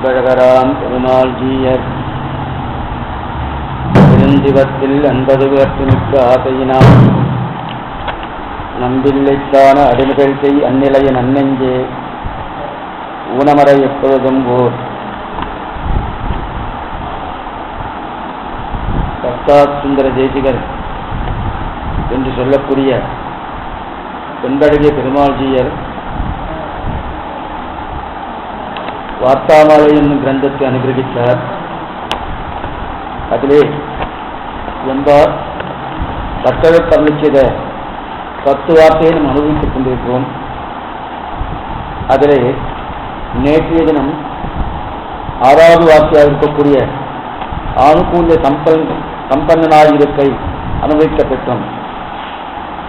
அன்பழகராம் பெருமாள்ஜீயர் பெருந்திவத்தில் 50 பேர்க்கு ஆசையினால் நம்பில்லைக்கான அடிமைகள் செய் அந்நிலைய நன்னெஞ்சே ஊனமறை எப்பொழுதும் ஓர் சத்தாத் சுந்தர தேசிகர் என்று சொல்லக்கூடிய பெண்பழகிய பெருமாள்ஜீயர் வார்த்தாமாலை என்னும் கிரந்தத்தை அனுகிரகித்தார். அதிலே என்பார் கட்டளை செய்த 10 வார்த்தையை நாம் அனுபவித்துக் கொண்டிருக்கிறோம். அதிலே நேற்றைய தினம் 6வது வார்த்தையாக இருக்கக்கூடிய ஆணுகூல்ய சம்பன்னனாயிருக்கை அனுபவிக்கப்பட்டோம்.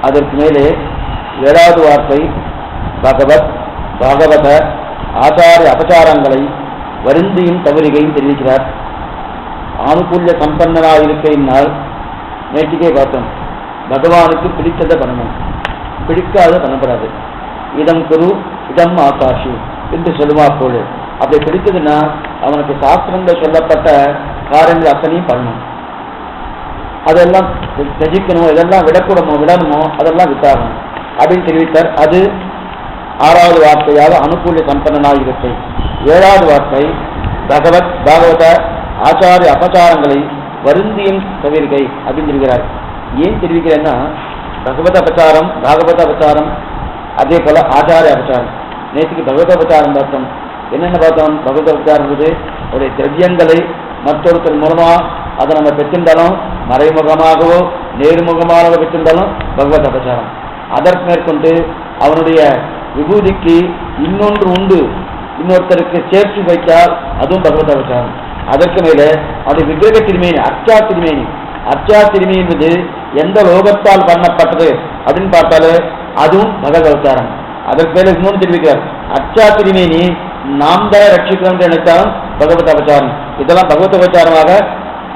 அதற்கு மேலே 7வது வார்த்தை பாகவத ஆச்சார அபச்சாரங்களை வருந்தியும் தவறுகையும் தெரிவிக்கிறார். ஆணுகூல்ய சம்பன்னனாயிருக்கையினால் நேற்றுக்கே பார்த்தோம், பகவானுக்கு பிடித்ததை பண்ணணும், பிடிக்காத பண்ணப்படாது. இதம் குரு இதம் ஆகாஷி என்று சொல்லுவா போல. அப்படி பிடித்ததுன்னா அவனுக்கு சாஸ்திரங்கள் சொல்லப்பட்ட காரியங்கள் அத்தனையும் பண்ணணும். அதெல்லாம் தெரிவிக்கணும், இதெல்லாம் விடணுமோ அதெல்லாம் விட்டாகணும் அப்படின்னு தெரிவித்தார். அது 6வது வார்த்தையாக அனுகூல்ய சம்பன்னனாயிருக்கை. 7வது வார்த்தை பாகவத ஆச்சாரிய அபச்சாரங்களை வருந்தியும் தவிர்கை அப்படின்னு தெரிவிக்கிறார். ஏன் தெரிவிக்கிறேன்னா, பாகவத அபச்சாரம் அதே போல ஆச்சாரிய அபச்சாரம். நேற்றுக்கு பகவத அபச்சாரம் பார்த்தோம். என்னென்ன பார்த்தோம்? பகவத அபச்சாரம் அவருடைய திரவியங்களை மற்றொருத்தர் மூலமா அதை நம்ம பெற்றிருந்தாலும், மறைமுகமாகவோ நேர்முகமாகவோ பெற்றிருந்தாலும் பகவத அபச்சாரம். அதற்கு மேற்கொண்டு அவனுடைய விபூதிக்கு இன்னொன்று உண்டு, இன்னொருத்தருக்கு சேர்த்து வைத்தால் அதுவும் பகவத அபச்சாரம். அதற்கு மேலே அது விக்கிரக திருமேனி, அர்ச்சா திருமேனி என்பது எந்த லோகத்தால் பண்ணப்பட்டது அப்படின்னு பார்த்தாலே அதுவும் பகவத அபச்சாரம். அதற்கு மேலே இன்னொன்று தெரிவிக்கிறார், அர்ச்சா திருமேனி நாம் தான் ரட்சிக்கிறோம் என்று நினைத்தாலும் பகவத அபச்சாரம். இதெல்லாம் பகவத அபச்சாரமாக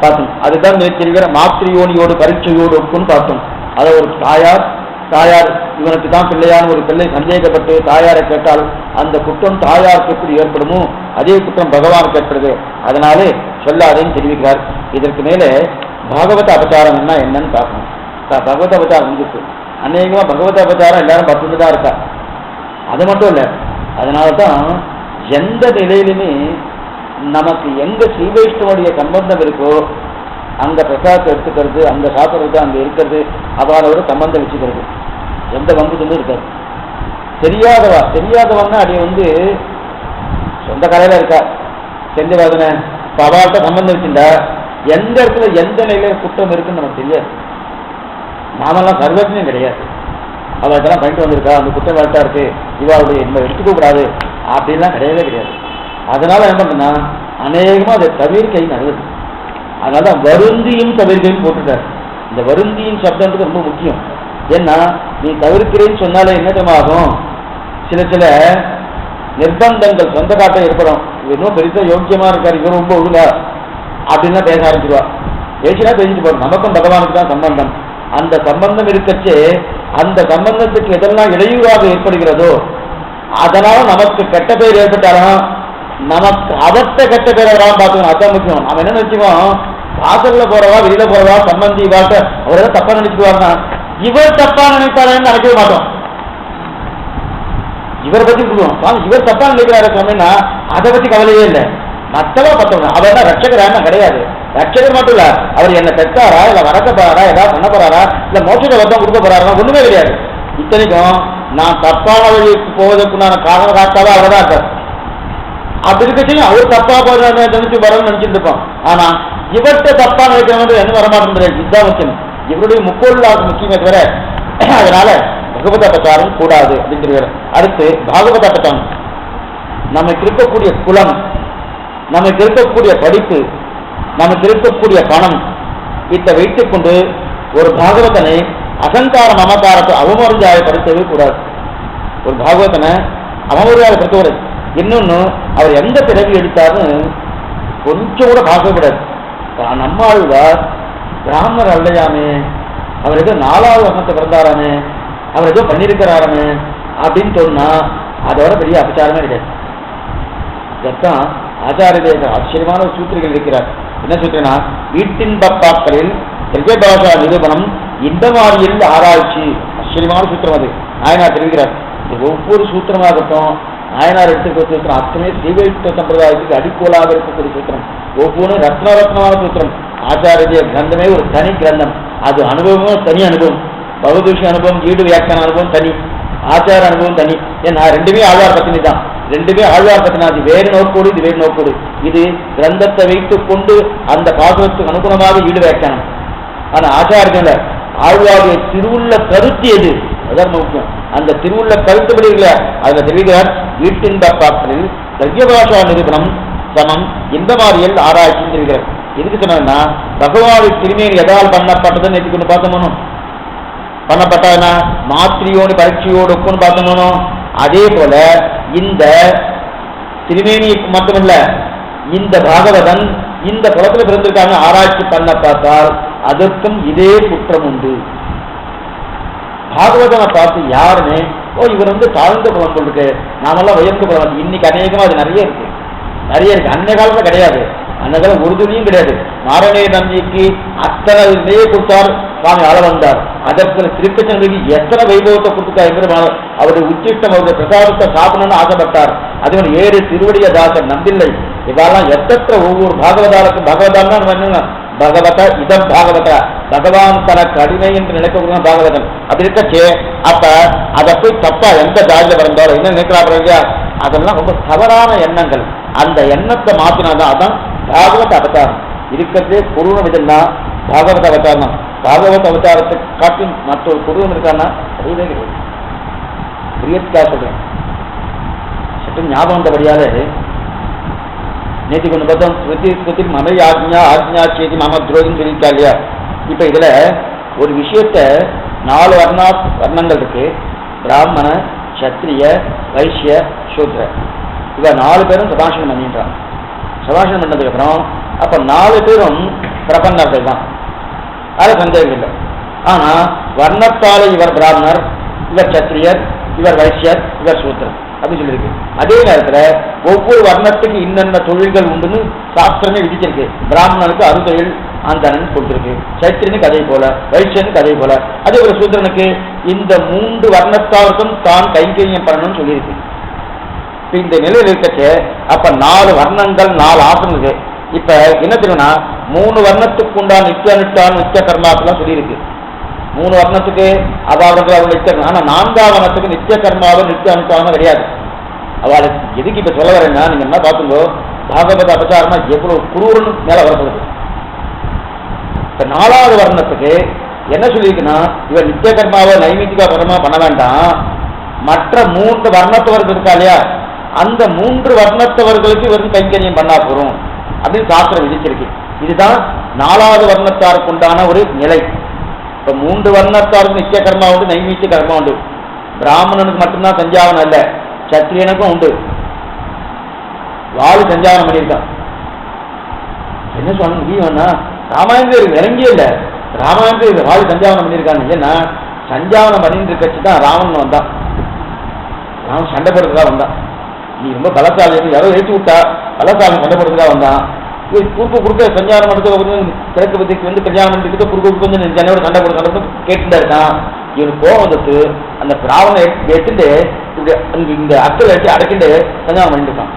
பார்த்தோம். அதுதான் தெரிவிக்கிற மாத்திரியோனியோடு பரீட்சையோடு ஒப்புன்னு பார்த்தோம். அதை ஒரு தாயார் இவனுக்கு தான் பிள்ளையான ஒரு பிள்ளை சந்தேகப்பட்டு தாயாரை கேட்டால் அந்த குற்றம் தாயாருக்கு எப்படி ஏற்படுமோ அதே குற்றம் பகவானுக்கு ஏற்படுது, அதனாலே சொல்லாதேன்னு தெரிவிக்கிறார். இதற்கு மேலே பாகவத அபச்சாரம் என்னன்னு பார்க்கணும். பகவத அபச்சாரம் இருக்கு, அநேகமா பகவத அபச்சாரம் எல்லாரும் பார்த்துட்டு தான் இருக்கா. அது மட்டும் இல்லை, அதனால தான் எந்த நிலையிலுமே நமக்கு எங்க ஸ்ரீவைஷ்ணவனுடைய சம்பந்தம் இருக்கோ அங்க பிரசாதத்தை எடுத்துக்கிறது, அங்க சாப்பிட்றது, அங்க இருக்கிறது, அவளோட சம்பந்தம் வச்சுக்கிறது, எந்த வம்புதுன்னு இருக்காது. தெரியாதவன்னா அடைய சொந்த கரையில இருக்கா செஞ்சவாதனை அவள்கிட்ட சம்பந்தம் வச்சுட்டா எந்த இடத்துல எந்த நிலையில குற்றம் இருக்குன்னு நமக்கு தெரியாது. நாமெல்லாம் சர்வஜனும் கிடையாது. அவள் இதெல்லாம் பண்ணிட்டு வந்திருக்கா, அந்த குற்றம் வேட்டா இருக்கு, இவாளுடைய நம்ம எடுத்துக்க கூடாது அப்படின்லாம் கிடையவே கிடையாது. அதனால என்ன பண்ணுன்னா அநேகமா அதை தவிர்க்கை நல்லது. அதனாலதான் வருந்தியும் தவிர்க்கையும் போட்டுட்டார். இந்த வருந்தியின் சப்தத்துக்கு ரொம்ப முக்கியம். ஏன்னா நீ தவிர்க்கிறேன்னு சொன்னாலே என்னமாகும், சில நிர்பந்தங்கள் சொந்த காட்டை ஏற்படும். இன்னும் பெருசா யோக்கியமா இருக்காரு, இவர் ரொம்ப ஒழுங்கா அப்படின்னா பேச ஆரம்பிச்சிருவா. பேசினா பேசிட்டு போறோம். நமக்கும் பகவானுக்கு தான் சம்பந்தம். அந்த சம்பந்தம் இருக்கச்சே அந்த சம்பந்தத்துக்கு எதெல்லாம் இடையூறாக ஏற்படுகிறதோ அதனால நமக்கு கெட்ட பேர் ஏற்பட்டாலும் நமக்கு அவர்த்த கெட்ட பேர் வராமல் பார்த்துக்கணும். அதான் முக்கியம். நம்ம என்ன நினைச்சுக்கோம், வாசல்ல போறவா வெளியில போறவா சம்பந்தி வாட்ட அவரெல்லாம் தப்பா நினைச்சுக்குவாருன்னா இவர் தப்பா நினைப்பாருன்னு நினைக்கவே மாட்டோம். இவரை பத்தி சொல்லுவோம், இவர் தப்பா நினைக்கிறாரு சொன்னா அதை பத்தி கவலையே இல்லை. மற்றவா பார்த்தவங்க அவர் தான் ரட்சகரான கிடையாது. ரட்சகர் மட்டும் இல்ல, அவர் என்ன பெற்றாரா இல்ல வளர்க்க போறாரா, ஏதாவது பண்ண போறாரா இல்ல மோட்சத்தை வர்த்தம் கொடுக்க போறாரா, ஒண்ணுமே கிடையாது. இத்தனைக்கும் நான் தப்பான வழிக்கு போவதற்குண்டான காரணம் காட்டாதான் அவர் தான் இருக்கார். அப்படி இருக்கச்சும் அவர் தப்பா நினைச்சு வரணும்னு நினைச்சிட்டு இருப்போம். ஆனா இவர்கிட்ட தப்பா நினைக்கிறவங்க என்ன வரமாட்டேன். இதுதான் முக்கியம், இவருடைய முப்பொருளாக முக்கியமே தவிர. அதனால பகவத அபச்சாரம் கூடாது அப்படின்னு சொல்லுவார். அடுத்து பாகவத அபச்சாரம், நமக்கு இருக்கக்கூடிய குலம், நமக்கு இருக்கக்கூடிய படிப்பு, நமக்கு இருக்கக்கூடிய பணம், இதை வைத்துக் கொண்டு ஒரு பாகவதனை அகங்கார மமகாரத்தை அவமரியாதைப்படுத்தவே கூடாது. ஒரு பாகவதனை அவமரியாதைப்படுத்துவது. இன்னொன்னு அவர் எந்த பிறவி எடுத்தாலும் கொஞ்சம் கூட பார்க்கக்கூடாது. நம்மாழ்வார் பிராமணர் அல்லையாமே, அவர் ஏதோ 4வது வருஷத்தை பிறந்தாராமே, அவர் ஏதோ பண்ணியிருக்கிறாராமே அப்படின்னு சொன்னா அதோட பெரிய அபச்சாரமே கிடையாது. இதற்கான் ஆச்சாரிய ஆச்சரியமான ஒரு சூத்திரிகள் இருக்கிறார். என்ன சூத்திரனா, வீட்டின்பப்பாக்களில் திவ்யபாஷா நிரூபணம் இன்பமாரியில் ஆராய்ச்சி. ஆச்சரியமான சூத்திரம் அது. நாயனார் தெரிவிக்கிறார். ஒவ்வொரு சூத்திரமாகட்டும் நாயனார் எடுத்துக்கிற சூத்திரம் அத்தனை ஸ்ரீவைஷ்ணவ சம்பிரதாயத்துக்கு அடிக்கோலாக இருக்கக்கூடிய சூத்திரம். ஒவ்வொன்றும் ரத்னரத்னமான சூத்திரம். ஆச்சாரிய கிரந்தமே ஒரு தனி கிரந்தம். அது அனுபவமும் தனி அனுபவம். பகவதூஷ அனுபவம், ஈடு வியாக்கியான அனுபவம் தனி, ஆச்சார அனுபவம் தனி. ஏன்னா ரெண்டுமே ஆழ்வார் பத்தினி தான். ரெண்டுமே ஆழ்வார் பத்தினா. அது வேறு நோக்கோடு, இது வேறு நோக்கோடு. இது கிரந்தத்தை வைத்துக் கொண்டு அந்த பாசுரத்துக்கு அனுகுணமாக ஈடு வியாக்கியானம். ஆனா ஆச்சாரியர்கள ஆழ்வாருடைய திருவுள்ள கருத்து எது, அதான் முக்கியம். அந்த திருவுள்ள கருத்துப்படி இல்லை. அதுல தெரிவிக்கிறார், வீட்டின்பப்பாக்களில் திவ்யபாஷா நிரூபணம் சமம் இன்பமாரியல் ஆராய்ச்சின்னு தெரிவிக்கிறார். எதுக்கு சொன்னா, பகவானுடைய திருமேனி எதால் பண்ணப்பட்டதுன்னு நேற்று கொண்டு பார்த்தோமோ, பண்ணப்பட்டதுன்னா மாத்திரியோடு பரீட்சையோடு ஒப்புன்னு பார்த்தோமோ, அதே போல இந்த திருமேனி மட்டுமல்ல, இந்த பாகவதன் இந்த குலத்துல பிறந்திருக்காங்க ஆராய்ச்சி பண்ண பார்த்தால் அதற்கும் இதே குற்றம் உண்டு. பாகவதனை பார்த்து யாருமே இவர் தாழ்ந்த குலம் கொண்டிருக்கு, நாமெல்லாம் உயர்ந்த குலம். இன்னைக்கு அநேகமா அது நிறைய இருக்கு. அன்ன காலத்துல கிடையாது. அந்த காலம் ஒரு துணியும் கிடையாது. நாராயண நம்பிக்கு அத்தனை நெய்யை கொடுத்தார் சுவாமி ஆள வந்தார். அதற்கு திருப்பச்சந்திக்கு எத்தனை வைபவத்தை கொடுத்துட்டார். அவருடைய உச்சிஷ்டம், அவருடைய பிரசாதத்தை சாப்பிடணும்னு ஆசைப்பட்டார். அதுவன் ஏறு திருவடிய தாசர் நம்பில்லை. இதெல்லாம் எத்தனை ஒவ்வொரு பாகவதாலுக்கும் பகவதான் பகவத இதம் பாகவத, பகவான் தனக்கு அடிமை என்று நினைக்கக்கூடிய பாகவதன். அப்படி இருக்கச்சே அப்ப அதை போய் தப்பா எந்த ஜாதியில பிறந்தாரோ என்ன நினைக்கிறாங்க, அதெல்லாம் ரொம்ப தவறான எண்ணங்கள். அந்த எண்ணத்தை மாத்தினாதான் அதான் பாகவத அவதாரம். இருக்கிறதே கொடூரம் இதுன்னா பாகவத அவதாரம் தான். பாகவத அவதாரத்தை காட்டி மற்றொரு கொடூரம் இருக்கான்னா அறிவே கிடையாது. பிரியத்துக்காக சொல்றேன். சற்று ஞாபகம் வந்தபடியாலே நேற்று கொண்டு பார்த்தோம். ஸ்ருதி மமை ஆக்ஞா ஆக்ஞா சேதி மம துரோகின்னு சொல்லியிருக்கா இல்லையா. இப்ப இதுல ஒரு விஷயத்த 4 வர்ணங்கள் இருக்கு. பிராமண, சத்திரிய, வைசிய, சூத்ர. இவ 4 பேரும் சபாஷணம் பண்ணின்றான். சபாஷணம் பண்ணதுக்கு அப்புறம் அப்ப 4 பேரும் பிரபன்னர்கள் தான். அது சந்தேகம் இல்லை. ஆனா வர்ணத்தால இவர் பிராமணர், இவர் சத்திரியர், இவர் வைசியர், இவர் சூத்திரர் அப்படின்னு சொல்லியிருக்கு. அதே நேரத்துல ஒவ்வொரு வர்ணத்துக்கு இன்னென்ன தொழில்கள் உண்டுன்னு சாஸ்திரமே விதிச்சிருக்கு. பிராமணனுக்கு அறுதொழில் ஆந்தனன் கொடுத்திருக்கு, சைத்திரனுக்கு அதே போல, வைசியனுக்கு அதே போல, அதே போல சூத்திரனுக்கு இந்த 3 வர்ணத்தாருக்கும் தான் கைங்கரியம் பண்ணணும்னு சொல்லியிருக்கு. இந்த நிலையில் இருக்கச்சு அப்ப 4 வர்ணங்கள் 4 ஆசனங்கள். இப்ப என்ன தெரியும்னா 3 வர்ணத்துக்கு உண்டான நித்திய அனுஷ்டான நித்திய கர்மாக்கெல்லாம் சொல்லியிருக்கு. 3 வர்ணத்துக்கு அதாவது நித்திய, ஆனா 4ஆம் வர்ணத்துக்கு நித்திய கர்மாவும் நித்திய அனுஷ்டானம் கிடையாது. அவளுக்கு எதுக்கு இப்ப சொல்ல வரேன்னா, நீங்க என்ன பார்த்துங்கோ, பாகவத அபச்சாரமா எவ்வளவு குரூரன்னு மேல வரப்படுது. இப்ப 4வது வர்ணத்துக்கு என்ன சொல்லியிருக்குன்னா, இவர் நித்திய கர்மாவை நைமித்திக கர்மா பண்ண வேண்டாம், மற்ற 3 வர்ணத்தவர்கள் இருக்கா இல்லையா, அந்த 3 வர்ணத்தவர்களுக்கு இவருக்கு கைங்கரியம் பண்ணா போறோம் அப்படின்னு சாஸ்திரம் விதிச்சிருக்கு. இதுதான் 4வது வர்ணத்தாருக்கு உண்டான ஒரு நிலை. இப்ப 3 வர்ணத்தாருக்கு நித்திய கர்மா உண்டு, நைமித்திய கர்மா உண்டு. பிராமணனுக்கு மட்டும்தான் சஞ்சாவனம் இல்லை, சத்திரியனுக்கும் உண்டு. வாழு சஞ்சாவனம் பண்ணியிருக்கான். என்ன சொன்னா ராமாயணத்துல இறங்கியே இல்லை. ராமாயணத்துல வாழு சஞ்சாவனம் பண்ணியிருக்காங்க. ஏன்னா சஞ்சாவனம் பண்ணிட்டு இருக்கச்சு தான் ராவணன் வந்தான். ராவன் சண்டை போடுறதுக்காக வந்தான். நீ ரொம்ப பலசாலி, யாரோ ஏற்றி விட்டா பலசாலி சண்டை போடுறதுக்காக வந்தான். குறுக்க சஞ்சாரம் பண்ணுறது கிழக்கு பத்திக்கு கல்யாணம் பண்ணிட்டு குறுக்க ஜனோட சண்டை போடுறது கேட்டுதான் இருக்கான். இவனுக்கு கோவம் வந்துட்டு அந்த ராவனை எடுத்துட்டு இந்த அக்களை வச்சு அடைக்கிட்டு சஞ்சாரம் பண்ணிட்டு இருக்கான்.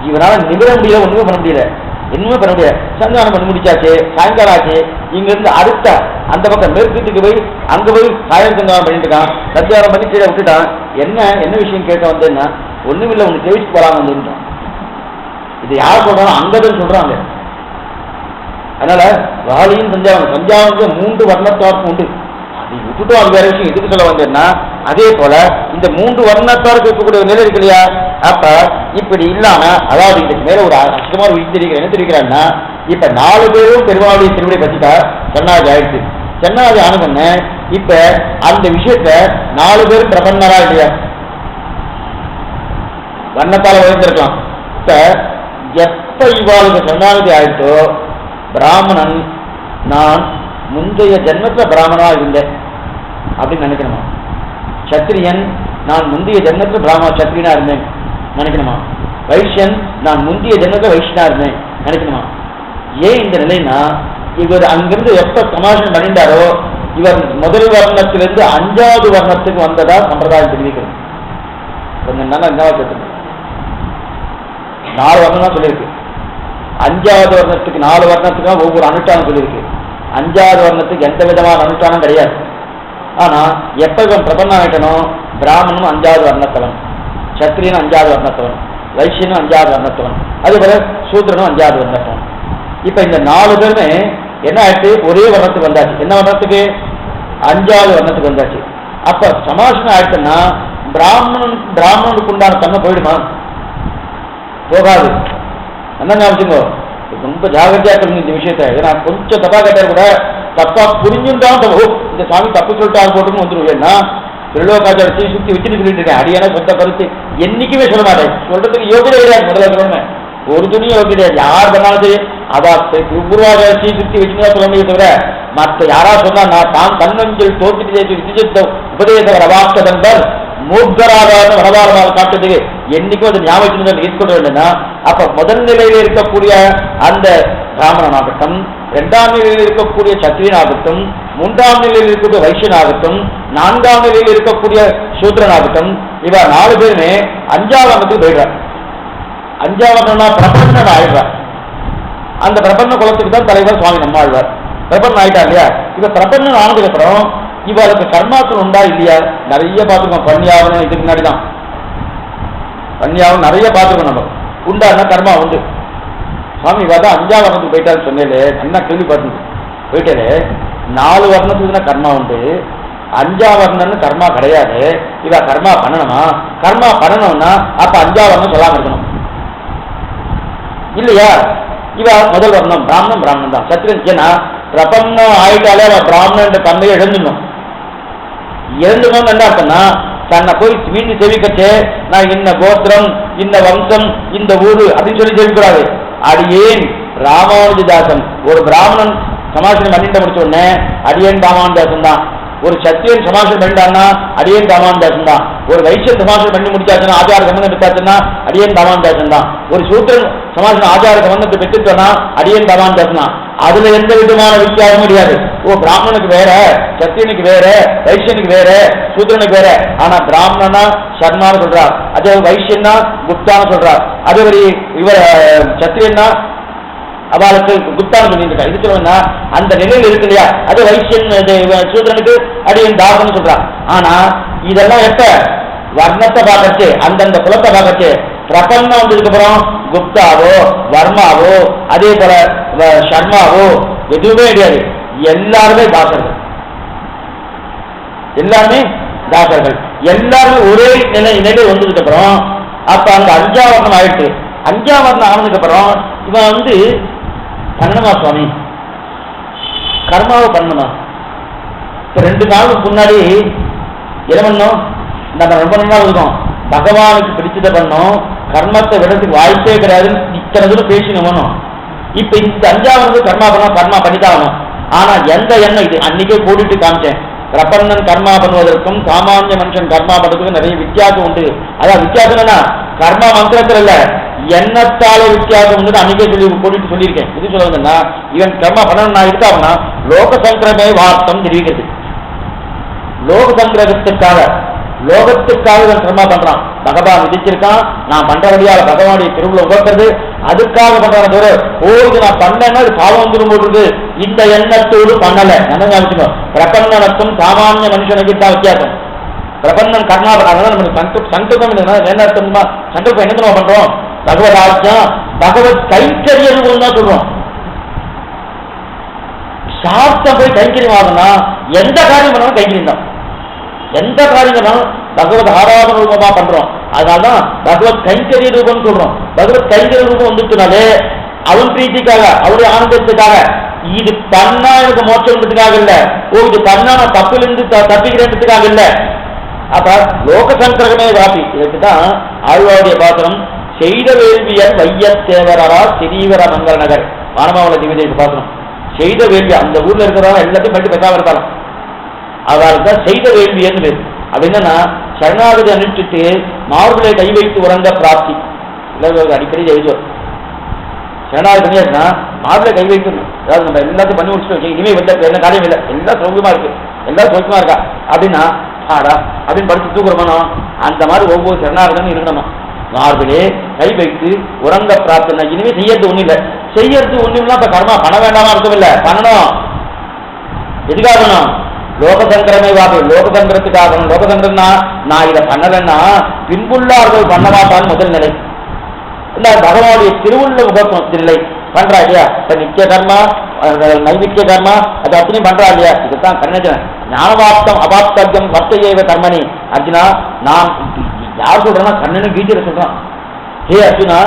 இவனால நிமிர முடியல, ஒண்ணுமே பண்ண முடியல, என்னமே பண்ண முடியாது. சஞ்சாரம் பண்ணி முடிச்சாச்சு, சாயங்காலம் ஆச்சு. இங்க இருந்து அடுத்த அந்த பக்கம் மேற்கத்துக்கு போய் அங்க போய் சாயம் சஞ்சாரம் பண்ணிட்டு இருக்கான். சஞ்சாரம் பண்ணி கீழே விட்டுட்டான். என்ன விஷயம் கேட்க வந்தேன்னா, ஒண்ணுமில்லை, உனக்கு தெரிவிச்சு போறாங்க வந்துட்டான். இது யார் சொல்றாங்க, அங்கதான் சொல்றாங்க. அதனால வாலியும் சஞ்சாவனுக்கு 3 வர்ணத்தாருக்கும் உண்டு. அதை விட்டுட்டோம், அது வேற விஷயம். எதுக்கு சொல்ல வந்தேன்னா, அதே போல இந்த 3 வர்ணத்தாருக்கு இருக்கக்கூடிய நிலை இருக்கு இல்லையா. அப்ப இப்படி இல்லாம, அதாவது இதுக்கு மேல ஒரு அஷ்டமா என்ன தெரிவிக்கிறான்னா, இப்ப 4 பேரும் பெருமாளுடைய திருவிடை பத்திட்டா சன்னாதி ஆயிடுச்சு. சன்னாதி ஆன பண்ண இப்ப அந்த விஷயத்த 4 பேரும் பிரபன்னரா இல்லையா, வர்ணத்தால உயர்ந்திருக்கலாம். இப்ப எப்ப இவாளுக்கு சன்னாதி ஆயிட்டோ, பிராமணன் நான் முந்தைய ஜென்மத்துல பிராமணா இருந்தேன் அப்படின்னு நினைக்கணுமா. சத்திரியன் நான் முந்தைய ஜென்மத்துல சத்திரியனா இருந்தேன் நினைக்கணுமா. வைஷ்யன் நான் முந்தைய ஜென்மத்தை வைஷ்யனா இருந்தேன் நினைக்கணுமா? ஏன் இந்த நிலைன்னா, இவர் அங்கிருந்து எப்ப சமாஷம் பண்ணிட்டாரோ இவர் முதல் வர்ணத்திலிருந்து 5வது வர்ணத்துக்கு வந்ததா சம்பிரதாயம் தெரிவிக்கிறது. கொஞ்சம் நல்லா என்ன கேட்டு 4 வர்ணம் தான் சொல்லியிருக்கு. 5வது வர்ணத்துக்கு 4 வர்ணத்துக்கு ஒவ்வொரு அனுஷ்டானம் சொல்லியிருக்கு. 5வது வர்ணத்துக்கு எந்த விதமான அனுஷ்டானம் கிடையாது. ஆனா எப்ப இவன் பிரபன்னம் ஆயிட்டனும், பிராமணனும் 5வது வர்ணத்தவன், சத்திரியனும் 5வது வர்ணத்தவன், வைஷ்யனும் 5வது வர்ணத்தவன், அதுபோல சூத்திரனும் 5வது வர்ணத்தவன். இப்ப இந்த 4 பேருமே என்ன ஆயிடுச்சு, ஒரே வர்ணத்துக்கு வந்தாச்சு. என்ன வர்ணத்துக்கு? 5வது வர்ணத்துக்கு வந்தாச்சு. அப்ப சமாசனம் ஆயிடுச்சுன்னா பிராமணனுக்கு உண்டான தன்மை போயிடுமா? போகாது. என்ன ஞாபகம், ரொம்ப ஜாகிரதையா இருக்கணும் இந்த விஷயத்த. ஏன்னா கொஞ்சம் தப்பா கேட்டா கூட தப்பா புரிஞ்சுட்டான், இந்த சாமி தப்பு சொல்லிட்டு போட்டுன்னு வந்துருவேன்னா திருலோகாச்சாரத்தை சுத்தி வச்சுட்டு சொல்லிட்டு இருக்கேன். அடியான சொந்த கருத்து என்னைக்குமே சொல்ல மாட்டேன். சொல்றதுக்கு யோகியதை கிடையாது. முதல்ல சொல்லணும், ஒரு துணியும் யோகிய கிடையாது. யார் பண்ணாலும் சரி அதான் குருவாச்சாரத்தை சுத்தி வச்சுதான் சொல்ல முடியும். தவிர மற்ற யாரா சொன்னா நான் தான் தன்னஞ்சல் தோற்கிட்டு உபதேசவர் அவாஷ்டதன்பர் மூர்க்கராக வனவாரமாக காட்டுறதுக்கு என்னைக்கும் அது ஞாபகம் ஏற்பட இல்லைன்னா, அப்ப முதல் நிலையில் இருக்கக்கூடிய அந்த பிராமணனாகட்டும், 2ஆம் நிலையில் இருக்கக்கூடிய சத்திரியனாகட்டும், 3ஆம் நிலையில் இருக்கக்கூடிய வைஷ்யனாகட்டும், 4ஆம் நிலையில் இருக்கக்கூடிய சூத்திரனாகட்டும், இவ 4 பேருமே 5வது வர்ணத்துக்கு போயிடுறார். 5வது வர்ணம்னா பிரபன்னன் ஆயிடுறார். அந்த பிரபன்ன குலத்துக்கு தான் தலைவர் சுவாமி நம்மாழ்வார். பிரபன்னன் ஆயிட்டா இல்லையா? இவ பிரபன்னன் ஆனதுக்கு அப்புறம் இவளுக்கு கர்மாக்கள் உண்டா இல்லையா? நிறைய பார்த்துக்கோம். பன்னியாவனம் இதுக்கு முன்னாடி தான் பன்னியாவனம் நிறைய பார்த்துக்கோம். நம்ம உண்டான கர்மா உண்டு. சுவாமி இவ தான் 5வது வர்ணத்துக்கு போயிட்டாரு சொன்னேன். என்ன கேள்விப்பட்டு போயிட்டாரு. 4 வர்ணத்துக்கு தான் கர்மா உண்டு, 5வது வர்ணம்னு கர்மா கிடையாது. இவ கர்மா பண்ணணுமா? கர்மா பண்ணணும்னா அப்ப 5வது வர்ணம் சொல்லாம இருக்கணும் இல்லையா? இவ முதல் வர்ணம் பிராமணன் தான். சத்திரன் ஏன்னா பிரபன்னம் ஆயிட்டாலே அவன் பிராமணன் தன்மையை எழுந்துடணும். என்ன அர்த்தம்னா, தன்னை போய் மீண்டும் செவிக்கச்சே நான் இன்ன கோத்திரம், இந்த வம்சம், இந்த ஊரு அப்படின்னு சொல்லி செவிக்கூடாது. அடியேன் ராமானுஜதாசன். ஒரு பிராமணன் சமாசனம் பண்ணிட்டு முடிச்ச உடனே அடியேன் ராமானுஜதாசன் தான். ஒரு சத்திரியன் சமாசனம் பண்ணிட்டான்னா அடியேன் ராமானுஜதாசன் தான். ஒரு வைஷ்யன் சமாசனம் பண்ணி முடிச்சாச்சுன்னா, ஆச்சார சம்பந்தம் பெற்றாச்சுன்னா அடியேன் ராமானுஜதாசன் தான். ஒரு சூத்திரன் சமாசனம் ஆச்சார சம்பந்தத்தை பெற்றுட்டோன்னா அடியேன் ராமானுஜதாசன் தான். அதுல எந்த விதமான வித்தியாசமும் கிடையாது. பிராமணனுக்கு வேற, சத்திரியனுக்கு வேற, வைஷ்யனுக்கு வேற, சூத்திரனுக்கு வேற. ஆனா பிராமணனா சர்மான்னு சொல்றார், அதே வைஷ்யன்னா குப்தான்னு சொல்றார், அதே மாதிரி இவர் சத்திரியன்னா அவளுக்கு குப்தான்னு சொல்லிட்டு இது சொல்லுவேன்னா அந்த நிலையில் இருக்கு இல்லையா? அது வைஷ்யன் சூத்திரனுக்கு அடியன் தாசன்னு சொல்றான். ஆனா இதெல்லாம் எப்ப வர்ணத்தை பார்க்கச்சு, அந்தந்த குலத்தை பார்க்கச்சு. பிரபன்னம் வந்ததுக்கு அப்புறம் குப்தாவோ வர்மாவோ அதே போல சர்மாவோ எதுவுமே கிடையாது. எல்லாருமே தாசர்கள், எல்லாருமே தாசர்கள், எல்லாருமே ஒரே நிலை வந்ததுக்கு அப்புறம் அப்ப அந்த 5வது வர்ணம் ஆயிடுச்சு. 5வது வர்ணம் ஆனதுக்கு அப்புறம் இவன் பண்ணணுமா சுவாமி? கர்மாவை பண்ணணுமா? 2 நாளுக்கு முன்னாடி என்ன பண்ணோம்? நம்ம ரொம்ப நல்லா இருக்கும், பகவானுக்கு பிடிச்சதை பண்ணோம், கர்மத்தை விடத்துக்கு வாய்ப்பே கிடையாது, இத்தனை தூரம் பேசினோம். இப்ப இந்த 5வது கர்மா பண்ணித்தாகணும். ஆனா எந்த எண்ணம் இது அன்னைக்கே போட்டுட்டு காமிச்சேன். பிரபன்னன் கர்மா பண்ணுவதற்கும் சாமானிய மனுஷன் கர்மா பண்ணுறதுக்கும் நிறைய வித்தியாசம் உண்டு. அதான் வித்தியாசம் என்ன, கர்மா மந்திரத்தில் இல்ல, எண்ணத்தால வித்தியாசம் உண்டு. அன்னைக்கே போட்டுட்டு சொல்லியிருக்கேன். இது சொல்லுவதுன்னா இவன் கர்மா பண்ணணும் இருக்காங்கன்னா லோக சங்கிரமே வார்த்தம் தெரிவிக்கிறது. லோக சங்கிரகத்துக்காக, லோகத்துக்காக இவன் கர்மா பண்றான். பகவான் விதிச்சிருக்கான், நான் பண்றபடியால பகவானுடைய திருவிழா உபக்கிறது, அதுக்காக பண்றான தவிர இது நான் பண்ணேன்னா இது பாவம் வந்துடும் போடுறது இந்த எண்ணத்தோடு பண்ணல. என்ன ஞாபகம், பிரபன்னனுக்கும் சாமானிய மனுஷனுக்கு தான் வித்தியாசம். பிரபன்னன் கர்மா பண்ணாங்க நமக்கு சங்கல்பம் என்ன அர்த்தமா? சங்கல்பம் என்ன நம்ம பண்றோம்? பகவத் ஆஜ்ஞா, பகவத் கைங்கரியம் தான் சொல்றோம். சாஸ்திரம் போய் கைங்கரியம் ஆகுனா எந்த காரியம் பண்ணாலும் கைங்கரியம் தான். எந்த காரியம் பண்ணாலும் பகவத் ஆராதன ரூபமா பண்றோம். அதனால்தான் பகவத் கைங்கரிய ரூபம் சொல்றோம். பகவத் கைங்கரிய ரூபம் வந்துட்டுனாலே அவன் பிரீத்திக்காக, அவருடைய ஆனந்தத்துக்காக. இது பண்ணா எனக்கு மோட்சத்துக்காக இல்ல, இது பண்ணா நான் தப்பிலிருந்து தப்பிக்கிறதுக்காக இல்ல. அப்ப லோக சங்கரகமே வாபி. இதுக்குதான் ஆழ்வாருடைய பாத்திரம் செய்த வேள்வியர் வையத்தேவரா சிறீவர மங்கள நகர் மானமாவள திவ்யதேச பாத்திரம். செய்த வேள்வி அந்த ஊர்ல இருக்கிறவங்க எல்லாத்தையும் பட்டு பெற்றாம இருக்கலாம். அவளுக்கு தான் செய்த வேள்வியன்னு பேரு. அது என்னன்னா சரணாகதி அனுஷ்டித்து மார்புகளை கை வைத்து உறங்க பிராப்தி. இல்லை அடிக்கடி எழுதுவார். சரணாகதி பண்ணியாச்சுன்னா மாப்பிள்ளை கை வைக்கணும். அதாவது நம்ம எல்லாத்தையும் பண்ணி முடிச்சுட்டு இனிமே வந்து என்ன காரியம் இல்லை, எல்லாம் சௌகரியமா இருக்கு, எல்லாம் சௌகரியமா இருக்கா அப்படின்னா ஆடா அப்படின்னு படிச்சு தூக்குறோமோ அந்த மாதிரி ஒவ்வொரு சரணாகதனும் இருக்கணுமா. மார்பிலே கை வைத்து உறங்க பிரார்த்தனை. இனிமே செய்யறது ஒண்ணும் இல்லை, செய்யறது ஒண்ணும்னா இப்ப கர்மா பண்ண வேண்டாமா இருக்கும் இல்லை, பண்ணணும். எதுக்காகணும்? லோகசங்கரமே வாக்கு, லோகசங்கரத்துக்காகணும். லோகசங்கரம்னா நான் இதை பண்ணலன்னா பின்புள்ளார்கள் பண்ண மாட்டான்னு முதல் நிலை. இல்ல பகவானுடைய திருவுள்ள முகத்தில்லை பண்றா இல்லையா? நித்திய கர்மா நைமித்திய கர்மா அது அத்தனையும் பண்றா இல்லையா? இதுதான் கண்ணஜன் ஞானவாப்தம் அபாப்தம் வர்த்தையேவ கர்மணி. அர்ஜுனா நான் யார் சொல்றேன்னா கண்ணனு கீதையில சொல்றான். ஹே அர்ஜுனா,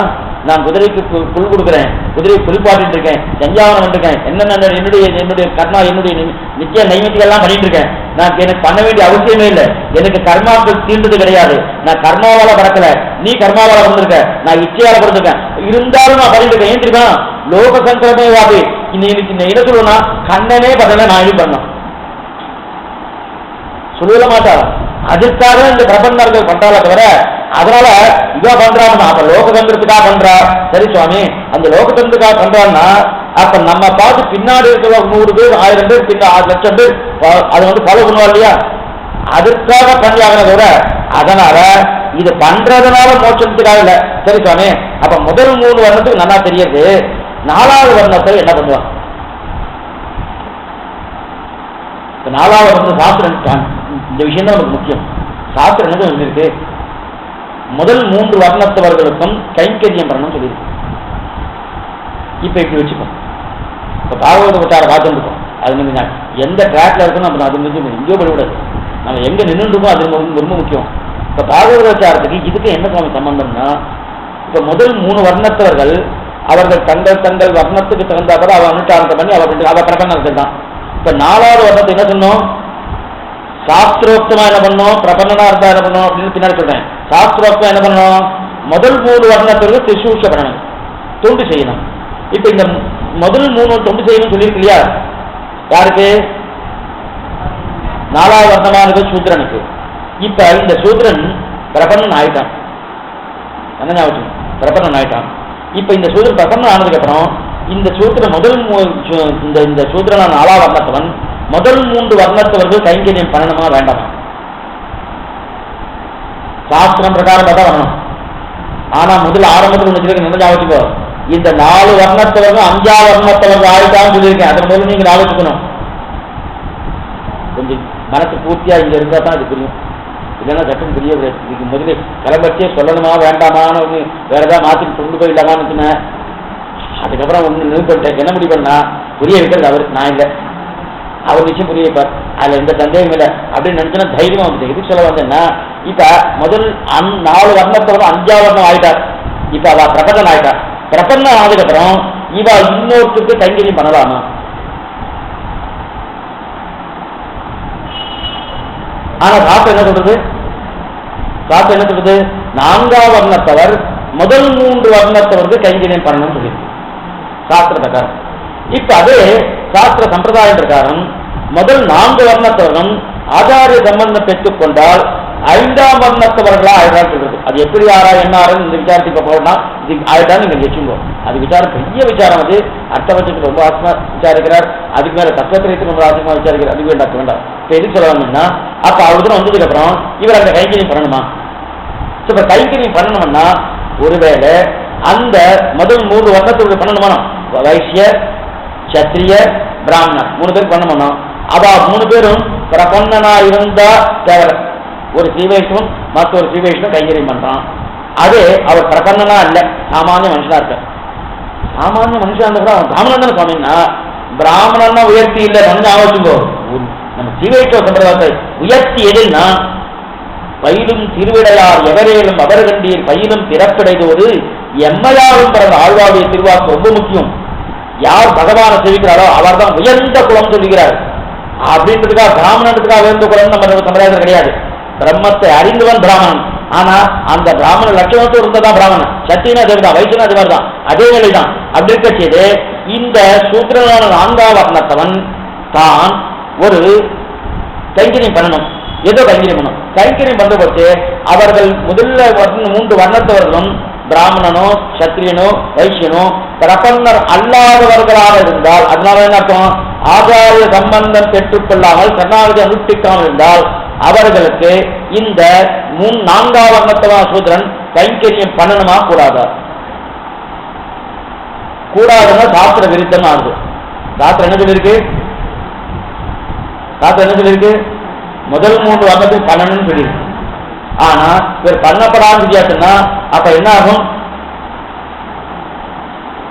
நான் குதிரைக்கு புல் கொடுக்குறேன், குதிரையை குளிப்பாட்டிட்டு இருக்கேன், சஞ்சாவனம் பண்ணிருக்கேன், என்னென்ன என்னுடைய கர்மா என்னுடைய நித்திய நைமித்திகள்லாம் பண்ணிட்டு இருக்கேன். நான் எனக்கு பண்ண வேண்டிய அவசியமே இல்லை, எனக்கு கர்மாக்கள் தீர்ந்தது கிடையாது. நான் கர்மாவால பறக்கல, நீ கர்மாவால வந்திருக்க, நான் இச்சையால பிறந்திருக்கேன். இருந்தாலும் நான் பண்ணிட்டு இருக்கேன். ஏன் தெரியுமா? லோக சங்கரமே வாபி. இன்னைக்கு என்ன சொல்லுவேன்னா கண்ணனே பண்ணல நான் இது பண்ணோம் சொல்ல மாட்டாரா? அதுக்காக இந்த பிரபந்தர்கள் பண்றால தவிர அதனால இவ பண்றான்னா அப்ப லோகதந்திரத்துக்காக பண்றா. சரி சுவாமி, அந்த லோகதந்திரத்துக்காக பண்றான்னா அப்ப நம்ம பார்த்து பின்னாடி இருக்கிற 100 பேர் 1000 பேர் பின்ன 6 லட்சம் பேர் அதை வந்து ஃபாலோ பண்ணுவா இல்லையா? அதுக்காக பண்ணியாகிறத தவிர அதனால இது பண்றதுனால மோட்சத்துக்காக இல்லை. சரி சுவாமி, அப்ப முதல் 3 வருடத்துக்கு நல்லா தெரியுது, 4வது வருடத்துல என்ன பண்ணுவான்? 4வது வருடம் சாஸ்திரம் இந்த விஷயம் தான் நமக்கு முக்கியம். சாஸ்திரம் என்ன சொல்லியிருக்கு? முதல் 3 வர்ணத்தவர்களுக்கும் கைங்கரியம் பண்ணணும்னு சொல்லியிருக்கு. இப்ப இப்படி வச்சுக்கோம். இப்ப பாகவத உச்சார பார்த்துருக்கோம், அது வந்து எந்த ட்ராக்ல இருக்கணும் நம்ம அது வந்து எங்கேயோ படிக்கூடாது, நம்ம எங்க நின்று இருக்கோம் அது ரொம்ப முக்கியம். இப்ப பாகவத உச்சாரத்துக்கு இதுக்கு என்ன சுவாமி சம்பந்தம்னா, இப்ப முதல் 3 வர்ணத்தவர்கள் அவர்கள் தங்கள் வர்ணத்துக்கு தகுந்தாப்பட அவ அனுஷ்டானத்தை பண்ணி அவ பிரபந்தம் தான். இப்ப 4வது வர்ணத்தை என்ன சொன்னோம்? சாஸ்திரோக்தமா என்ன பண்ணோம்? பிரபந்தனா இருந்தா என்ன பண்ணோம் அப்படின்னு பின்னாடி சொல்றேன். சாஸ்திரோக்தமா என்ன பண்ணணும்? முதல் 3 வர்ணத்திற்கு சிசூஷ பண்ணணும், தொண்டு செய்யணும். இப்ப இந்த முதல் 3 தொண்டு செய்யணும் சொல்லியிருக்கு இல்லையா? யாருக்கு? 4வது வர்ணமானது சூத்ரனுக்கு. இப்ப இந்த சூத்ரன் பிரபந்தன் ஆயிட்டான். என்ன ஞாபகம்? பிரபந்தன் ஆயிட்டான். இப்ப இந்த சூத்ரன் பிரபந்தன் ஆனதுக்கு அப்புறம் இந்த சூத்திர முதல் இந்த சூத்திரனான 4வது வர்ணத்தவன் முதல் 3 வர்ணத்தவர்கள் கைங்கரியம் பண்ணணுமா வேண்டாமா? சாஸ்திரம் பிரகாரம் தான் வரணும். ஆனா முதல் ஆரம்பத்தில் ஒன்று என்ன ஞாபகத்துக்கோ, இந்த 4 வர்ணத்தவர்கள் 5வது வர்ணத்தவர்கள் ஆயிட்டான்னு சொல்லியிருக்கேன். அதன் போது நீங்க ஞாபகத்துக்கணும். கொஞ்சம் மனசு பூர்த்தியா இங்க இருந்தா தான் அது புரியும், இல்லைன்னா சட்டம் புரிய முடியாது. இதுக்கு முதல்ல கிளம்பச்சே சொல்லணுமா வேண்டாமான்னு ஒன்று வேற ஏதாவது மாற்றி கொண்டு போயிடலாமான்னு அதுக்கப்புறம் ஒன்று நிறுத்திட்டேன். என்ன முடிவு பண்ணா புரிய வைக்கிறது அவர், நான் இல்லை, அவர் விஷயம் புரிய வைப்பார், அதுல எந்த சந்தேகம் இல்லை அப்படின்னு நினைச்சுன்னா தைரியமா வந்து எதுக்கு சொல்ல வந்தேன்னா, இப்ப முதல் 4 வர்ணத்தோட 5வது வர்ணம் ஆயிட்டார். இப்ப அவ பிரபந்தன் ஆயிட்டார். பிரபந்தம் ஆனதுக்கப்புறம் இவ இன்னொருத்துக்கு கைங்கரியம் பண்ணலாமா? ஆனா சாப்பிட்டு என்ன சொல்றது? சாப்பிட்டு என்ன சொல்றது? 4வது வர்ணத்தவர் முதல் 3 வர்ணத்தவருக்கு கைங்கரியம் பண்ணணும்னு சொல்லியிருக்கு சாஸ்திர பிரகாரம். இப்ப அது சாஸ்திர சம்பிரதாயம் பிரகாரம் முதல் 4 வர்ணத்தவர்களும் ஆச்சாரிய சம்பந்தம் பெற்றுக் கொண்டால் 5ஆம் வர்ணத்தவர்களா ஆயிட்டான்னு சொல்றது. அது எப்படி ஆறா என்ன ஆறுன்னு இந்த விசாரத்துக்கு போனா இது ஆயிட்டான்னு நீங்க வச்சுக்கோ. அது விசாரம் பெரிய விசாரம். அது அர்த்தவச்சத்துக்கு ரொம்ப ஆசமா விசாரிக்கிறார், அதுக்கு மேல தத்துவத்திரத்துக்கு ரொம்ப ஆசமா விசாரிக்கிறார். அது வேண்டாம் வேண்டாம். இப்ப எதுக்கு சொல்ல வந்தீங்கன்னா, அப்ப அவருடன் வந்ததுக்கு அப்புறம் இவர் அந்த கைங்கரியம் பண்ணணுமா? இப்ப கைங்கரியம் பண்ணணும்னா ஒருவேளை அந்த முதல் 3 வர்ணத்துக்கு பண்ணணுமா? வைசிய சத்திரிய பிராமணன் 3 பேர் பண்ணணும். அவ 3 பேரும் பிரபந்தனா இருந்தா தேவை. ஒரு சீவைஷ்ணவன் மற்றொரு சீவைஷ்ணவன் கைங்கரியம் பண்றான். அது அவர் பிரபந்தனா இல்ல, சாமானிய மனுஷனா இருக்க. சாமானிய மனுஷனா இருந்தா அவன் பிராமணன் சுவாமின்னா, பிராமணன்னா உயர்த்தி இல்லை வந்து ஆவச்சுங்கோ. நம்ம சீவைஷ்ணவ சம்பிரதாயத்தை உயர்த்தி எதுன்னா, பயிலும் திருவிடையார் எவரேலும் அவர் கண்டீர் பயிலும் பிறப்பிடைதோடு எம்மையாரும் பிறந்த ஆழ்வாருடைய திருவாக்கு ரொம்ப முக்கியம். யார் பகவானை சேவிக்கிறாரோ அவர் தான் உயர்ந்த குலம் சொல்லுகிறார். அப்படின்றதுக்காக பிராமணத்துக்காக உயர்ந்த குலம் நம்ம சம்பிரதாயத்தில் கிடையாது. பிரம்மத்தை அறிந்தவன் பிராமணன். ஆனா அந்த பிராமண லட்சணத்தோடு இருந்ததான் பிராமணன். சத்தியனா தேவதா, வைஷ்ணவ தேவர் தான், அதே நிலைதான். அப்படி இருக்க செய்து இந்த சூத்திரனான 4வது வர்ணத்தவன் தான் ஒரு கைங்கரியம் பண்ணணும். ஏதோ கைங்கரியம் பண்ணணும். கைங்கரியம் பண்ற போச்சு அவர்கள் முதல்ல 3 வர்ணத்தவர்களும் பிராமணனோ சத்திரியனோ வைசியனோ பிரபன்னர் அல்லாதவர்களாக இருந்தால், அதனால என்ன அர்த்தம், ஆச்சாரிய சம்பந்தம் பெற்றுக்கொள்ளாமல் சரணாகதி அனுஷ்டிக்காமல் இருந்தால் அவர்களுக்கு இந்த 4ஆம் வர்ணத்தவா சூத்திரன் கைங்கரியம் பண்ணணுமா கூடாதா? கூடாதுன்னா சாஸ்திர விருத்தம் ஆகுது. சாஸ்திரம் என்ன சொல்லியிருக்கு? சாஸ்திரம் என்ன சொல்லியிருக்கு? முதல் 3 வர்ணத்துக்கு பண்ணணும்னு சொல்லியிருக்கு. ஆனா இவர் பண்ணப்படாத வித்தியாசம்னா அப்ப என்ன ஆகும்?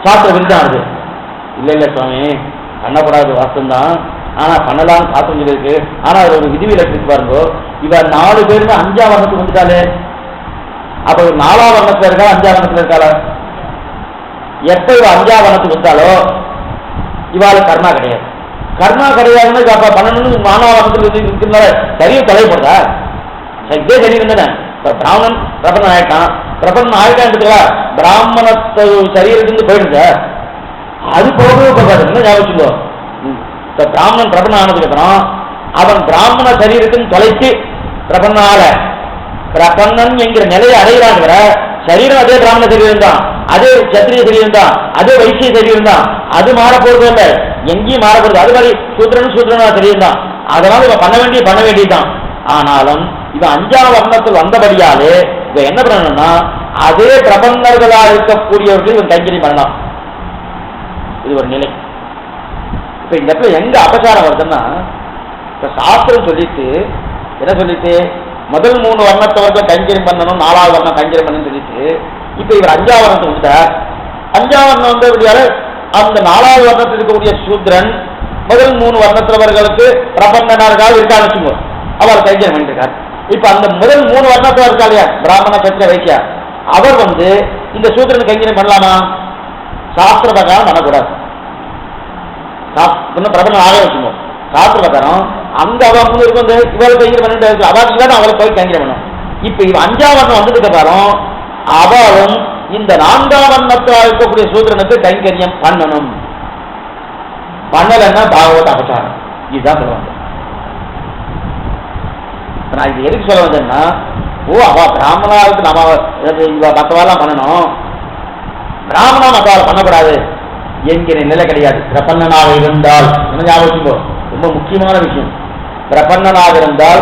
சாஸ்திர விருத்தம் ஆகுது. இல்ல இல்ல சுவாமி, பண்ணப்படாத வாஸ்தம் தான், ஆனா பண்ணலாம்னு சாஸ்திரம் சொல்லியிருக்கு. ஆனா அவர் ஒரு விதிவிலக்கு பாருங்க, இவர் 4 பேருமே 5ஆம் வர்ணத்துக்கு வந்துட்டாலே, அப்ப ஒரு 4ஆம் வர்ணத்துல இருக்கா 5ஆம் வர்ணத்துல இருக்காளா? எப்ப இவ 5ஆம் வர்ணத்துக்கு வந்தாலோ இவாளுக்கு கர்மா கிடையாது. கர்மா கிடையாதுன்னு அப்ப பண்ணணும்னு 4ஆம் வர்ணத்துல இருக்கிறதுனால சரீரம் தொலைப்படுதா? இதே சரீரம் தானே. இப்ப பிராமணன் பிரபந்தம் ஆயிட்டான், பிரபந்தம் ஆயிட்டான்னு பிராமணத்தை சரீரத்துக்கு போயிடுங்க, அது போகவே போகாது. ஞாபகம், இப்ப பிராமணன் பிரபந்தம் ஆனதுக்கு அப்புறம் அவன் பிராமண சரீரத்தின் தொலைத்து பிரபன்னால பிரபன்னன் என்கிற நிலையை அடைகிறாங்கிற சரீரம் அதே பிராமண சரீரம் தான், அதே சத்திரிய சரீரம் தான், அதே வைசிய சரீரம் தான். அது மாறப்போறது இல்லை, எங்கேயும் மாறப்போறது. அது மாதிரி சூத்திரனா சரீரம் தான். அதனால இவன் பண்ண வேண்டியதுதான். ஆனாலும் இவன் 5ஆம் வர்ணத்தில் வந்தபடியாலே இவன் என்ன பண்ணணும்னா அதே பிரபந்தர்களா இருக்கக்கூடியவர்கள் இவன் கைங்கரியம் பண்ணலாம். இது ஒரு நிலை. இப்ப இந்த இடத்துல எங்க அபச்சாரம் வருதுன்னா, இப்ப சாஸ்திரம் சொல்லிட்டு என்ன சொல்லிட்டு முதல் 3 வர்ணத்தவர்கள் கைங்கரியம் பண்ணணும், 4ஆவது வர்ணம் கைங்கரியம் பண்ணணும்னு சொல்லிட்டு இப்ப இவர் 5ஆம் வர்ணத்தை வந்துட்டார். 5ஆம் வர்ணம் வந்தபடியால அந்த 4ஆவது வர்ணத்தில் இருக்கக்கூடிய சூத்ரன் முதல் 3 வர்ணத்தவர்களுக்கு பிரபந்தனாக இருக்கான்னு வச்சுக்கோ, அவர் கைங்கரியம் பண்ணிருக்கார். இப்ப அந்த முதல் 3 வர்ணத்தவர் இருக்கா இல்லையா, பிராமண சத்திர வைசியா, அவர் இந்த சூத்திரன் கைங்கரியம் பண்ணலாமா? சாஸ்திர பிரகாரம் பண்ணக்கூடாது. பிரபலம் ஆக வச்சுக்கோ, சாஸ்திர பிரகாரம் அங்க அவங்க இருக்கும் இவரை கைங்கரியம் பண்ணிட்டு அவருக்கு அவளை போய் கைங்கரியம் பண்ணும். இப்ப இவ 5ஆம் வர்ணம் வந்ததுக்கு அப்புறம் அவளும் இந்த 4ஆம் வர்ணத்தில் இருக்கக்கூடிய சூத்திரனுக்கு கைங்கரியம் பண்ணணும். பண்ணலன்னா பாகவத அபச்சாரம். இதுதான் சொல்லுவாங்க. நான் இது எதுக்கு சொல்ல வந்தேன்னா, அவ பிராமணாவுக்கு நம்ம மற்றவாலாம் பண்ணணும், பிராமணா மற்றவாளை பண்ணக்கூடாது என்கிற நிலை கிடையாது. பிரபன்னனாக இருந்தால் ஞாபகம், ரொம்ப முக்கியமான விஷயம், பிரபன்னனாக இருந்தால்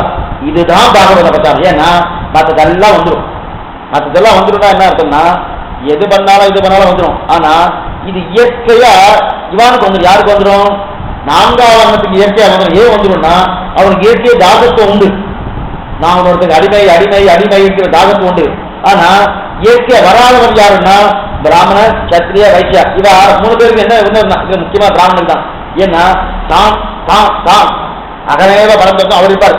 இதுதான் பாகவத அபச்சாரம். ஏன்னா மற்றதெல்லாம் வந்துடும். மற்றதெல்லாம் வந்துடும்னா என்ன அர்த்தம்னா, எது பண்ணாலும் வந்துடும். ஆனா இது இயற்கையா இவானுக்கு வந்துடும். யாருக்கு வந்துடும்? 4ஆம் வர்ணத்துக்கு இயற்கையா வந்துடும். ஏன் வந்துடும்னா அவனுக்கு இயற்கைய தாகத்துவம் உண்டு. நான் ஒருத்தருக்கு அடிமை இருக்கிற தாகத்துவம் உண்டு. ஆனா இயற்கையா வராதவன் யாருன்னா பிராமண சத்திரிய வைசியா, இவ 3 பேருக்கு என்ன முக்கியமா பிராமணன் தான். ஏன்னா தான் அகநேக பலம் பெற்ற அவர் இருப்பார்.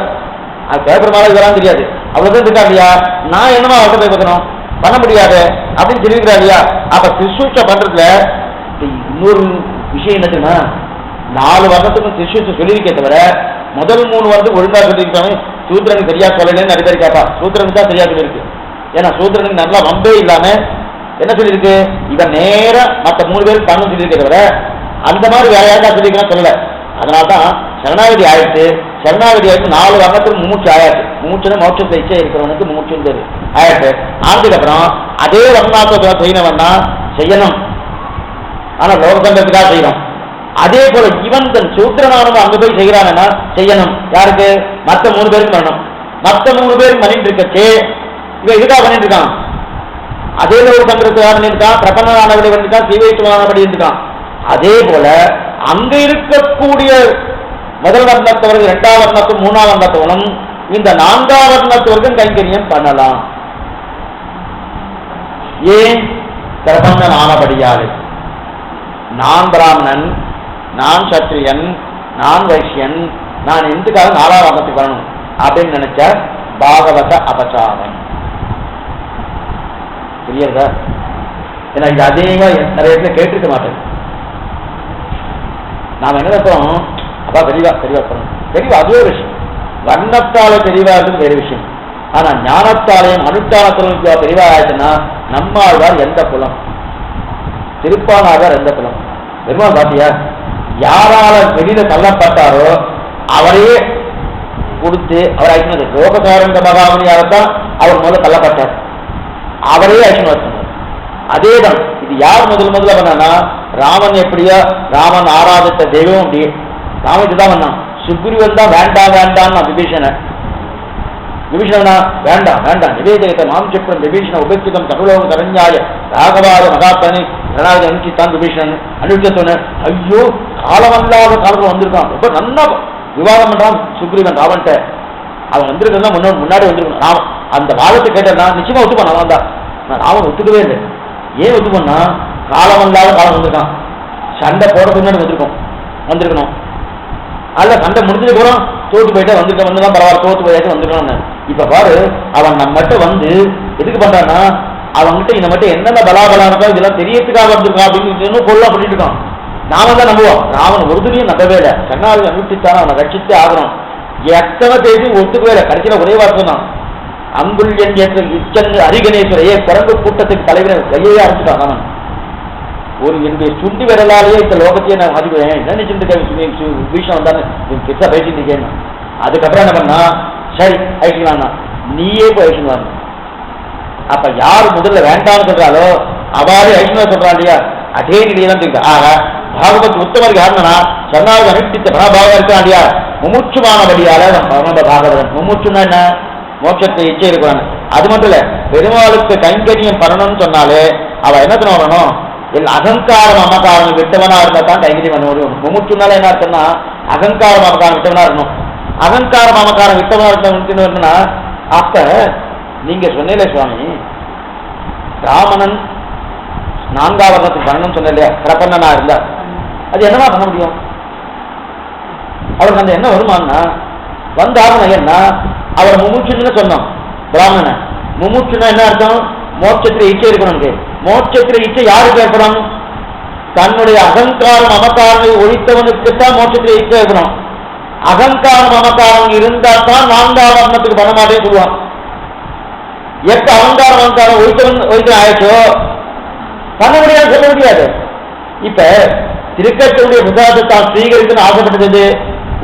அது பேப்பர் மேல இதெல்லாம் தெரியாது, அவ்வளவுதான் இருக்கா இல்லையா, நான் என்னமா அவர்கிட்ட போய் பார்க்கணும், பண்ண முடியாது அப்படின்னு தெரிவிக்கிறா இல்லையா. அப்ப சிசூச்ச பண்றதுல இன்னொரு விஷயம் என்ன தெரியுமா, 4 வருடத்துக்கும் சிசூச்ச சொல்லியிருக்கே தவிர முதல் 3 வருடத்துக்கு ஒழுங்கா சொல்லியிருக்காங்க. சூத்திரனுக்கு சரியா சொல்லலன்னு நிறைய பேர் கேட்பா. சூத்திரனுக்கு தான் சரியா சொல்லியிருக்கு. ஏன்னா சூத்திரனுக்கு நல்லா வம்பே இல்லாம என்ன சொல்லியிருக்கு, இவன் நேர மற்ற 3 பேருக்கு பண்ணு சொல்லியிருக்கே தவிர அந்த மாதிரி வேற யாருக்கா சொல்லியிருக்கா சொல்லல. அதனால்தான் சரணாகதி ஆயிடுச்சு. 4 வருடத்துக்கு மும்மூச்சு ஆயாச்சு. மும்மூச்சுன்னு மோட்சத்தை இச்சை இருக்கிறவனுக்கு மும்மூச்சுன்னு பேரு ஆயாச்சு. ஆனதுக்கு அப்புறம் அதே வர்ணாத்தை செய்யணும்னா செய்யணும், ஆனா லோகசங்கத்துக்காக செய்யணும். அதே போல இவன் தன் சூத்திரனானவன் அங்க போய் செய்கிறான்னா செய்யணும். யாருக்கு? மற்ற 3 பேருக்கு பண்ணணும். மற்ற 3 பேருக்கு பண்ணிட்டு இருக்கச்சே இவன் இதுக்காக பண்ணிட்டு இருக்கான். அதே ஒரு சங்கத்துக்காக பண்ணிருக்கான், பிரபன்னனானவரை பண்ணிருக்கான், சீவைத்துவானபடி இருக்கான். அதே போல அங்க இருக்கக்கூடிய முதல் வர்ணத்தவர்கள் 2ஆம் வர்ணத்தும் 3ஆம் வர்ணத்தவனும் இந்த 4ஆம் வர்ணத்தவர்கள் கைங்கரியம் பண்ணலாம். ஏன்? பிரபன்னன் ஆனபடியாலே. நான் பிராமணன், நான் சத்திரியன், நான் வைசியன், நான் எதுக்காக 4ஆம் வர்ணத்துக்கு வரணும் அப்படின்னு நினைச்ச பாகவத அபச்சாரம். புரியுதா? ஏன்னா இது அதிகமா நிறைய பேர் கேட்டிருக்க மாட்டேன். நாம என்ன நினைப்போம், அப்பா தெளிவா சொல்லணும், தெளிவா அதே விஷயம். வர்ணத்தால தெளிவா இருக்கு வேறு விஷயம். ஆனா ஞானத்தாலையும் அனுஷ்டானத்திலும் தெளிவா ஆயிடுச்சுன்னா நம்மாழ்வார் எந்த குலம், திருப்பானாழ்வார் எந்த குலம்? பெருமாள் பாத்தியா, யாரால வெளியில தள்ளப்பட்டாரோ அவரையே கொடுத்து அவர் ஐக்கியம். லோகசாரங்க மகாமணியாகத்தான் அவர் முதல்ல தள்ளப்பட்டார், அவரையே ஐக்கியம். அதேதான். இது யார் முதல்ல பண்ணா? ராமன் எப்படியா ராமன் ஆராதித்த தெய்வம் அப்படியே ராமன் இதுதான் பண்ணான். சுக்ரீவன் தான் வேண்டாம் வேண்டாம் விபீஷணன் வேண்டாம் வேண்டாம் நிவேதயத்தை மாம்சப்புறம் விபீஷண உபேட்சிதம் சகுலோகம் கரஞ்சாய ராகவாய மகாத்தனி பிரணாதி அனுஷ்டித்தான் விபீஷணன் அனுஷ்ட சொன்ன. ஐயோ காலமல்லாத காலத்தில் வந்திருக்கான். ரொம்ப நல்லா விவாதம் பண்றான் சுக்ரீவன் ராவன்ட்ட. அவன் வந்திருக்கிறதா முன்னாடி வந்திருக்கணும். ராமன் அந்த வாதத்தை கேட்டா நிச்சயமா ஒத்துப்பான். அவன் தான் ராவன் ஒத்துக்கவே இல்லை. ஏன் ஒத்துப்பண்ணா? காலமல்லாத காலம் வந்திருக்கான். சண்டை போடுறதுக்கு முன்னாடி வந்திருக்கணும். அதில் சண்டை முடிஞ்சது கூட தோத்து போயிட்டா வந்துதான் பரவாயில்ல, தோத்து போயிட்டு வந்துருக்கணும். இப்ப பாரு, அவன் நம்மகிட்ட வந்து எதுக்கு பண்றான்னா, அவன்கிட்ட இந்த மட்டும் என்னென்ன பலாபலம் இருக்கா இதெல்லாம் தெரியறதுக்காக வந்திருக்கான் அப்படின்னு கொள்ள பண்ணிட்டு இருக்கான். நாம தான் நம்புவோம். ராவன் ஒருதுலையும் நம்பவே இல்லை. சன்னாதி அனுஷ்டித்தான அவனை ரட்சித்தே ஆகணும். எத்தனை பேசி ஒத்துக்கவே இல்லை. கடைசியில ஒரே வார்த்தை தான், அங்குல்யன் இச்சன் அரிகணேஸ்வரையே குரங்கு கூட்டத்துக்கு தலைவர் கையே ஆரம்பிச்சுட்டான். அவன் ஒரு என்னுடைய சுண்டி விரலாலேயே இந்த லோகத்தையே நான் மதிப்பேன். என்ன நினைச்சுட்டு விஷயம் வந்தான்னு பெருசா பேசிட்டு இருக்கேன். அதுக்கப்புறம் என்ன பண்ணா, சரி ஐஷன்வானா நீயே போய் ஐஷன்வான். அப்ப யார் முதல்ல வேண்டாம்னு சொல்றாலோ அவாறு ஐஷன்வா சொல்றான் இல்லையா, அதே நிலையெல்லாம் தெரியுது. ஆக பாகவத் உத்தமருக்கு யாருன்னா சொன்னாலும் அனுஷ்டித்த பணபாகம் இருக்கான் இல்லையா, முமுட்சுமானபடியால பாகவதன். முமுட்சுன்னா என்ன? மோட்சத்தை இச்சை இருக்கிறாங்க. அது மட்டும் இல்ல, பெருமாளுக்கு கைங்கரியம் பண்ணணும்னு சொன்னாலே அவ என்ன பண்ணணும்? அகங்காரம் அமகாரம் விட்டவனா இருந்தா தான் கைங்கரியம் பண்ண முடியும். முமுட்சுனால என்ன அர்த்தம்னா அகங்காரம் அமகாரம் விட்டவனா இருக்கணும். அகங்காரம் அமகாரம் விட்டவனா இருக்கணும்னா அப்ப நீங்க சொன்னீங்களே சுவாமி, ராமணன் 4ஆம் வர்ணத்துக்கு பண்ணணும்னு சொன்ன இல்லையா, பிரபன்னனா இருந்தா அது என்னவா பண்ண முடியும்? அவருக்கு அந்த என்ன வருமானா வந்தாகணும். என்ன அவர் முமுட்சுன்னு சொன்னோம். பிராமணன் முமுட்சுன்னா என்ன அர்த்தம்? மோட்சத்துல இச்சை இருக்கணும். மோட்சத்துல இச்சை யாருக்கு ஏற்படும்? தன்னுடைய அகங்காரம் அமக்காரங்களை ஒழித்தவனுக்குத்தான் மோட்சத்துல இச்சை இருக்கணும். அகங்காரம் அமக்காரம் இருந்தா தான் 4ஆம் வர்ணத்துக்கு பண்ண மாட்டேன்னு சொல்லுவான். எப்ப அகங்காரம் அமக்காரம் ஒழித்தவன் ஆயிடுச்சோ பண்ண முடியாது, சொல்ல முடியாது. இப்ப திருக்கட்டுடைய பிரசாதத்தான் ஸ்ரீகரிக்கணும்னு ஆசைப்பட்டது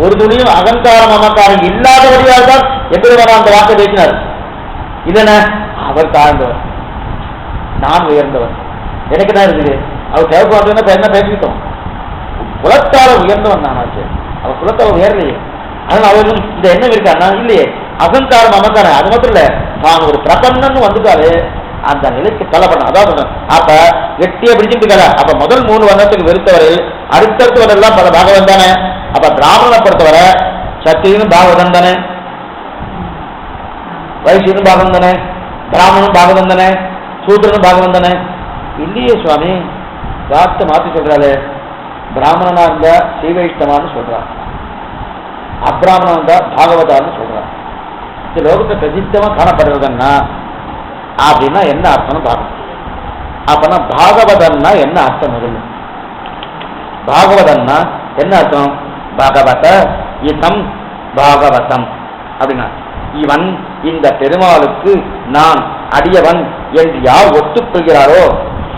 ஒரு துணியும் அகங்காரம் அமக்காரம் இல்லாதபடியால் தான் எப்படி வர அந்த வார்த்தை பேசினார். இதென்ன? அவர் தாழ்ந்தவர், நான் உயர்ந்தவர். எனக்கு தான் இருக்குது. அவர் தேவைப்படுறதுன்னா என்ன பேசிக்கிட்டோம்? குலத்தால உயர்ந்தவன் நான் ஆச்சு. அவர் குலத்தால உயர்லையே. அதனால அவருக்கு இந்த எண்ணம் இருக்கான்னா இல்லையே. அகங்காரம் அமக்காரம் அது மட்டும் இல்ல, நான் ஒரு பிரபன்னன்னு வந்துட்டாலே அந்த நிலைக்கு தள்ளப்படும். அதாவது அப்ப வெட்டியை பிடிச்சிட்டு இருக்காரு. அப்ப முதல் 3 வருடத்துக்கு வெறுத்தவரை அடுத்தடுத்து வரலாம் பல பாகவன் தானே. அப்ப பிராமணனை பொறுத்தவரை சத்தியனும் பாகவதன் தானே, வைசியனும் பாகவன் தானே, பிராமணனும் பாகவன் தானே, சூத்திரனும் பாகவன் தானே. இல்லையே சுவாமி, வார்த்தை மாற்றி சொல்றாரு. பிராமணனா இருந்தா சீவைஷ்டமானு சொல்றான், அப்பிராமணன் இருந்தா பாகவதான்னு சொல்றான். இந்த லோகத்தை பிரசித்தமா காணப்படுறதுன்னா அப்படின்னா என்ன அர்த்தம்னு பார்க்கணும். அப்பனா பாகவதன்னா என்ன அர்த்தம்? முதல்ல பாகவதன்னா என்ன அர்த்தம்? பாகவத இதம் பாகவதம் அப்படின்னா இவன் இந்த பெருமாளுக்கு நான் அடியவன் என்று யார் ஒத்துக்கொள்கிறாரோ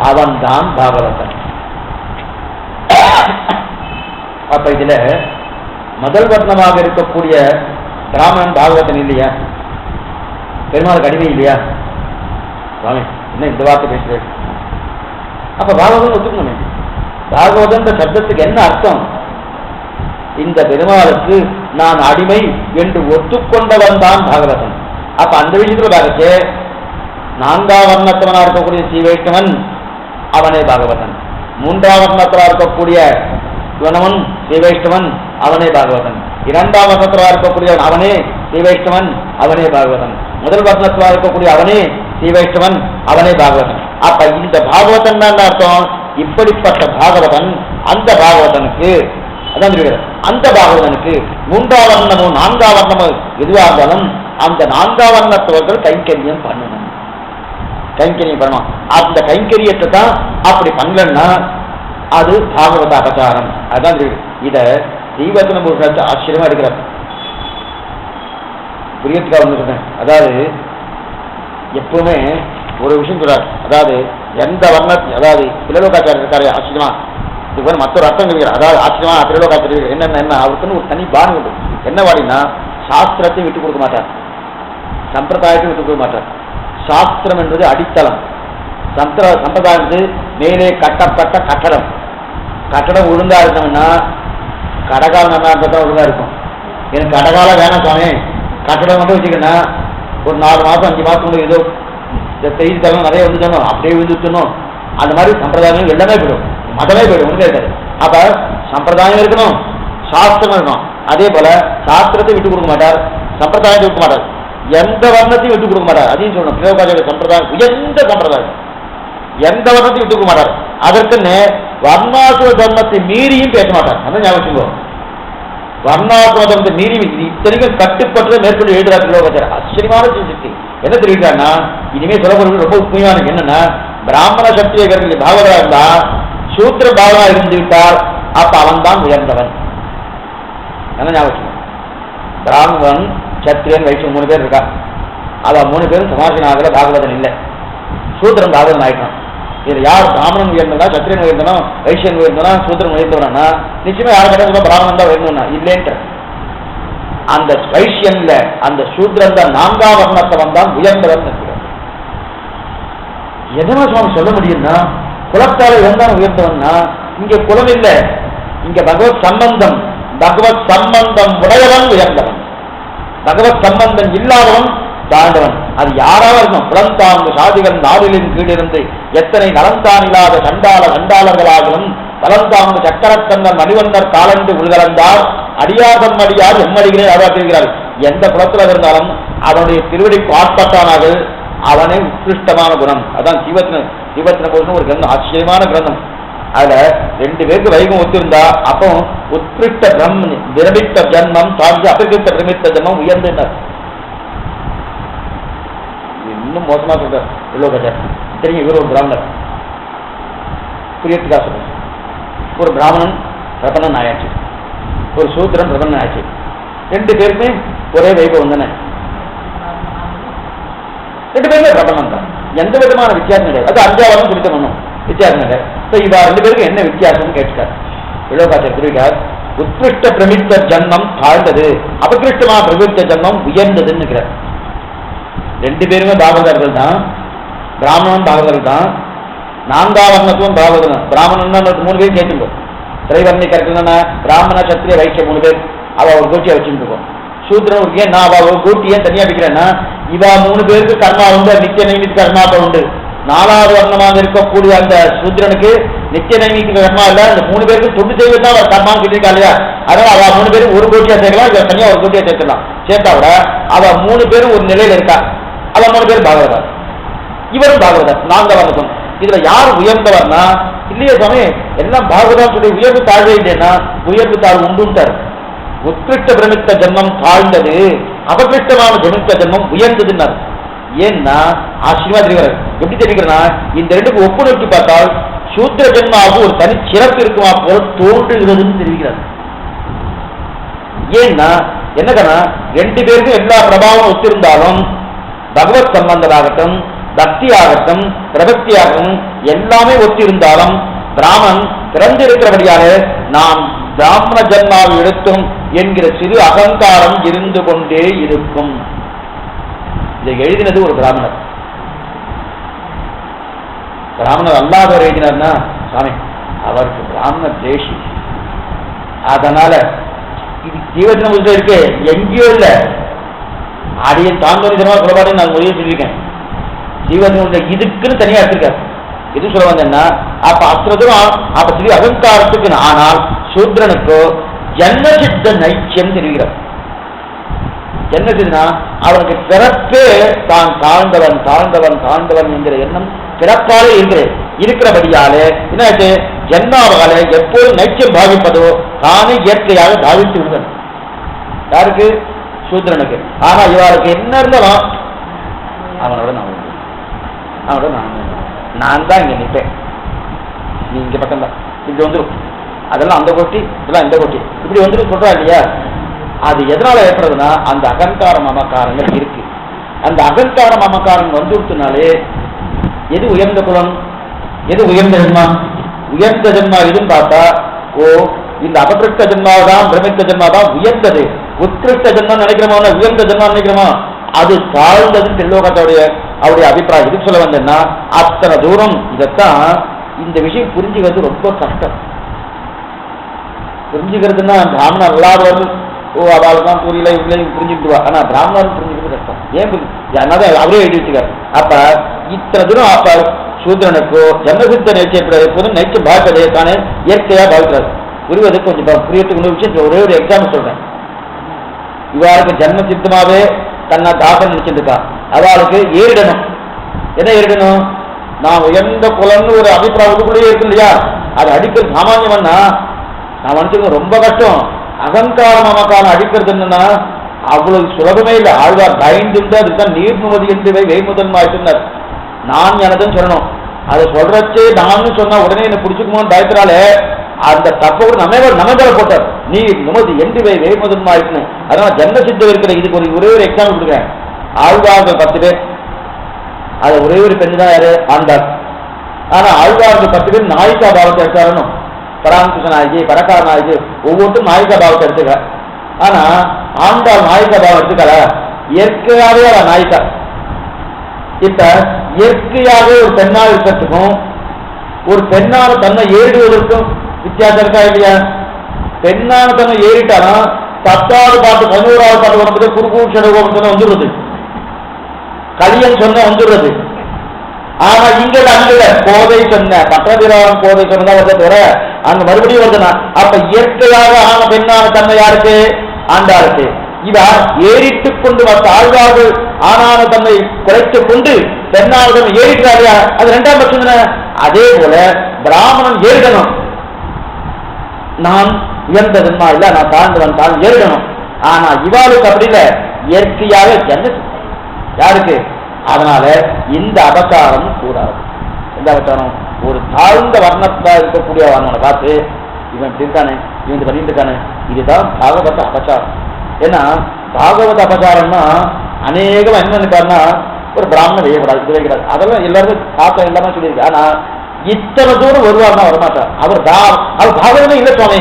அவன் தான் பாகவதன். அப்ப இதுல முதல் வர்ணமாக இருக்கக்கூடிய பிராமணன் பாகவதன் இல்லையா? பெருமாளுக்கு அடிமை இல்லையா? சுவாமி என்ன இந்த வார்த்தை பேசுறேன்? அப்ப பாகவதன் ஒத்துக்கணுமே. பாகவதன் சப்தத்துக்கு என்ன அர்த்தம்? இந்த பெருமாளுக்கு நான் அடிமை என்று ஒத்துக்கொண்டவன் தான் பாகவதன். அப்ப அந்த விஷயத்துல பார்த்து 4ஆம் வர்ணத்தவனா இருக்கக்கூடிய ஸ்ரீவைஷ்ணவன் அவனே பாகவதன், 3ஆம் வர்ணத்தவா இருக்கக்கூடிய இவனவன் ஸ்ரீவைஷ்ணவன் அவனே பாகவதன், 2ஆம் வர்ணத்தவா இருக்கக்கூடியவன் அவனே ஸ்ரீவைஷ்ணவன் அவனே பாகவதன், முதல் வர்ணத்தவா இருக்கக்கூடிய அவனே ஸ்ரீவைஷ்ணவன் அவனே பாகவதன். அப்ப இந்த பாகவதன் தான் அர்த்தம். இப்படிப்பட்ட பாகவதன் அந்த பாகவதனுக்கு அதான் அந்த பாகவதனுக்கு 3ஆம் வர்ணமோ 4ஆம் வர்ணமோ எதுவாக இருந்தாலும் அந்த 4ஆம் வர்ணத்தவர்கள் கைங்கரியம் பண்ணணும். கைங்கரியம் பண்ணணும். அந்த கைங்கரியத்தை தான் அப்படி பண்ணலன்னா அது பாகவத அபச்சாரம். அதான் இத தீவத்தன புருஷாச்சு ஆச்சரியமா இருக்கிறார். புரியத்துக்காக வந்து சொல்றேன். அதாவது எப்பவுமே ஒரு விஷயம் சொல்றாரு. அதாவது எந்த வர்ண அதாவது திலலோகாச்சாரியர் இருக்காரு ஆச்சரியமா, இது மற்றொரு அர்த்தம் இருக்கிறார். அதாவது ஆச்சரியமா திலலோகாச்சாரியர் என்ன அவருக்குன்னு ஒரு தனி பாணி உண்டு. என்ன வாடினா சாஸ்திரத்தை விட்டுக் கொடுக்க மாட்டார், சம்பிரதாயத்தை விட்டுக் கொடுக்க மாட்டார். சாஸ்திரம் என்பது அடித்தளம், சம்பிரதாயம் மேலே கட்டப்பட்ட கட்டடம். கட்டடம் ஒழுங்கா இருக்கணும்னா கடகால நல்லா இருந்தால் ஒழுங்கா இருக்கும். எனக்கு கடகால வேணாம் சுவாமி, கட்டடம் மட்டும் வச்சுக்கன்னா ஒரு 4 மாதம் 5 மாதம் ஏதோ செய்தி தகவல் நிறைய வந்துடணும், அப்படியே விழுந்துட்டணும். அந்த மாதிரி சம்பிரதாயம் எல்லாமே போயிடும், மதமே போயிடும், ஒன்றும் இருக்காது. அப்ப சம்பிரதாயம் இருக்கணும், சாஸ்திரம் இருக்கணும். அதே போல சாஸ்திரத்தை விட்டு கொடுக்க மாட்டார், சம்பிரதாயத்தை விட்டு மாட்டார், எந்த வர்ணத்தையும் விட்டு கொடுக்க மாட்டார். அதையும் சொல்லணும். பிரயோகாச்சாரிய சம்பிரதாயம் உயர்ந்த சம்பிரதாயம், எந்த வர்ணத்தையும் விட்டு கொடுக்க மாட்டார். அதற்குன்னு வர்ணாசுர தர்மத்தை மீறியும் பேச மாட்டார். அதான் ஞாபகம். வர்ணாசுர தர்மத்தை மீறி இத்தனைக்கும் கட்டுப்பட்டு மேற்கொண்டு எழுதுறாரு பிரயோகாச்சாரியர். ஆச்சரியமான சிருஷ்டி. என்ன தெரியுறாருன்னா, இனிமே சொல்லப்படுறது ரொம்ப முக்கியமானது என்னன்னா, பிராமண சத்திரியர்கள் பாகவதா இருந்தா சூத்திர பாகவதா இருந்து விட்டால் அப்ப அவன் தான் உயர்ந்தவன். என்ன ஞாபகம்? பிராமணன், சத்திரியன், வைஷ்ணவன் 3 பேர் இருக்கா. அவ 3 பேரும் சமாசனாகல பாகவதன் இல்லை, சூத்திரன் பாகவதன் ஆயிட்டான். இது யார் பிராமணன் உயர்ந்தனா, சத்திரியன் உயர்ந்தனா, வைஷ்யன் உயர்ந்தனா, சூத்திரன் உயர்ந்தவனா? நிச்சயமா யார் கேட்டாலும் பிராமணன் தான் உயர்ந்தவனா இல்லைன்ற. அந்த வைஷ்யன்ல அந்த சூத்திரன் தான் 4ஆம் வர்ணத்தவன் தான் உயர்ந்தவன் இருக்கிறார். எதனா சுவாமி சொல்ல முடியும்னா, குலத்தால இருந்தாலும் உயர்ந்தவன்னா இங்க குலம் இல்லை, இங்க பகவத் சம்பந்தம். பகவத் சம்பந்தம் உடையவன் உயர்ந்தவன், பகவத் சம்பந்தம் இல்லாதவன் தாழ்ந்தவன். அது யாராவது இருக்கும். புலந்தாங்கு சாதிகள் நாடுகளின் கீழிருந்து எத்தனை நலந்தான் இல்லாத கண்டாளர்களாகவும் பலந்தாங்கு சக்கரத்தங்கள் மணிவண்ணர் காலந்து உள்கலந்தார் அடியாதம் அடியார் எம்மடிகளே ஆராட்டுகிறார். எந்த குலத்தில் இருந்தாலும் அவனுடைய திருவடிக்கு ஆட்பட்டானாக அவனே உத்கிருஷ்டமான குணம். அதான் ஜீவத்தின போது ஒரு கிரந்தம், ஆச்சரியமான கிரந்தம். அதுல 2 பேருக்கு வைகம் ஒத்திருந்தா அப்போ உத்கிருஷ்ட பிரம்ம விரமித்த ஜன்மம் சார்ந்து அபிகிருஷ்ட பிரமித்த ஜன்மம் உயர்ந்தார். இன்னும் மோசமா சொல்றார் பிரலோகாச்சார். தெரியும், இவர் ஒரு பிராமணர், புரியத்துக்கா சொல்ற. ஒரு பிராமணன் பிரபலன் ஆயாச்சு, ஒரு சூத்திரன் பிரபலன் ஆச்சு. 2 பேருமே ஒரே வைபவம் தானே, 2 பேருமே பிரபலன் தான், எந்த விதமான வித்தியாசம் கிடையாது. அது 5ஆவது குறித்த பண்ணும் வித்தியாசம் கிடையாது. இவா 2 பேருக்கு என்ன வித்தியாசம் கேட்டுட்டார் பிரலோகாச்சார். புரியார், உத்கிருஷ்ட பிரமித்த ஜன்மம் தாழ்ந்தது, அபகிருஷ்டமா பிரமித்த ஜன்மம் உயர்ந்ததுன்னு இருக்கிறார். 2 பேருமே பாகவதர்கள் தான், பிராமணன் பாகவதர்கள் தான், 4ஆம் வர்ணத்துவம் பாகவதன். பிராமணன் 3 பேர் கேட்டுக்கோ, திரைவர்ணி கரெக்டுன்னா பிராமண சத்திரிய வைஷ்ய 3 பேர் அவ ஒரு கோட்டியை வச்சுட்டு இருக்கோம். சூத்திரன் ஏன் நான் அவ ஒரு கோட்டி ஏன் தனியா வைக்கிறேன்னா, இவா 3 பேருக்கு கர்மா உண்டு, நித்திய நைமித்திக கர்மாக்கள் உண்டு. 4ஆவது வர்ணமாக இருக்கக்கூடிய அந்த சூத்திரனுக்கு நித்திய நைமித்திக கர்மா இல்ல, அந்த 3 பேருக்கு தொண்டு செய்வது தான் கர்மான்னு சொல்லியிருக்கா இல்லையா? அதனால அவ 3 பேரும் ஒரு கோட்டியா சேர்க்கலாம், இவ தனியா ஒரு கோட்டியா சேர்க்கலாம். சேர்த்தா விட அவ 3 பேரும் ஒரு நிலையில இருக்கா. அவ 3 பேரும் பாகவதர், இவரும் பாகவதர், 4ஆம் வர்ணம். இதுல யார் உயர்ந்தவர்னா, இல்லையே சுவாமி எல்லாம் பாகவதம் சொல்லி உயர்வு தாழ்வே இல்லைன்னா உயர்வு தாழ்வு உண்டுட்டார். உத்கிருஷ்ட பிரமித்த ஜென்மம் தாழ்ந்தது, அபகிருஷ்டமான ஜென்மித்த ஜென்மம் உயர்ந்ததுன்னார். ஏன்னா ஆச்சரியமா தெரிகிறார். எப்படி தெரிவிக்கிறனா, இந்த 2க்கு ஒப்பு நோக்கி பார்த்தால் சூத்திர ஜென்மாவுக்கு ஒரு தனி சிறப்பு இருக்குமா போல தோன்றுகிறதுன்னு தெரிவிக்கிறார். ஏன்னா என்னக்கன்னா, 2 பேருக்கும் எல்லா பிரபாவம் ஒத்திருந்தாலும் பகவத் சம்பந்தமாகட்டும், பக்தி ஆகட்டும், பிரபக்தி ஆகட்டும் எல்லாமே ஒத்திருந்தாலும் பிராமன் பிறந்திருக்கிறபடியாலே நாம் பிராமண ஜன்மாவை எடுத்தும் என்கிற சிறு அகங்காரம் இருந்து கொண்டே இருக்கும். இதை எழுதினது ஒரு பிராமணர். பிராமணர் அல்லாதவர் எழுதினார்னா சாமி அவருக்கு பிராமண தேசி. அதனால இது ஜீவத்தின உள்ள இருக்கு, எங்கேயோ இல்ல. அடிய தாந்தோனி தரமா சொல்லபாடு நான் மொழியை சொல்லியிருக்கேன். ஜீவத்தின இதுக்குன்னு தனியா எடுத்திருக்காரு. எது சொல்ல வந்தேன்னா, அப்ப அத்தனை தூரம் அப்ப சிறு அகங்காரத்துக்கு. ஆனால் சூத்ரனுக்கோ ஜன்மசித்த நைச்சியம் தெரிவிக்கிறார். என்ன செய்யுதுன்னா, அவனுக்கு பிறப்பே தான் தாழ்ந்தவன் தாழ்ந்தவன் தாழ்ந்தவன் என்கிற எண்ணம் பிறப்பாலே இருக்கிறபடியாலே என்னாச்சு, ஜன்மாவாலே எப்போதும் நைச்சியம் பாவிப்பதோ தானே இயற்கையாக பாவித்து விடுவன். யாருக்கு? சூத்ரனுக்கு. ஆனா இவருக்கு என்ன இருந்தாலும் அவனோட நான் தான் இங்க நிற்பேன், நீ இங்க பக்கம் தான், இப்படி வந்துடும், அதெல்லாம் அந்த கோட்டி, இதெல்லாம் இந்த கோட்டி, இப்படி வந்துட்டு சொல்றா இல்லையா? அது எதனால ஏற்படுறதுன்னா, அந்த அகங்கார மமக்காரங்கள் இருக்கு. அந்த அகங்கார மமக்காரம் வந்துடுத்துனாலே எது உயர்ந்த குலம், எது உயர்ந்த ஜென்மா? உயர்ந்த ஜென்மா எதுன்னு பார்த்தா, ஓ இந்த அபகிருஷ்ட ஜென்மாதான் பிரமித்த ஜென்மாதான் உயர்ந்தது. உத்கிருஷ்ட ஜென்மம் நினைக்கிறோமா, உயர்ந்த ஜென்மம் நினைக்கிறோமா, அது தாழ்ந்ததுன்னு தெல்லோகத்தோடைய அவருடைய அபிப்பிராயம். இதுக்கு சொல்ல வந்தேன்னா அத்தனை தூரம் இதைத்தான் இந்த விஷயம் புரிஞ்சுக்கிறது ரொம்ப கஷ்டம். புரிஞ்சுக்கிறதுன்னா பிராமணர் அல்லாதவர்கள் அவள் தான் புரியல இவங்களையும் புரிஞ்சுக்கிட்டுவா. ஆனா பிராமணர் புரிஞ்சுக்கிறது கஷ்டம். ஏன் அவரே எழுதி வச்சுக்கார். அப்ப இத்தனை தூரம் அப்ப சூத்திரனுக்கோ ஜன்மசித்த நேர்ச்சி எப்போதும் நேற்று பாவிப்பதைக்கான இயற்கையா பாவிக்கிறார். புரிவதற்கு கொஞ்சம் புரியத்துக்கு விஷயம் ஒரே ஒரு எக்ஸாம்பிள் சொல்றேன். இவாளுக்கு ஜன்ம சித்தமாவே தன்னை தாசன் நினைச்சிருக்கா. அவளுக்கு ஏறிடணும். என்ன ஏறிடணும்? நான் உயர்ந்த குலம்னு ஒரு அபிப்பிராயம் உள்ளுக்குள்ளேயே இருக்கு இல்லையா, அது அடிக்கிறது சாமானியம்னா நான் நினைச்சிருக்கேன் ரொம்ப கஷ்டம். அகங்காரம் நமக்கான அடிக்கிறது என்னன்னா அவ்வளவு சுலபமே இல்லை. ஆழ்வார் பயந்து அதுதான் நீர்முமதி என்று வெய்முதன்மாயிட்டார். நான் எனதுன்னு சொல்லணும். அதை சொல்றச்சே நான் சொன்னா உடனே என்ன பிடிச்சிக்குமோன்னு பயத்துறாலே அந்த தப்ப ஒரு நமேல போட்டார். நீ நிமதி என்று வெய்முதன்மாயிட்டுன்னு. அதனால ஜன்ம சித்தம் இருக்கிற இதுக்கு ஒரே ஒரு எக்ஸாம்பிள் கொடுக்குறேன். ஆழ்வார்கள் 10 பேர், அது ஒரே ஒரு பெண்ணு தான் யாரு? ஆண்டாள். ஆனா ஆழ்வார்கள் 10 பேர் நாயிகா பாவத்தை எடுத்தாரணும். பராமகிருஷ்ண நாயகி, பரகார நாயகி, ஒவ்வொருத்தரும் நாயிகா பாவத்தை எடுத்துக்க. ஆனா ஆண்டாள் நாயிகா பாவம் எடுத்துக்கல, இயற்கையாவே அவ நாயிகா. இப்ப இயற்கையாக ஒரு பெண்ணால் இருக்கிறதுக்கும் ஒரு பெண்ணால் தன்னை ஏறிடுவதற்கும் வித்தியாசம் இருக்கா இல்லையா? பெண்ணான தன்னை ஏறிட்டாலும் 10வது பாட்டு 11வது பாட்டு வரும்போது குறுக்கூட்டம் வந்துடுறது, கலியன் சொன்ன வந்துடுறது. ஆனா இங்க அங்குல கோதை சொன்ன பட்டபிரான் கோதை சொன்னதா வருது தவிர அங்க மறுபடியும் வருதுனா அப்ப இயற்கையாக ஆன பெண்ணான தன்மை யாருக்கு? ஆண்டாளுக்கு. இவ ஏறிட்டுக் கொண்டு வந்த ஆழ்வார்கள் ஆனான தன்மை குறைத்துக் கொண்டு பெண்ணான தன்மை ஏறிக்கிறாரியா, அது 2ஆம் பட்சம் தானே. அதே போல பிராமணன் ஏறிடணும். நான் உயர்ந்ததுமா இல்ல, நான் தாழ்ந்தவன் தான் ஏறிடணும். ஆனா இவாளுக்கு அப்படி இல்லை, இயற்கையாக ஜன்ம யாருக்கு? அதனால இந்த அபச்சாரம் கூடாது. எந்த அபச்சாரம்? ஒரு தாழ்ந்த வர்ணத்துல இருக்கக்கூடிய வர்ணனை பார்த்து இவன் இப்படி இருக்கானே, இவன் இது பண்ணிட்டு இருக்கானே, இதுதான் பாகவத அபச்சாரம். ஏன்னா பாகவத அபச்சாரம்னா அநேகம் என்ன நினைப்பாருன்னா ஒரு பிராமணன் வையக்கூடாது, இது வைக்கிறார், அதெல்லாம் எல்லாருக்கும் பார்க்க எல்லாமே சொல்லியிருக்கு. ஆனா இத்தனை தூரம் வருவார்னா வரமாட்டார். அவர் பாகவதமே இல்லை சுவாமி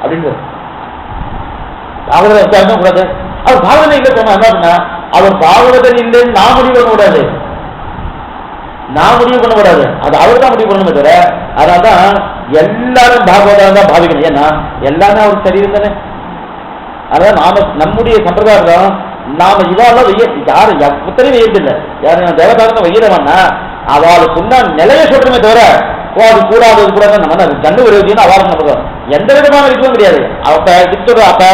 அப்படின்னு பாகவத விசாரம் கூடாது. அவர் பாகவதமே இல்லை சுவாமி என்ன, அவர் பாகவதன் இல்லைன்னு நான் முடிவு பண்ண கூடாது, நான் முடிவு பண்ண கூடாது, அது அவர் தான் முடிவு பண்ணணுமே தவிர. அதனால்தான் எல்லாரும் பாகவதம் தான் பாவிக்கணும். ஏன்னா எல்லாமே அவருக்கு சரீரம் தானே. அதான் நாம நம்முடைய சம்பிரதாயம் நாம இவாளெல்லாம் யாரு புத்தரையும் வெய்யதில்லை. யாரு தேவதாரத்தை வெய்யறவன்னா அவளுக்கு நிலைய சொல்றமே தவிர அது கூடாது கூடாது நம்ம கண்ணு விரோதின்னு அவளுக்கு நம்ம எந்த விதமான இதுவும் கிடையாது. அவட்ட சித்தோட அப்ப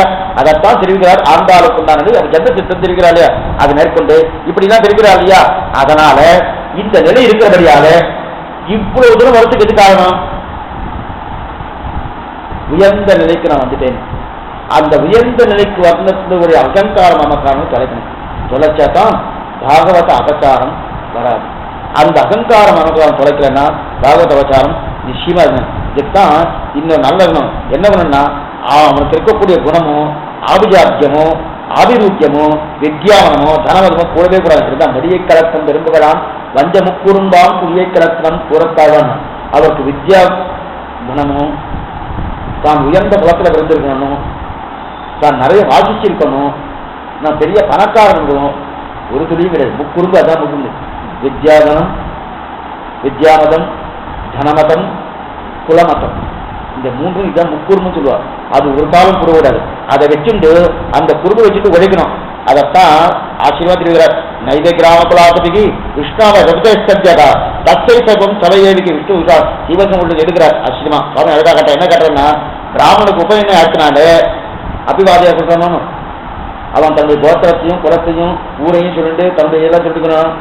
அதைத்தான் தெரிவிக்கிறார். ஆண்டாளுக்கு உண்டானது அது எந்த சித்தம் தெரிவிக்கிறாள் இல்லையா, அது மேற்கொண்டு இப்படிலாம் தெரிவிக்கிறாள் இல்லையா. அதனால இந்த நிலை இருக்கிறபடியால இவ்வளவு தூரம் வரத்துக்கு எது காரணம்? உயர்ந்த நிலைக்கு நான் வந்துட்டேன். அந்த உயர்ந்த நிலைக்கு வர்ணத்துல ஒரு அகங்காரம் அமக்காரம் தொலைக்கணும். தொலைச்சாதான் பாகவத அபச்சாரம் வராது. அந்த அகங்காரம் அமக்காரம் தொலைக்கலன்னா பாகவத அபச்சாரம் நிச்சயமா இருக்கணும். இதுதான் இன்னும் நல்ல குணம் என்ன பண்ணணும்னா அவனுக்கு இருக்கக்கூடிய குணமோ ஆபிஜாத்தியமோ ஆபிரூக்கியமோ வித்யாவனமோ தனவதமோ கூடவே கூடாது. நடிகை கலக்கம் விரும்புகிறான் வஞ்ச முக்குறும்பான் புதியை கலக்கம் கூறத்தாழ்வான். அவருக்கு வித்யா குணமோ தான் உயர்ந்த குலத்தில் பிறந்திருக்கணும், தான் நிறைய வாசிச்சிருக்கணும், நான் பெரிய பணக்காரன் இருக்கணும், ஒரு துளியும் கிடையாது. முக்குறும்பு அதான் முக்குண்டு. வித்யாகனம், வித்யாமதம், தனமதம், குலமதம், இந்த 3 இதான் முக்குறும்புன்னு சொல்லுவார். அது ஒரு காலம் கூடக்கூடாது. அதை வச்சுட்டு அந்த குறும்பு வச்சுட்டு உழைக்கணும். அதைத்தான் ஆசீர்வாத் இருக்கிறார். நைத கிராம குலாபதிக்கு விஷ்ணாவை ரகுதா தத்தை சபம் சபையேவிக்கு விஷ்ணு சீவசம் கொண்டு எடுக்கிறார். ஆச்சரியமா பாருங்க. அழகா கட்ட என்ன கட்டுறேன்னா பிராமணுக்கு உபயனை ஆற்றினாலே அபிவாதியா சொல்றணும். அவன் தன்னுடைய கோத்திரத்தையும் குலத்தையும் ஊரையும் சொல்லிட்டு தன்னுடைய எல்லாம் சொல்லிக்கணும்.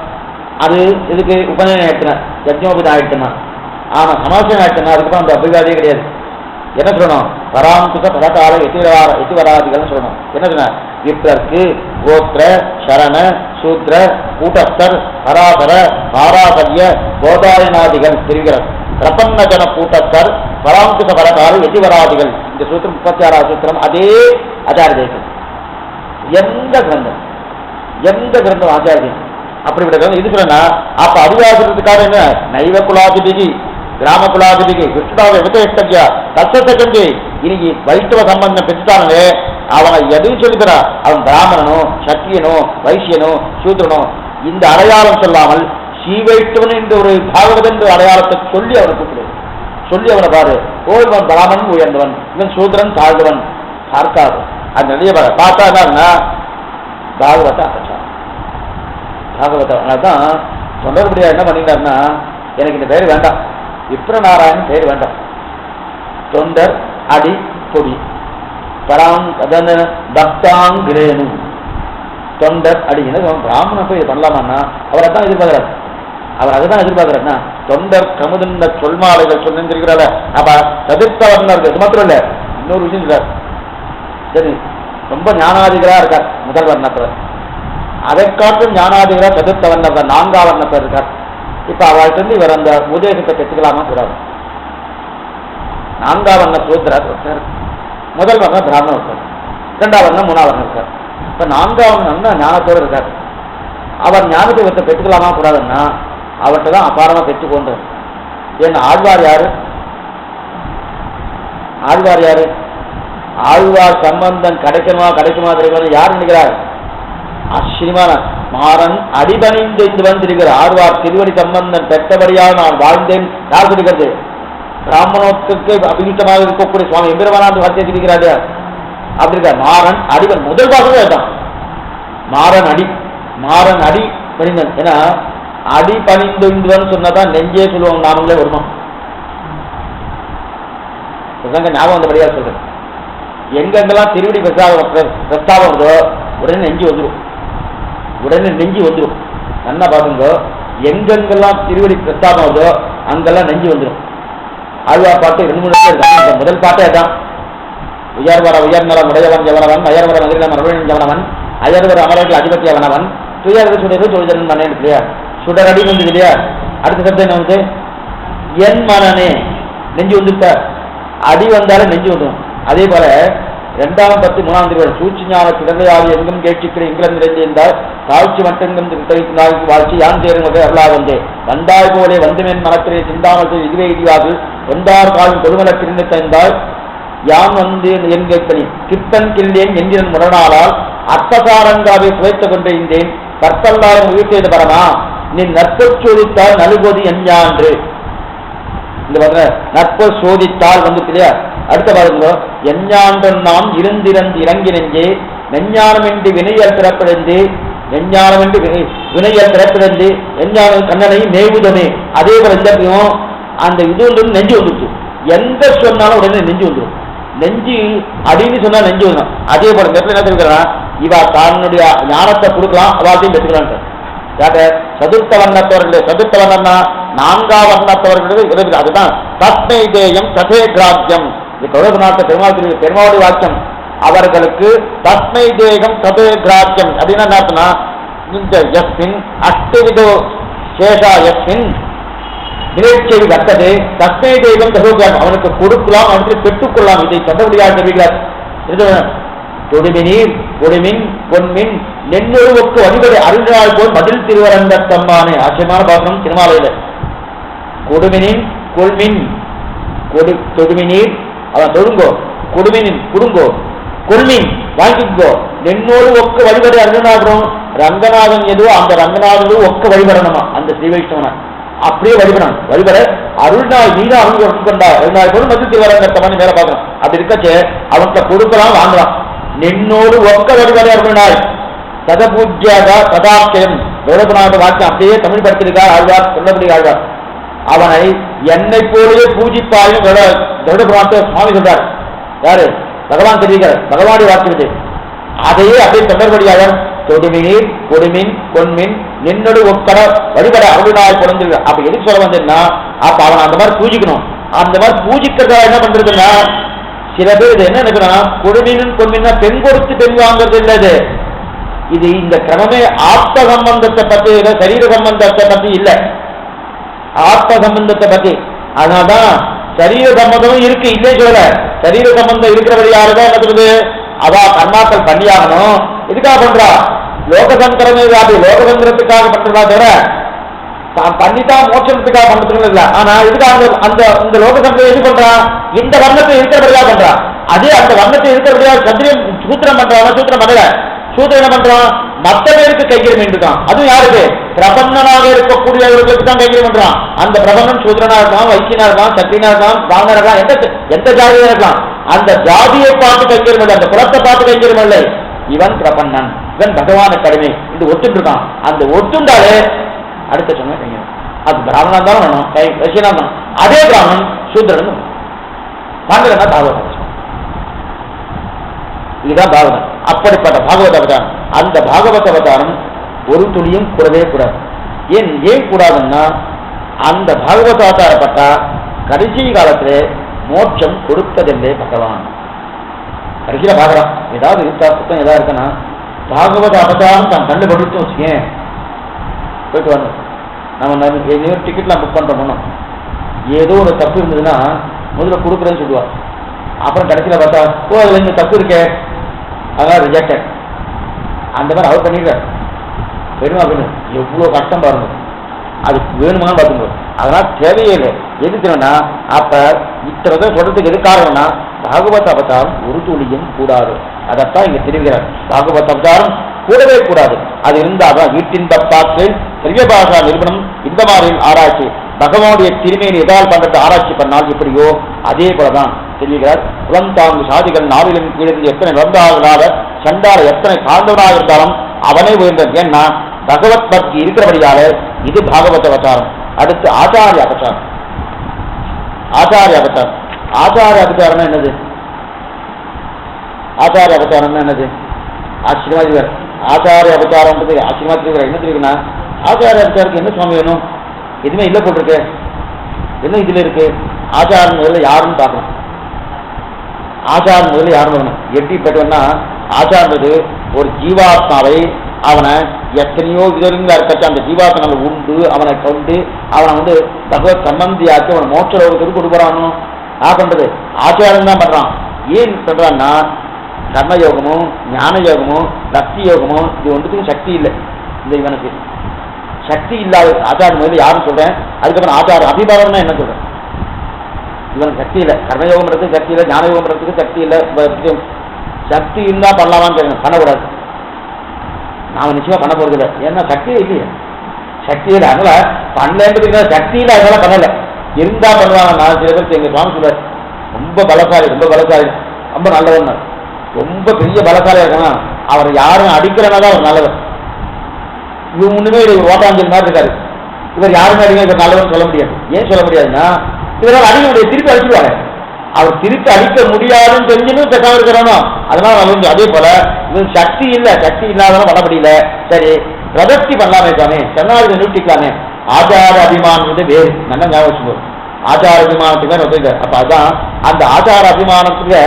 அது இதுக்கு உபநயனம் ஆயிடுச்சுனா யஜ்னோபதி ஆயிடுச்சுனா. ஆனா சமாசம் ஆயிடுச்சுன்னா அதுக்கப்புறம் அந்த அபிவாதியே கிடையாது. என்ன சொல்லணும்? பராமசுக பதகால எதிவராதிகள்னு சொல்லணும். என்ன சொன்ன? விப்ரர்க்கு கோத்திர சரண சூத்ர கூட்டஸ்தர் பராபர பாராபரிய கோதாயனாதிகள் தெரிவிக்கிறார். பிரபன்னஜன கூட்டஸ்தர் பராமசுக பதகால எதிவராதிகள். இந்த சூத்திரம் 36வது சூத்திரம். அதே ஆச்சாரிய தேசம். எந்த கிரந்தம் ஆச்சாரிய அப்படிப்பட்ட இது சொன்னா அப்ப அதிகாரத்துக்காக என்ன? நைவ குலாதிபிகி கிராம குலாதிபிகி கிருஷ்ணாவை விதேஷ்டா தத்தஞ்சு இன்னைக்கு வைஷ்ணவ சம்பந்தம் பெற்றுட்டானே அவனை எதையும் சொல்லித்தரா. அவன் பிராமணனோ சத்திரியனோ வைசியனோ சூத்திரனோ இந்த அடையாளம் சொல்லாமல் ஸ்ரீவைஷ்ணவன் என்ற ஒரு பாகவதன் என்ற அடையாளத்தை சொல்லி அவனை கூப்பிடு, சொல்லி அவனை பாரு. இவன் பிராமணன் உயர்ந்தவன், இவன் சூத்திரன் தாழ்ந்தவன் பார்க்காது. அது நிறைய பார்த்தாங்கன்னா பாகவத அபச்சாரம். பாகவத அதனால்தான் தொண்டர்படியா என்ன பண்ணிட்டாருன்னா, எனக்கு இந்த பேர் வேண்டாம், விப்ரநாராயணன் பேர் வேண்டாம், தொண்டர் அடி பொடி பக்தாங்கிரேனு தொண்டர் அடின்னு பிராமணன் போய் இது பண்ணலாமான்னா அவர் அதான் எதிர்பார்க்கிறார். அவர் அதுதான் எதிர்பார்க்கிறாருன்னா தொண்டர் கமுதுண்ட சொல்மாலைகள் சொல்லிருக்கிறார. அப்ப சதுர்த்த வர்ணர் இது மாத்திரம் இல்ல, இன்னொரு விஷயம் இருக்கார். சரி, ரொம்ப ஞானாதிகரா இருக்கார் முதல் வர்ணத்தவர், அதை காட்டும் ஞானாதிகரா சதுர்த்த வர்ணர் நான்காம் வர்ணத்தவர் இருக்கார். இப்ப அவர்கிட்ட இவர் அந்த உதேசத்தை பெற்றுக்கலாமா கூடாது. நான்காம் வர்ண சூத்திரர் ஒருத்தர், முதல் வர்ணம் பிராமணன் ஒருத்தர், இரண்டாம் வர்ணம் மூணாம் வர்ணம் இருக்கார். இப்ப நான்காம் வர்ணம் ஞானத்தோடு இருக்கார். அவர் ஞானத்தை இவற்றை பெற்றுக்கலாமா கூடாதுன்னா அவர்கிட்ட தான் அபாரமா பெற்றுக்கொண்டு. ஏன்னா ஆழ்வார் யாரு? ஆழ்வார் யாரு? ஆழ்வார் சம்பந்தம் கிடைக்குமா தெரியுமா யார் நினைக்கிறார்? ஆச்சரியமான மாறன் அடிபணிந்து வந்திருக்கிற ஆழ்வார் திருவடி சம்பந்தம் பெற்றபடியாக நான் வாழ்ந்தேன் யார் சொல்லிக்கிறது? பிராமணத்துக்கு அபிகிட்டமாக இருக்கக்கூடிய சுவாமி எம்பெருமானாண்டு வார்த்தையை சொல்லிக்கிறாரு. அப்படி இருக்க மாறன் அடிபன் முதல் பாகமே தான். மாறன் அடி பணிந்தன். ஏன்னா அடி பணிந்துவன் சொன்னதான் நெஞ்சே சொல்லுவாங்க, நாமங்களே வருமா ஞாபகம் வந்தபடியா சொல்றேன். எங்கெங்கெல்லாம் திருவடி பிரஸ்தாபம் வருதோ உடனே நெஞ்சு வந்துடும். நல்லா பாருங்க, எங்கெங்கெல்லாம் திருவடி பிரஸ்தாபம் வருதோ அங்கெல்லாம் நெஞ்சு வந்துடும். ஆழ்வார் பாட்டு 2-3 இருக்காங்க. முதல் பாட்டே தான். உயர்வர உயர்நலம் உடையவன் ஜவனவன், அயர்வர மகிழ்ந்த மரபன் ஜவனவன், அயர்வர அமரர்கள் அதிபத்தியவனவன், துயர்வு சுடரு தொழிலன் மன்னன் இல்லையா, சுடரடி வந்து இல்லையா. அடுத்த சப்தம் என்ன வந்து? என் மனனே நெஞ்சு வந்துட்டார். அடி வந்தாலும் நெஞ்சு வந்துடும். அதே போல 2ஆம் 10 3ஆம் திருவள்ளுவர் சூழ்ச்சி ஞான கிடந்தையாவது எங்கும் கேட்சிக்கிற இங்கிலம் நிறைந்திருந்தால் தாழ்ச்சி மட்டும் வாழ்ச்சி யான் சேருங்க அருளா வந்தே வந்தாய் போலே வந்துமென் மனத்திலே சிந்தாமல் இதுவே இடிவாது வந்தார் காலம் கொடுமல பிரிந்து தந்தால் யான் வந்து என் கேட்பனி கிப்பன் கிள்ளேன் என்கிறன் முரணாளால் அர்த்தசாரங்காவை சுவைத்துக் கொண்டிருந்தேன் கற்பல்லாலும் உயிர் செய்த பரமா நீ நற்பு சோதித்தால் நலுபோது எஞ்சான்று. இந்த பாருங்க, நற்பு சோதித்தால் வந்துருக்கு இல்லையா. அடுத்த பாருங்க, எஞ்ஞான்று நாம் இருந்திறந்து இறங்கி நெஞ்சே நெஞ்ஞானமின்றி வினையல் பிறப்பிழந்து நெஞ்ஞானமின்றி வினையல் பிறப்பிழந்து எஞ்ஞானம் கண்ணனை மேவுதமே. அதே போல இந்த அந்த இது வந்து நெஞ்சு வந்துச்சு. எந்த சொன்னாலும் உடனே நெஞ்சு வந்துடும். நெஞ்சு அடின்னு சொன்னா நெஞ்சு வந்துடும். அதே போல என்ன தெரிவிக்கிறான், இவா தன்னுடைய ஞானத்தை கொடுக்கலாம், அவாத்தையும் பெற்றுக்கிறான். சதுர்த்த வர்ணத்தவர்களே, சதுர்த்த வர்ணம்னா 4ஆம் வர்ணத்தவர்களுக்கு அதுதான் தஸ்மை தேயம் ததே கிராஜ்யம். இது கௌரவநாத்த பெருமாளுடைய வாக்கியம். அவர்களுக்கு தஸ்மை தேகம் ததே கிராஜ்யம் அப்படின்னா என்ன? இந்த யஸ்மின் அஷ்டவிதோ சேஷா யஸ்மின் நிகழ்ச்சியை கட்டது தஸ்மை தேகம் தகோகிராஜ்யம். அவனுக்கு கொடுக்கலாம், அவனுக்கு பெற்றுக்கொள்ளலாம். இதை சொன்னபடியாக தெரிவிக்கிறார். தொடுமினீர் கொடுமின் பொன்மின் நென்னொருவுக்கு வழிபடி அருள்நாள் போல் பதில் திருவரங்க தம்மானே. ஆச்சரியமான பாசனம் திருமாலையில. கொடுமினின் கொள்மின் தொடுமினீர் அவன் தொடுங்கோ, கொடுமினின் குடுங்கோ, கொள்மின் வாங்கிக்கோ, நென்னோடு ஒக்க வழிபடி அருள்நாதனும் ரங்கநாதன் எதுவோ அந்த ரங்கநாதனும் ஒக்க வழிபடணுமா அந்த ஸ்ரீவைஷ்ணவனை அப்படியே வழிபட அருள்நாள் மீது அவங்க ஒப்புக்கொண்டா அருள்நாள் போல் மதித்து திருவரங்க தம்மானே மேல பார்க்கணும். அப்படி இருக்கச்சு அவன்கிட்ட கொடுக்கலாம், வாங்கலாம். நின்னோடு ஒக்க வழிபட அருள்நாள் சதபூஜ்யாக சதாக்கியம் கௌரவநாத வாக்கியம் அப்படியே தமிழ் படுத்திருக்கார் ஆழ்வார், சொல்லபடி ஆழ்வார். அவனை என்னை போலவே பூஜிப்பாயும் கௌரவநாத சுவாமி சொல்றார். யாரு? பகவான் தெரிவிக்கிறார். பகவானுடைய வாக்கியது அதையே அப்படியே தமிழ்படியாக தொடுமினீர் கொடுமின் பொன்மின் நின்னோடு ஒக்கட வழிபட அருள்நாள் பிறந்திருக்க. அப்ப எதுக்கு சொல்ல வந்தேன்னா, அப்ப அவன் அந்த மாதிரி பூஜிக்கணும். அந்த மாதிரி பூஜிக்கிறதா என்ன பண்றதுன்னா, சில பேர் இது என்ன நினைக்கிறான், கொடுமின் பொன்மின்னா பெண் கொடுத்து பெண் வாங்குறது இல்லது. இது இந்த கிரமமே ஆத்ம சம்பந்தத்தை பத்தி, சரீர சம்பந்தத்தை பத்தி இல்ல, ஆத்ம சம்பந்தத்தை பத்தி. அதனால்தான் சரீர சம்பந்தமும் இருக்கு, இல்லே சொல்ல. சரீர சம்பந்தம் இருக்கிறபடி யாருதான் என்ன சொல்லுது, அவ கர்மாக்கள் பண்ணியாகணும். இதுக்காக பண்றா லோகசந்திரமே அது லோகசந்திரத்துக்காக பண்றதா தவிர பண்ணித்தான் மோட்சத்துக்காக பண்றது இல்ல. ஆனா இதுக்காக அந்த இந்த லோகசந்திரம் எது பண்றான், இந்த வர்ணத்தை இருக்கிறபடியா பண்றான். அதே அந்த வர்ணத்தை இருக்கிறபடியா சத்திரியம் சூத்திரம் பண்றான். சூத்திரம் பண்ணல, சூத்திரம் என்ன பண்றான், மற்ற பேருக்கு கைகரியம் இருக்கான். அதுவும் யாருக்கு? பிரபன்னனாக இருக்கக்கூடியவர்களுக்கு தான் கைகரியம் பண்றான். அந்த பிரபன்னன் சூத்திரனா இருக்கலாம், வைசியனா இருக்கலாம், சத்திரியனா இருக்கலாம், பிராமணனா இருக்கலாம், எந்த ஜாதியா இருக்கலாம். அந்த ஜாதியை பார்த்து கைகரியம் இல்லை, அந்த குலத்தை பார்த்து கைகரியம் இல்லை. இவன் பிரபன்னன், இவன் பகவான கடமை இது ஒத்துட்டு இருக்கான். அந்த ஒத்துண்டாலே அடுத்த சொன்ன கைகரியம். அது பிராமணா தான் வேணும், வைசியனா தான். அதே பிராமணன் சூத்திரன் பாண்டவனா பாகவதம். இதுதான் பாகவதம். அப்படிப்பட்ட பாகவத அவதாரம். அந்த பாகவத அவதாரம் ஒரு துளியும் கூடவே கூடாது. ஏன் கூடாதுன்னா, அந்த பாகவத அவதாரப்பட்டா கடைசி காலத்திலே மோட்சம் கொடுப்பதில்லை பகவான். கடைசியில பாக்குறான் ஏதாவது இருக்கா புத்தம் ஏதாவது இருக்குன்னா பாகவத அவதாரம் தான் கண்டு கொடுத்து வச்சுக்கேன் போயிட்டு வரணும். நம்ம டிக்கெட்லாம் புக் பண்றோம், ஏதோ ஒரு தப்பு இருந்ததுன்னா முதல்ல கொடுக்குறேன்னு சொல்லுவார். அப்புறம் கடைசியில் பார்த்தா ஓ அதுல இந்த தப்பு இருக்கே அதான் ரிஜெக்டட். அந்த மாதிரி அவர் பண்ணிடுறாரு. வேணுமா வேணும் எவ்வளோ கஷ்டம் பாருங்க, அதுக்கு வேணுமான்னு பார்த்துங்க. அதனால தேவையே இல்லை. எதுக்குன்னா அப்ப இத்தனை சொல்றதுக்கு எது காரணம்னா பாகவத அவதாரம் ஒரு துளியும் கூடாது. அதைத்தான் இங்க தெரிவிக்கிறார். பாகவத அவதாரம் கூடவே கூடாது. அது இருந்தாதான் வீட்டின் தப்பாக்கு பெரிய பாஷா நிறுவனம் இந்த மாதிரி ஆராய்ச்சி பகவானுடைய திருமையை எதால் பண்றது ஆராய்ச்சி பண்ணால் எப்படியோ அதே போலதான் தெரிவிக்கிறார். உலந்தாங்கு சாதிகள் நாவிலும் கீழிருந்து எத்தனை நிறந்தார்களாக சண்டால எத்தனை தாழ்ந்தவனாக இருந்தாலும் அவனை உயர்ந்தது. ஏன்னா பகவத் பக்தி இருக்கிறபடியால இது பாகவத அவதாரம். அடுத்து ஆச்சாரிய அபச்சாரம். ஆச்சாரிய அபச்சாரம். ஆச்சாரிய அபச்சாரம் என்னது? ஆச்சாரிய அபச்சாரம் என்னது? ஆச்சரியமா ஆச்சாரிய அபச்சாரம் ஆச்சரியமா என்ன தெரியுதுன்னா, ஆச்சாரிய அபச்சாரத்துக்கு என்ன சுவாமி வேணும்? எதுவுமே இல்லை போட்டிருக்கு. என்ன இதுல இருக்கு? ஆச்சாரம் முதல்ல யாருன்னு பார்க்கணும். ஆச்சாரம் முதல்ல யாரும் வரணும். எப்படி பெற்றவன்னா ஆச்சாரது ஒரு ஜீவாத்மாவை அவனை எத்தனையோ விதங்க இருக்கச்சு அந்த ஜீவாத்மாவை உண்டு அவனை கொண்டு அவனை பகவத் சம்பந்தியாக்கி அவனை மோட்ச லோகத்துக்கு கொடுக்குறானோ பண்றது ஆச்சாரம் தான் பண்றான். ஏன் சொல்றான்னா கர்மயோகமும் ஞான யோகமும் பக்தி யோகமும் இது ஒன்றுக்கும் சக்தி இல்லை. இந்த இவனுக்கு சக்தி இல்லாத ஆச்சாரம் முதல்ல யாரும் சொல்றேன். அதுக்கப்புறம் ஆச்சார அபிபாவம்னா என்ன சொல்றேன்? இவனுக்கு சக்தி இல்லை. கர்மயோகம் பண்றதுக்கு சக்தி இல்லை, ஞான யோகம் பண்றதுக்கு சக்தி இல்லை. சக்தி இருந்தா பண்ணலாமான்னு தெரியும், பண்ணக்கூடாது. நாம நிச்சயமா பண்ண போறது இல்லை. ஏன்னா சக்தியே இல்லையே, சக்தி இல்லை. அதனால பண்ணலன்றது சக்தி இல்லை, அதனால பண்ணல. இருந்தா பண்ணுவாங்க. நான் சில பேருக்கு எங்க சுவாமி சொல்றாரு ரொம்ப பலசாலி, ரொம்ப பலசாலி, ரொம்ப நல்லவன், ரொம்ப பெரிய பலசாலியா இருக்கணும். அவர் யாரும் அடிக்கிறனா தான் அவர் நல்லவர். இவங்க முன்னுமே இவர் ஓட்டாஞ்சல் மாதிரி இருக்காரு. இவர் யாருமே அடிக்க இவர் நல்லவர்னு சொல்ல முடியாது. ஏன் சொல்ல முடியாதுன்னா இவரால் அடிக்க முடியாது, திருப்பி அடிச்சுடுவாங்க. அவர் திருப்பி அடிக்க முடியாதுன்னு தெரிஞ்சுன்னு பேசாம இருக்கிறானோ அதனால நல்லது. அதே போல இவன் சக்தி இல்லை, சக்தி இல்லாதவங்க பண்ண முடியல. சரி பிரதர்த்தி பண்ணலாமே தானே, சரணாகதி நிறுத்திக்கலாமே. ஆச்சார அபிமானம் வேறு நல்லா ஞாபகம் வச்சுக்கோம். ஆச்சார அபிமானத்துக்கு மேலே வந்துருக்காரு. அப்ப அதான் அந்த ஆச்சார அபிமானத்துக்கு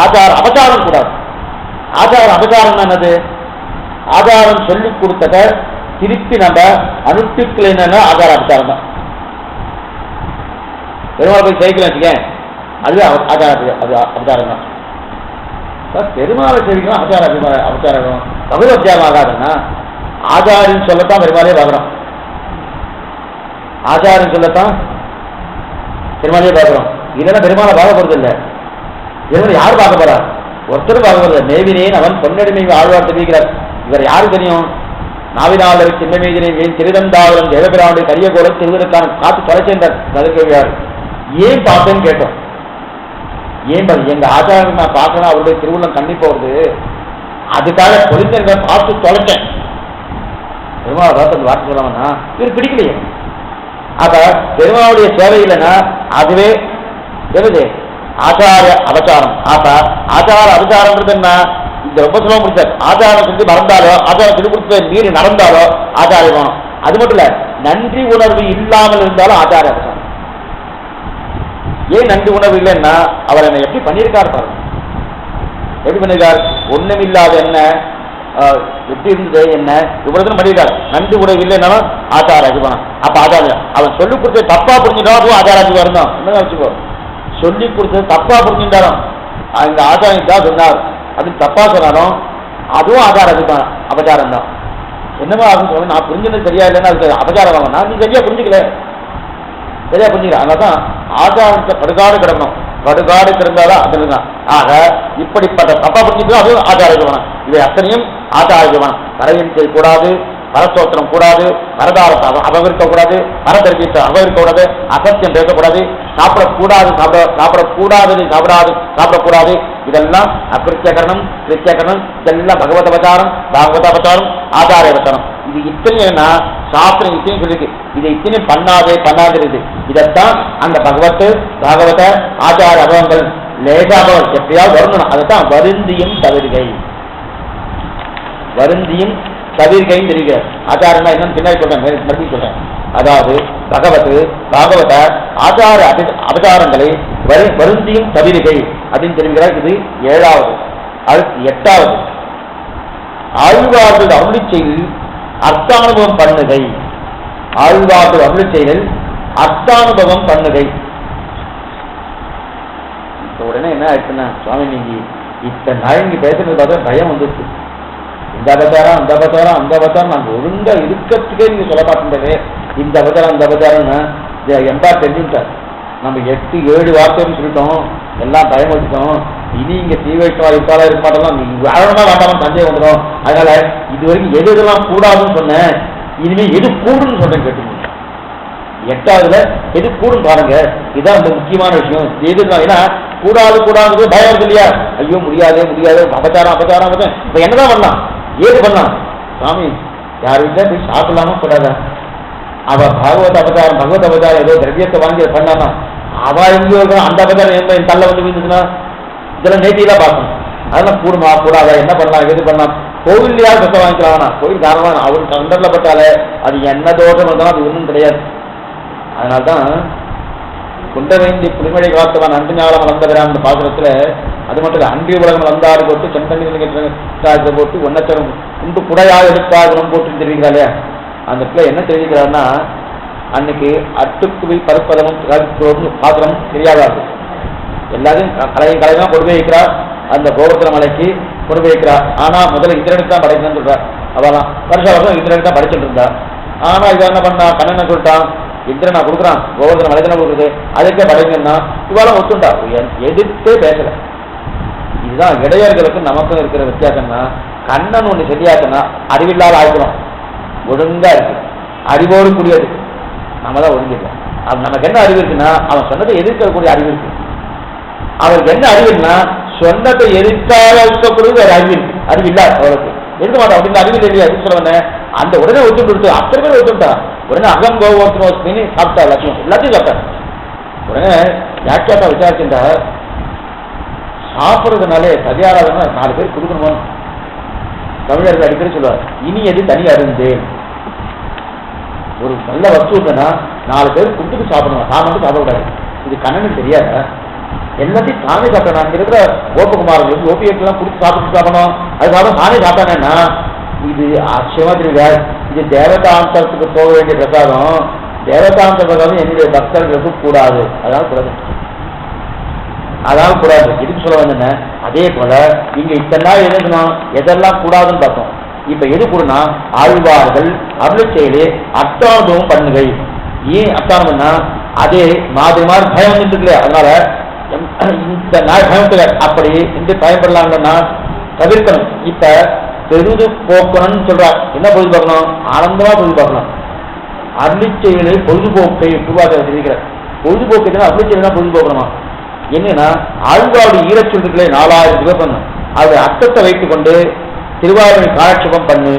ஆச்சார அபச்சாரம் கூடாது. ஆச்சார அபச்சாரம் என்னது? ஆச்சாரம் சொல்லி கொடுத்தத திருப்பி நம்ம அனுஷ்டிக்கலைன்னா ஆச்சார அபச்சாரம் தான். பெருமாள் போய் சைக்கிள் வச்சுக்கேன், அதுவே ஆச்சார அபச்சாரம் தான். பெருமாளை சேவிக்கணும் ஆச்சார அபச்சாரம் பகவத்யாரம் ஆகாதுன்னா ஆச்சாரின்னு சொல்லத்தான் பெருமாளே பார்க்குறோம். ஆச்சாரம் சொல்லத்தான் பெருமாளே பார்க்குறோம். இல்லைன்னா பெருமாளை பார்க்க போறது இல்லை. பெருமாள் யார் பார்க்க போறா? ஒருத்தரும் பார்க்க போறது. மேவினேன் அவன் பொன்னடிமை ஆழ்வார் தெரிவிக்கிறார். இவர் யாரு தெரியும்? நாவினாளர் சின்னமேதினை ஏன் திருதந்தாவரம் ஜெயபிராவுடைய கரிய கோல திருவதற்கான காத்து தொலைச்சென்றார் கதிர்கவியார். ஏன் பார்த்தேன்னு கேட்டோம். ஏன் எங்க ஆச்சாரம் நான் பார்க்கணும், அவருடைய திருவுள்ளம் கண்டிப்பா வருது, அதுக்காக பொலித்த பார்த்து தொலைச்சேன். பெருமாளை பார்த்து அந்த வார்த்தை சொல்லாமன்னா இவர் பிடிக்கலையே. அப்ப பெருமாளுடைய சேவை இல்லைன்னா அதுவே எது ஆச்சார அபச்சாரம். அப்ப ஆச்சார அபச்சாரம்ன்றது என்ன? இந்த ரொம்ப சொல்ல முடியாது. ஆச்சாரம் செஞ்சு மறந்தாலோ ஆச்சாரம் சொல்லி கொடுத்த மீறி நடந்தாலோ ஆச்சாரம். அது மட்டும் இல்ல, நன்றி உணர்வு இல்லாமல் இருந்தாலும் ஆச்சார அபச்சாரம். ஏன் நன்றி உணர்வு இல்லைன்னா அவர் என்ன எப்படி பண்ணியிருக்காரு பாருங்க. எப்படி பண்ணியிருக்கார்? ஒண்ணுமில்லாத என்ன எப்படி இருந்தது என்ன இவ்வளவு பண்ணியிருக்காரு. நன்றி உணர்வு இல்லைன்னாலும் ஆச்சார அபிமானம். அப்ப ஆச்சாரம் அவன் சொல்லிக் கொடுத்த தப்பா புரிஞ்சுட்டாலும் அதுவும் ஆச்சார அபிமானம் தான். என்ன வச்சுக்கோ, சொல்லி கொடுத்தது தப்பா புரிஞ்சுட்டாலும் இந்த ஆச்சாரம் தான் சொன்னார் அப்படின்னு தப்பா சொன்னாலும் அதுவும் ஆச்சார அபிமானம் அபச்சாரம் தான். என்னவா அப்படின்னு சொல்ல நான் புரிஞ்சது சரியா இல்லைன்னா அதுக்கு அபச்சாரம் வாங்கினா நீ சரியா புரிஞ்சுக்கல, சரியா புரிஞ்சுக்கல. அதனால்தான் ஆச்சாரத்தை படுகாடு கிடக்கணும். படுகாடு கிடந்தாதான் அது தான். ஆக இப்படிப்பட்ட தப்பா புரிஞ்சுக்கணும் அதுவும் ஆச்சார அபிமானம். இவை அத்தனையும் ஆச்சாரியமானம் பரவின்கை கூடாது, பரஸ்தோத்திரம் கூடாது, பரதாரத்தை அபகரிக்கக்கூடாது, பரதர்க்கத்தை அபகரிக்கக்கூடாது, அசத்தியம் பேசக்கூடாது, சாப்பிடக்கூடாது, சாப்பிடக்கூடாது. இதெல்லாம் அகிருத்தியகரணம், கிருத்தியகரணம், இதெல்லாம் பகவத அவதாரம், பாகவத அவதாரம், ஆச்சாரிய அவதாரம். இது இத்தனைன்னா சாஸ்திரம் இத்தனையும் சொல்லிருக்கு. இதை இத்தனையும் பண்ணாதிருக்கு. இதைத்தான் அந்த பகவத்து பாகவத ஆச்சார அபவங்கள் லேசாபவம் எப்பயாவது வரணும். அதைத்தான் வருந்தியும் தவிர்கையும் தெரிகிறார். ஆச்சாரம்னா என்னன்னு பின்னாடி சொல்றேன், மறுபடியும் சொல்றேன். அதாவது பகவத் பாகவத ஆச்சார அவதாரங்களை வருந்தியும் தவிர்கை அப்படின்னு தெரிவிக்கிறார். இது 7வது. அடுத்து 8வது, ஆழ்வார்கள் அருளி செயலில் அர்த்தானுபவம் பண்ணுகை. ஆழ்வார்கள் அருளி செயலில் அர்த்தானுபவம் பண்ணுகை. உடனே என்ன ஆயிடுச்சுன்னா, சுவாமி நீங்க இத்தனை நாள் இங்க பேசுறது பார்த்தா பயம் வந்துச்சு. இந்த அவதாரம் அந்த அவதாரம் அந்த அவதாரம் நாங்கள் ஒழுங்கா இருக்கிறதுக்கே நீங்க சொல்ல மாட்டேங்கிறது. இந்த அவதாரம் அந்த அவதாரம்னா எம்பா தெரிஞ்சுட்டார். நம்ம 8-7 வார்த்தைன்னு சொல்லிட்டோம், எல்லாம் பயம் வச்சுட்டோம். இனி இங்க தீவைக்கா இருக்காளா இருக்க மாட்டோம், நீங்க வாழணுமா வேண்டாம் சந்தேகம் வந்துடும். அதனால இது வரைக்கும் எது இதெல்லாம் கூடாதுன்னு சொன்னேன், இனிமே எது கூடுன்னு சொல்றேன் கேட்டுங்க. 8வதுல எது கூடும் பாருங்க. இதுதான் அந்த முக்கியமான விஷயம். எதுதான் ஏன்னா கூடாது பயம் இருக்கு இல்லையா? ஐயோ முடியாது அபச்சாரம். இப்ப என்னதான் பண்ணலாம், ஏது பண்ணலாம்? சாமி யார் வீட்டுல போய் சாப்பிடலாமா கூடாதா? அவ பகவத் அவதாரம் ஏதோ திரவியத்தை வாங்கி பண்ணாமா, அவ எங்கேயோ அந்த அவதாரம் என் தள்ள வந்து விழுந்துச்சுன்னா இதெல்லாம் நேட்டிலாம் பார்க்கணும். அதெல்லாம் கூடுமா கூடாதா, என்ன பண்ணலாம் எது பண்ணலாம்? கோவில்லையா சொத்தை வாங்கிக்கலாம்னா கோவில் காரணம் அவருக்கு கண்டர்ல பட்டாலே அது என்ன தோஷம் வந்தாலும் அது ஒன்றும் கிடையாது. அதனால்தான் குண்டவேந்தி புலிமழை காத்தவன் அன்று ஞானம் வளர்ந்தவரான் அந்த பாசுரத்துல அது மட்டும் இல்லை, அன்றிய உலகம் வந்தாறு போட்டு செந்தண்ணி போட்டு ஒன்னச்சரம் குண்டு குடையாக எடுத்தாகணும் போட்டு தெரிவிக்கிறாளே. அந்த இடத்துல என்ன தெரிவிக்கிறாருன்னா, அன்னைக்கு அட்டுக்குவி பருப்பதமும் பாத்திரம் தெரியாதாது. எல்லாத்தையும் கலையெல்லாம் கொண்டு போய் வைக்கிறார், அந்த கோபுரத்துல மலைக்கு கொண்டு போய் வைக்கிறார். ஆனா முதல்ல இந்திரனுக்கு தான் படைக்கணும்னு சொல்றார். அவெல்லாம் வருஷம் இந்திரனுக்கு தான் படைச்சுட்டு இருந்தா. ஆனா இவன் என்ன பண்ணா, கண்ணன் சொல்லிட்டான், இந்திரன் நான் கொடுக்குறான், கோபுரத்துல மலைக்கு கொடுக்குறது, அதுக்கே படைக்கணும்னா இவாளும் ஒத்துண்டா, எதிர்த்தே பேசல. இதுதான் இடையர்களுக்கு நமக்கும் இருக்கிற வித்தியாசம்னா, கண்ணன் ஒண்ணு சரியாக்குன்னா அறிவில்லாத ஆயிக்கிறோம், ஒழுங்கா இருக்கு, அறிவோடு கூடியது. நம்ம தான் ஒழுங்கிருக்கோம். நமக்கு என்ன அறிவு இருக்குன்னா, அவன் சொன்னதை எதிர்க்கக்கூடிய அறிவு இருக்கு. அவருக்கு என்ன அறிவுன்னா, சொன்னதை எதிர்க்காக இருக்கக்கூடிய ஒரு அறிவு இருக்கு. அறிவு இல்லாத அவளுக்கு எடுக்க மாட்டான். அப்படின்னு அறிவு இல்லையா எது சொல்ல அந்த உடனே ஒத்து கொடுத்து அத்தனை பேர் ஒத்துட்டா. உடனே அகம் கோவத்தினி சாப்பிட்டா, எல்லாத்தையும் சாப்பிட்டா. உடனே யாக்கியாத்தா விசாரிச்சுட்டா, சாப்பிட்றதுனாலே சரியாராதுன்னா 4 பேர் கொடுக்கணுமா? தமிழர்கள் அடிக்கடி சொல்லுவார், இனி எது தனி அருந்தேன். ஒரு நல்ல வஸ்து இருக்குன்னா 4 பேர் கொடுத்துட்டு சாப்பிடணும், நான் மட்டும் சாப்பிடக்கூடாது. இது கண்ணனுக்கு தெரியாத, எல்லாத்தையும் தானே சாப்பிட்டேன். அங்கே இருக்கிற கோபகுமாரன் ஓபியெல்லாம் கொடுத்து சாப்பிடணும், அதுக்காக தானே சாப்பிட்டானேன்னா இது ஆச்சரியமா தெரியுங்க. இது தேவதாந்தரத்துக்கு போக வேண்டிய பிரசாதம், தேவதாந்த பிரசாதம் என்னுடைய பக்தர்களுக்கு கூடாது, அதனால கூடாது. எதுக்கு சொல்ல வந்தேன்னா, அதே போல இங்க இத்தனை நாள் எழுதணும் எதெல்லாம் கூடாதுன்னு பார்த்தோம். இப்ப எது கூடனா, ஆழ்வார்கள் அருள் செயலே அர்த்தானுபவம் பண்ணுகை. ஏன் அர்த்தானுபவம்னா, அதே மாதிரி பயம் வந்துட்டு இருக்குல்ல, அதனால இந்த நாள் பயத்துல அப்படி இந்த பயன்படலாங்கன்னா தவிர்க்கணும். இப்ப பெருது போக்கணும்னு சொல்றார். என்ன பொழுது பார்க்கணும்? ஆனந்தமா பொழுது பார்க்கணும். அருளிச்செயலை பொழுதுபோக்கை உருவாக்க தெரிவிக்கிறார். பொழுதுபோக்கு அருளிச்செயல் பொழுது போக்கணுமா? என்னன்னா, ஆழ்வாருடைய ஈரச்சொல்லுகளே 4000 சிவப்பண்ணு, அது அர்த்தத்தை வைத்துக் கொண்டு திருவாரூரை காலட்சேபம் பண்ணு,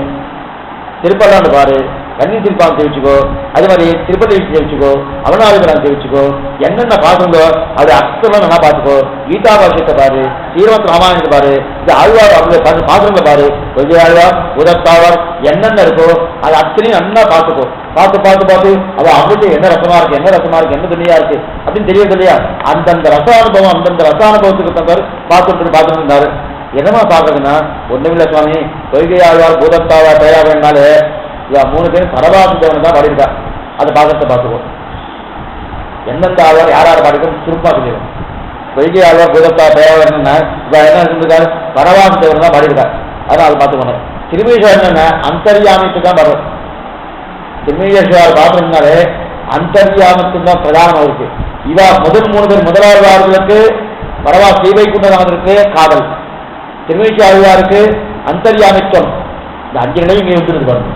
திருப்பல்லாண்டு பாரு, கன்னி திருப்பான் தெரிவிச்சுக்கோ, அதே மாதிரி திருப்பதி தெரிவிச்சுக்கோ, அவனாளிபுரம் தெரிவிச்சுக்கோ, என்னென்ன பாக்குறதோ அது அர்த்தம் நல்லா பார்த்துக்கோ. கீதா பாஷத்தை பாரு, ஸ்ரீமத் ராமாயணத்தை பாரு, இந்த ஆழ்வார் அவருடைய பாசுரங்களை பாரு, கொள்கை ஆழ்வார் உதத்தாழ்வார் என்னென்ன இருக்கோ அது அத்தனையும் நல்லா பார்த்துக்கோ. பார்த்து அவ அவருக்கு என்ன ரசமா இருக்கு, என்ன துணியா இருக்கு அப்படின்னு தெரியாது இல்லையா? அந்தந்த ரசானுபவம், அந்தந்த ரசானுபவத்துக்கு தந்தாரு பார்த்துட்டு இருந்தாரு. என்னமா பார்க்கறதுன்னா, ஒண்ணுமில்ல சுவாமி, கொள்கை ஆழ்வார் பூதத்தாழ்வார் தயாரினாலே 3 பேரும் பரவாசி தேவன் தான் பாடியிருக்கா. அதை பார்த்துக்கோ. எந்தெந்த ஆழ்வார் யார் பாடிக்கணும் சுருப்பா சொல்லிடும். கொள்கை ஆழ்வார் பூதத்தா தயாரினா என்ன இருந்திருக்காரு, பரவாசி தேவன் தான் பாடியிருக்காரு. அதான் அதை பார்த்துக்கோங்க. திருமேஸ்வரன் என்ன அந்தர்யாமிக்கு தான் வரும். திருமேஸ்வரர் பார்த்துருந்தாலே அந்தர்யாமத்துக்கு தான் பிரதானம் இருக்கு. இவா முதல் 3 பேர் முதலாழ்வார்களுக்கு பரவா சீவை குண்டநாதருக்கு காதல், திருமேஸ்வர ஆழ்வாருக்கு அந்தர்யாமித்துவம். இந்த 5 நிலையும் இங்கே வந்துருது பாருங்க.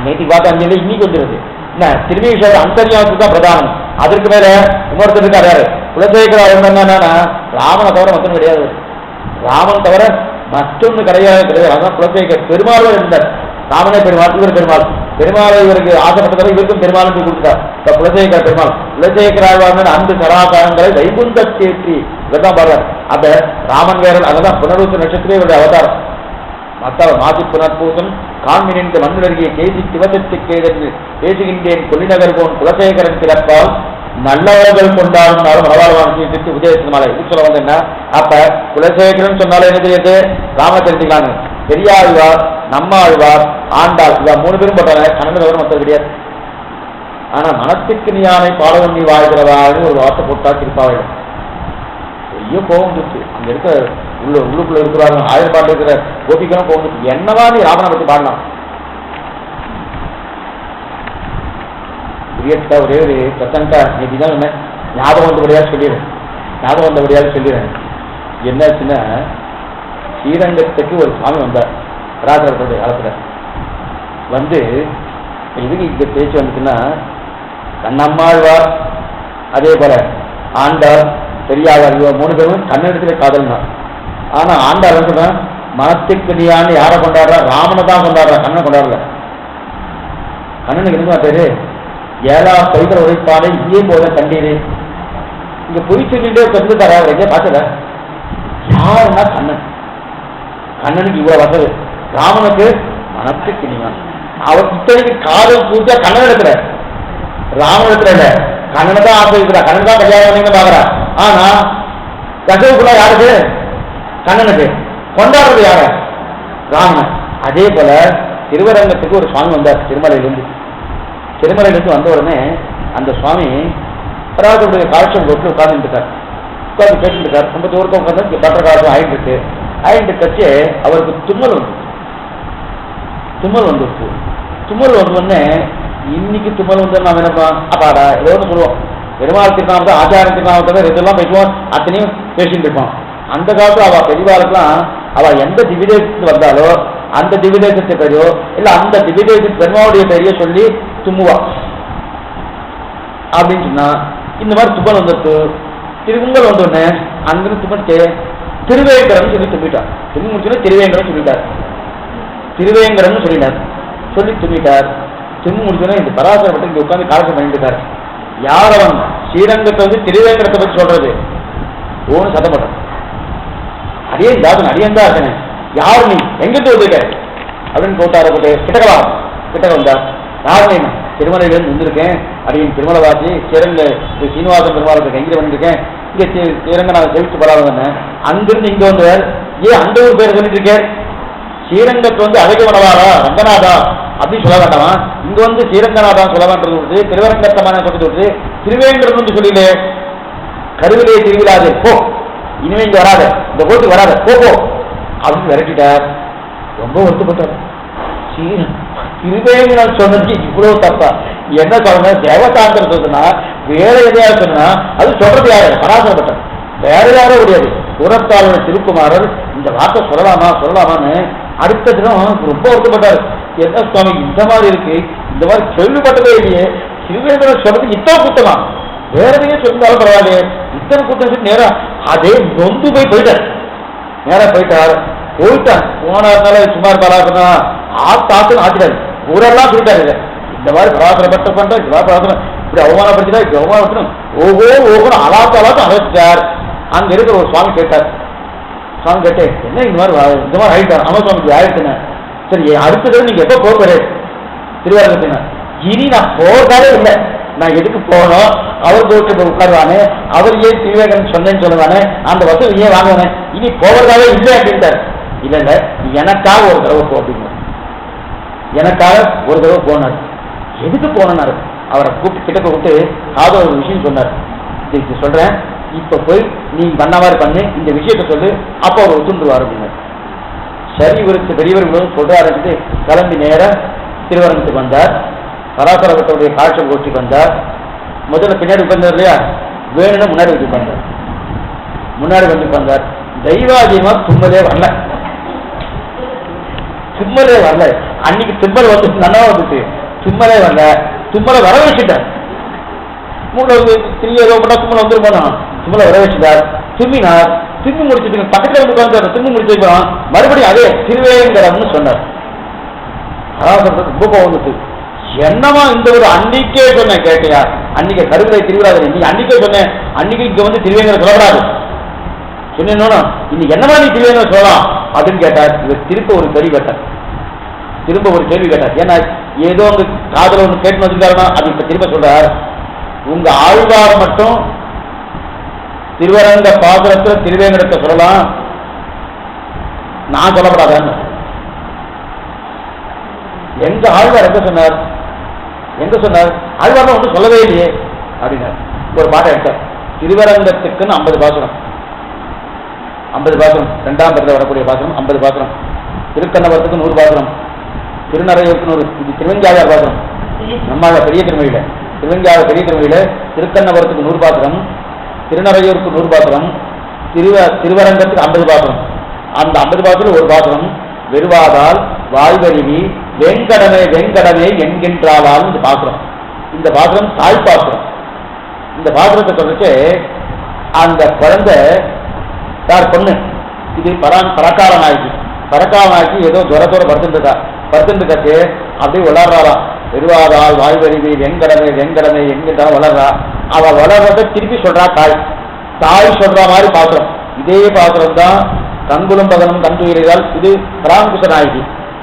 நேற்று பார்த்த 5 நிலை இன்னைக்கு வந்துருது. என்ன திரும்பி அந்தர்யாமத்துக்கு தான் பிரதானம். அதற்கு மேல இன்னொருத்தர் இருக்காரு, குலசேகரர் என்னன்னா ராமனை தவிர மற்றொன்று கிடையாது. ராமன் தவிர மற்றொன்று கிடையாது. அதான் குலசேகர் பெருமாள் இருந்தார். ராமனே பெருமாள், இவர் பெருமாள். பெருமாளை இவருக்கு ஆசைப்பட்டதால் இவருக்கும் பெருமாள் கொடுத்தார். இப்ப குலசேகர பெருமாள், குலசேகராழ்வார் அன்பு சராகாரங்களை வைகுந்த தேற்றி இவர்தான் பாடுறார். அப்ப ராமன் வேறல், அங்கதான் புனர்வசு நட்சத்திரே இவருடைய அவதாரம். மத்தவர் மாசி புனர்பூசம் காண்மினின்ற மண்ணுலகிய கேசி சிவசக்தி கேதென்று பேசுகின்றேன் கொல்லிநகர் போன் குலசேகரன் பிறப்பால் நல்லவர்கள் கொண்டாடினாலும் மலவாழ்வான் உதயமாலை இது சொல்ல வந்து என்ன. அப்ப குலசேகரன் சொன்னாலும் என்ன தெரியாது, ராம தெரிஞ்சுக்காங்க. பெரியாழ்வார், நம்மாழ்வார், ஆண்டாள், இவா 3 பேரும் போட்டாங்க. கணக்கு வரும் மற்ற கிடையாது. ஆனா மனத்துக்கு நீயானை பாடவன் நீ வாழ்கிறவான்னு ஒரு வார்த்தை போட்டா திருப்பாவை பெரிய கோபம் வந்துச்சு. அங்க இருக்க உள்ளுக்குள்ள இருக்கிறாங்க 1000 பாட்டு இருக்கிற கோபிக்கணும் கோபம் வந்துச்சு. என்னவா நீ ராமனை பத்தி பாடலாம். ஒரே ஒரு பிரசண்டா நீதான் என்ன ஞாபகம் வந்தபடியாக சொல்லிடுறேன். ஞாபகம் வந்தபடியாக சொல்லிடுறேன். என்னாச்சுன்னா, ஸ்ரீரங்கத்துக்கு ஒரு சுவாமி வந்தார் பராசரத்துடைய காலத்துல வந்து. இதுக்கு இந்த பேச்சு வந்துச்சுன்னா, கண்ணம்மாழ்வார் அதே போல ஆண்டாள் பெரியாழ்வார் இவ 3 பேரும் கண்ணெடுத்துல காதல்னா. ஆனா ஆண்டாள் வந்து மனத்துக்கு நீயான்னு யாரை கொண்டாடுறா, ராமனை தான் கொண்டாடுறா, கண்ணனை கொண்டாடல. கண்ணனுக்கு இருந்தா பேரு 7 பைதல் உழைப்பானை இதே போல கண்டீரே. இங்க புரிச்சுட்டே வந்து தர எங்க பார்த்தல யாருன்னா கண்ணன். கண்ணனுக்கு இவ்வளவு வசது. ராமனுக்கு மனத்துக்கு நீவான். அவர் இத்தனைக்கு காதல் பூஜா கண்ணன் இடத்துல, ராமன் இடத்துல இல்ல. கண்ணனை தான் ஆசிரியர், கண்ணன் தான் கல்யாணம் பாக்குறா. ஆனா கசவுக்குள்ள யாருக்கு, கண்ணனுக்கு. கொண்டாடுறது யார, ராமன். அதே போல திருவரங்கத்துக்கு ஒரு சுவாமி வந்தார் திருமலையிலிருந்து. திருமலையிலிருந்து வந்த உடனே அந்த சுவாமி பராசருடைய காட்சியம் போட்டு உட்கார்ந்துருக்கார். உட்கார்ந்து பேசிட்டு இருக்கார். ரொம்ப தூரத்தை உட்காந்து பற்ற காலத்தில் ஆயிட்டு இருக்கு. ஆயிட்டு கட்சி அவருக்கு தும்மல் வந்துருக்கு. தும்மல் வந்த உடனே இன்னைக்கு தும்மல் வந்து நாம் என்னப்பா அப்பாடா ஏதோ ஒன்று சொல்லுவோம். பெருமாள் திருநாமத்தை ஆச்சாரம் திருநாமத்தை இதெல்லாம் பேசுவோம், அத்தனையும் பேசிட்டு இருப்போம். அந்த காலத்துல அவ பெரியவாளுக்கெல்லாம் அவ எந்த திவ்யதேசத்துக்கு வந்தாலோ அந்த திவ்யதேசத்தை பெரியோ இல்ல அந்த திவ்யதேசத்து பெருமாவுடைய பெரிய சொல்லி தும்முவா. அப்படின்னு சொன்னா இந்த மாதிரி தும்மல் வந்துட்டு திருவுங்கல் வந்தோடனே அங்கிருந்து தும்மிட்டு திருவேங்கரம் சொல்லி தும்பிட்டார். தும்மி முடிச்சுன்னா திருவேங்கரம் சொல்லிட்டார். திருவேங்கரம்னு சொல்லிட்டார். சொல்லி தும்பிட்டார். தும்மி முடிச்சோன்னா இந்த பராசரப்பட்டு இங்க உட்காந்து காலத்தை பண்ணிட்டு இருக்காரு. யார் அவன் ஸ்ரீரங்கத்தை வந்து திருவேங்கரத்தை பற்றி சொல்றது ஓன்னு சத்தப்பட்டான். அடியே ஜாதன் அடியன் தான் இருக்கேன். யார் நீ எங்கிட்டு வந்துருக்க அப்படின்னு போட்டார போட்டு கிட்டக்க வந்தார். யார் நீ? திருமலையிலிருந்து வந்திருக்கேன். அடியின் திருமலவாசி ஸ்ரீரங்க சீனிவாசன் பெருமாளுக்கு கைங்கரி பண்ணிருக்கேன். இங்க ஸ்ரீரங்க நான் செவிச்சு படாதவங்க. அங்கிருந்து இங்க வந்தவர் ஏன் அந்த ஒரு பேர் சொல்லிட்டு இருக்கேன். ஸ்ரீரங்கத்து வந்து அழகு வனவாரா ரங்கநாதா அப்படின்னு சொல்ல வேண்டாமா, இங்க வந்து ஸ்ரீரங்கநாதான் சொல்ல வேண்டது விட்டு திருவரங்கத்தமான சொல்றது விட்டு திருவேங்கடம் வந்து சொல்லிடு. கருவிலே திருவிழாது போ, இனிமே இங்க வராது, இந்த கோட்டுக்கு வராது போ அப்படின்னு விரட்டிட்டார். ரொம்ப வருத்தப்பட்டார். திருவேங்கடம் சொன்னது இவ்வளவு தப்பா? என்ன சொல்ற தேவசாந்தர் சொன்னா வேற எதையாவது சொன்னா அது சொல்றது யாரு? பராசரப்பட்டார். வேற யாரோ முடியாது. புறத்தாளர் திருக்குமாரர் இந்த வார்த்தை சொல்லலாமான்னு அடுத்த தினம் ரொம்ப வருத்தப்பட்டார். என்ன சுவாமி இந்த மாதிரி இருக்கு, இந்த மாதிரி கேள்விப்பட்டதே இல்லையே, திருவேங்கடம் சொல்றது இத்தனை கூட்டமா, வேற எதையும் சொன்னாலும் பரவாயில்லையே, இத்தனை கூட்டம் சொல்லி நேரா அதே நொந்து போயிட்டார். நேரா போயிட்டார். போனாருனால சும்மா பராசனா ஆத்தாத்துன்னு ஆச்சிட்டாரு. ஊரெல்லாம் சொல்லிட்டாரு இந்த மாதிரி பராசரப்பட்ட பண்ற இப்படி அவமானப்படுத்தினா இப்படி அவமானப்படுத்தணும் ஓகோன்னு அலாத்து அழைச்சிட்டார். அங்க இருக்கிற ஒரு சுவாமி கேட்டார். சுவாமி கேட்டேன் என்ன இந்த மாதிரி ஆயிட்டார். அம்மா சுவாமிக்கு ஆயிடுச்சுன்னு. சரி அடுத்தது நீங்க எப்போ போகிறே திருவாரூர்? இனி நான் போறதாலே இல்லை, நான் எதுக்கு போகணும், அவர் கோட்டு உட்காருவானே, அவர் ஏன் திருவேங்கடம் சொன்னேன்னு சொல்லுவானே, அந்த வசதி ஏன் வாங்குவானே, இனி போகிறதாவே இல்லை அப்படின்ட்டார். இல்லைங்க எனக்காக ஒரு தடவை போ அப்படின்னா, எனக்காக ஒரு தடவை போனார். எதுக்கு போனார்? அவரை கூப்பிட்டு கிட்ட கூப்பிட்டு காதோ ஒரு விஷயம் சொன்னார். இது சொல்றேன், இப்ப போய் நீ பண்ண மாதிரி பண்ணு, இந்த விஷயத்த சொல்லு, அப்போ அவர் ஒத்துண்டுவார் அப்படின்னார். சரி இவருக்கு பெரியவர்களும் சொல்றாருன்ட்டு கிளம்பி நேர திருவரங்கத்துக்கு வந்தார். பராசரவத்துடைய காட்சி கோஷ்டிக்கு வந்தார். முதல்ல பின்னாடி உட்கார்ந்தார் இல்லையா, வேணும்னு முன்னாடி வந்து உட்கார்ந்தார். முன்னாடி வந்து உட்கார்ந்தார். தெய்வாதீனமா தும்மதே வரல. தும்மலே வரல. அன்னைக்கு தும்மல் வந்து நல்லா வந்துச்சு, தும்மலே வரல. தும்மலை வர வச்சுட்டார். மூணு திரியோ பண்ணா தும்மலை வந்துட்டு போனா தும்மலை வர வச்சுட்டார். தும்மினார். தும்மி முடிச்சுட்டு பக்கத்துல வந்து உட்காந்து தும்மி முடிச்சிருக்கோம். மறுபடியும் அதே திருவேங்கடம்னு சொன்னார். அதான் ரொம்ப வந்துச்சு. என்னமா இந்த ஒரு அன்னைக்கே சொன்னேன் கேட்டையா, அன்னைக்கு கருவிலை திருவிழாது நீ அன்னைக்கே சொன்னேன், அன்னைக்கு இங்க வந்து திருவேங்கட சொல்லப்படாது சொன்னேன்னா இன்னைக்கு என்னமா நீ திருவேங்கட சொல்லலாம் அப்படின்னு கேட்டார். இவர் திரும்ப ஒரு கேள்வி கேட்டார், திரும்ப ஒரு கேள்வி கேட்டார். ஏன்னா ஏதோ உங்க காதல ஒன்று கேட்டு வச்சிருக்காருன்னா அது இப்ப திரும்ப சொல்றார். உங்க ஆழ்வார் மட்டும் திருவரங்க பாசுரத்துல திருவேங்கடத்தை சொல்லலாம், நான் சொல்லப்படாதான்னு. எங்க ஆழ்வார் எங்க சொன்னார், எங்க சொன்னார்? ஆழ்வார் ஒன்றும் சொல்லவே இல்லையே அப்படின்னார். ஒரு பாட்டை எடுத்தார். திருவரங்கத்துக்குன்னு 50 பாசுரம், 50 பாசுரம், 2ஆம் படத்தில் வரக்கூடிய பாசுரம் 50 பாசுரம். திருக்கண்ணவரத்துக்கு 100 பாசுரம், திருநறையூருக்கு 100. இது திருவெஞ்சாயார் பாசுரம். நம்ம பெரிய திருமொழியில திருவெஞ்சாயார் பெரிய திருமொழியில திருக்கண்ணவரத்துக்கு 100 பாசுரம், திருநறையூருக்கு 100 பாசுரம், திருவரங்கத்துக்கு 50 பாசுரம். அந்த 50 பாசுரம் ஒரு பாசுரம் வெறுவாதால் வாய்வருவி வெங்கடமே வெங்கடமே என்கின்றாளால் இந்த பாசுரம். இந்த பாசுரம் தாய் பாசுரம். இந்த பாசுரத்தை சொல்லிட்டு அந்த குழந்தை யார் பொண்ணு, இது பரக்கால நாய்க்கு. பரக்கால நாய்க்கு ஏதோ ஜுரத்தோட படுத்துட்டு அப்படியே வளர்றாராம். வெறுவாதால் வாய்வருவி வெங்கடமே வெங்கடமே என்கின்றாலும் வளர்றா. அவ வளர்றத திருப்பி சொல்றா தாய். தாய் சொல்ற மாதிரி பாசுரம். இதே பாசுரம் தான் கங்குலும் பகனும் கண்டுயிர்கள். இது பராங்குச நாயகி,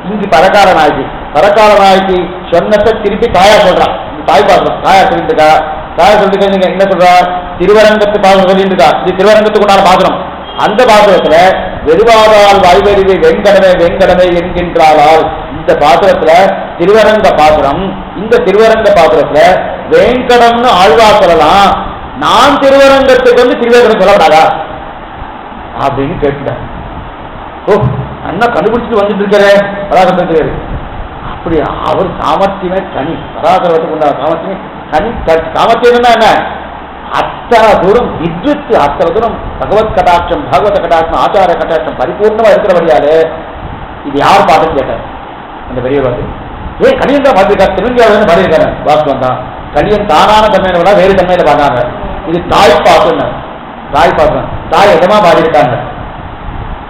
இங்கு பரக்கால நாயகி. பரக்கால நாயகி சொன்னத்தை திருப்பி தாயா சொல்றான். தாய் பாசுரம் தாயா சொல்லிட்டு இருக்கா. தாயா சொல்லிட்டு நீங்க என்ன சொல்றா, திருவரங்கத்து பாசுரம் சொல்லிட்டு இருக்கா. இது திருவரங்கத்துக்கு உண்டான பாசுரம். அந்த பாசுரத்துல வெறுவாதால் வாய்வறிவை வெங்கடமே வெங்கடமே என்கின்றாளால் இந்த பாசுரத்துல திருவரங்க பாசுரம். இந்த திருவரங்க பாசுரத்துல வெங்கடம்னு ஆழ்வார் சொல்லலாம், நான் திருவரங்கத்துக்கு வந்து திருவேங்கடம் சொல்லப்படாதா அப்படின்னு கேட்டுட்டேன். ஓ அண்ணா கண்டுபிடிச்சிட்டு வந்துட்டு இருக்கிறேன் பராசரத்துக்கு. அப்படி அவர் சாமர்த்தியமே தனி, பராசரத்துக்கு உண்டான சாமர்த்தியமே தனி. சாமர்த்தியம் என்ன, அத்தனை தூரம் வித்வித்து, அத்தனை தூரம் பகவத் கடாட்சம் பாகவத கடாட்சம் ஆச்சார கடாட்சம் பரிபூர்ணமா இருக்கிறபடியாலே இது யார் பாட்டுன்னு கேட்டார் அந்த பெரியவர். கலியன் தான் பாட்டிருக்காரு, திருவஞ்சாவது பாடியிருக்காரு. வாஸ்தவம் தான், கலியன் தானான தன்மையில விட வேறு தன்மையில பாடுறாங்க. இது தாய் பாட்டுன்னு, தாய் பாட்டு தாய் இடமா பாடியிருக்காங்க.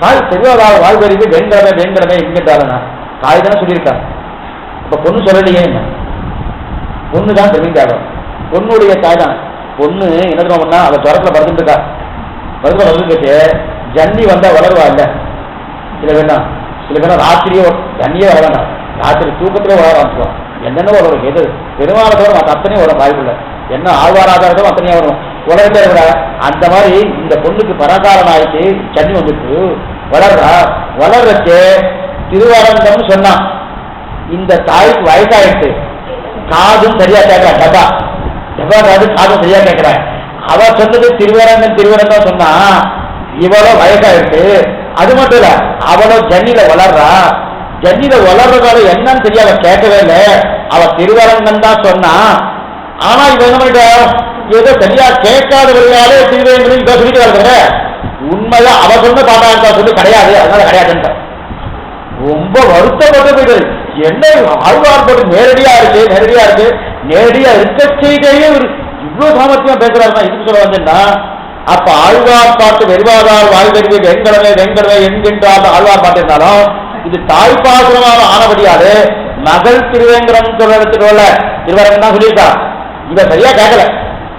தாய் பெரியவாத வாழ்வறிவு வேங்கடமே வேங்கடமே என்கின்றாருன்னா தாய் தானே சொல்லியிருக்காங்க. இப்ப பொண்ணு சொல்லலையே, என்ன பொண்ணு தான் தெரிவிக்காத, பொண்ணுடைய தாய் தான். பொண்ணு என்ன பண்ணா அவ ஜுரத்துல படுத்துட்டு இருக்கா. படுத்துல படுத்துட்டு ஜன்னி வந்தா வளருவா இல்ல, சில வேண்டாம் சில பேரும் ராத்திரியே ஜன்னியே வர வேண்டாம், ராத்திரி தூக்கத்திலே வளர ஆரம்பிச்சுவான். என்னென்ன வரும், எது பெருமாளத்தோட மற்ற அத்தனையும் வரும் வாய்ப்புள்ள, என்ன ஆழ்வாராதாரத்தோட அத்தனையா வரும் உலகத்தை விட. அந்த மாதிரி இந்த பொண்ணுக்கு பரகாரம் ஆயிட்டு ஜன்னி வந்துட்டு வளர்றா. வளர்றச்சு திருவரங்கம்னு சொன்னான். இந்த தாய்க்கு வயசாயிட்டு காதும் சரியா கேட்கறா, டபா டபா காது காதும் சரியா கேட்கிறா. அவ சொன்னது திருவரங்கம் திருவரங்கம் சொன்னா, இவளோ வயசாயிட்டு. அது மட்டும் இல்ல, அவளோ ஜன்னில வளர்றா. ஜன்னில வளர்றதால என்னன்னு தெரிய அவ கேட்கவே இல்லை. அவ திருவரங்கம் தான் சொன்னா. ஆனா இவ என்ன பண்ணிட்டா, ஏதோ சரியா கேட்காதவர்களாலே திருவேங்கடம் இப்ப சொல்லிட்டு வர்ற. உண்மையா அவ சொன்ன பாட்டா சொல்லி கிடையாது, அதனால கிடையாதுன்ற ரொம்ப வருத்தப்பட்டு போயிட்டு. என்ன ஆழ்வார் போட்டு நேரடியா இருக்கு, நேரடியா இருக்கு, நேரடியா இருக்க செய்தே இவ்வளவு சாமர்த்தியமா பேசுறாருன்னா இதுக்கு சொல்ல வந்தேன்னா, அப்ப ஆழ்வார் பாட்டு வெறுவாதால் வாழ்வெறிவு வெங்கடமே வெங்கடமே என்கின்றார் ஆழ்வார் பாட்டு இருந்தாலும் இது தாய்ப்பாசுரமாக ஆனபடியாலே மகள் திருவேங்கடம் சொல்றதுல திருவரங்கம் தான் சொல்லியிருக்கா. இவ சரியா கேட்கல,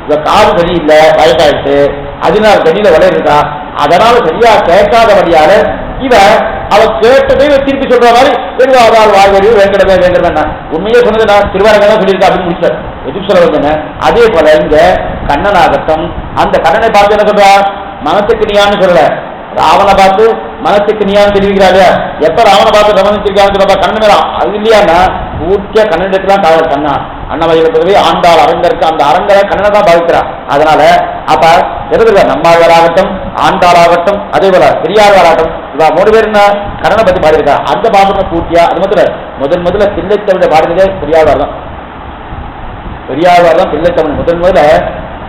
இவ காது சரியில்லை, வயசாயிடுச்சு, 16 தண்ணியில வளர்ந்துட்டா. அதனால சரியா கேட்காதபடியால இவ அவ கேட்டதை திருப்பி சொல்ற மாதிரி பெருவாதால் வாழ்வறிவு வேங்கடமே வேங்கடமே உண்மையே சொன்னது நான் திருவரங்கம் தான் சொல்லியிருக்கா அப்படின்னு முடிச்சார். எதுக்கு சொல்ல வந்தேன். அதே போல இங்க கண்ணனாகட்டும், அந்த கண்ணனை பார்த்து என்ன சொல்றா, மனத்துக்கு நீயான்னு சொல்லல, ராவனை பார்த்து மனத்துக்கு நீயான்னு தெரிவிக்கிறாரு. எப்ப ராவனை பார்த்து கவனிச்சிருக்கான்னு சொல்றப்ப கண்ணன் மேல அது இல்லையான்னா பூர்த்தியா கண்ணனுக்கு தான் காதல். கண்ணா அன்னமயிலப்பதவே ஆண்டாள் அரங்கருக்கு அந்த அரங்கரை கண்ணனை தான் பாவிக்கிறார். அதனால அப்ப எதுல நம்மாழ்வாராகட்டும் ஆண்டாளாகட்டும் அதே போல பெரியாழ்வாராகட்டும் இவா 3 பேர் என்ன கண்ணனை பத்தி பாடியிருக்கா. அந்த பாசத்தை பூர்த்தியா அது மட்டும் முதல்ல பிள்ளைத்தமிழ பாடினதே பெரியாழ்வார் தான். பெரியாழ்வார் தான் பிள்ளைத்தமிழ் முதல்ல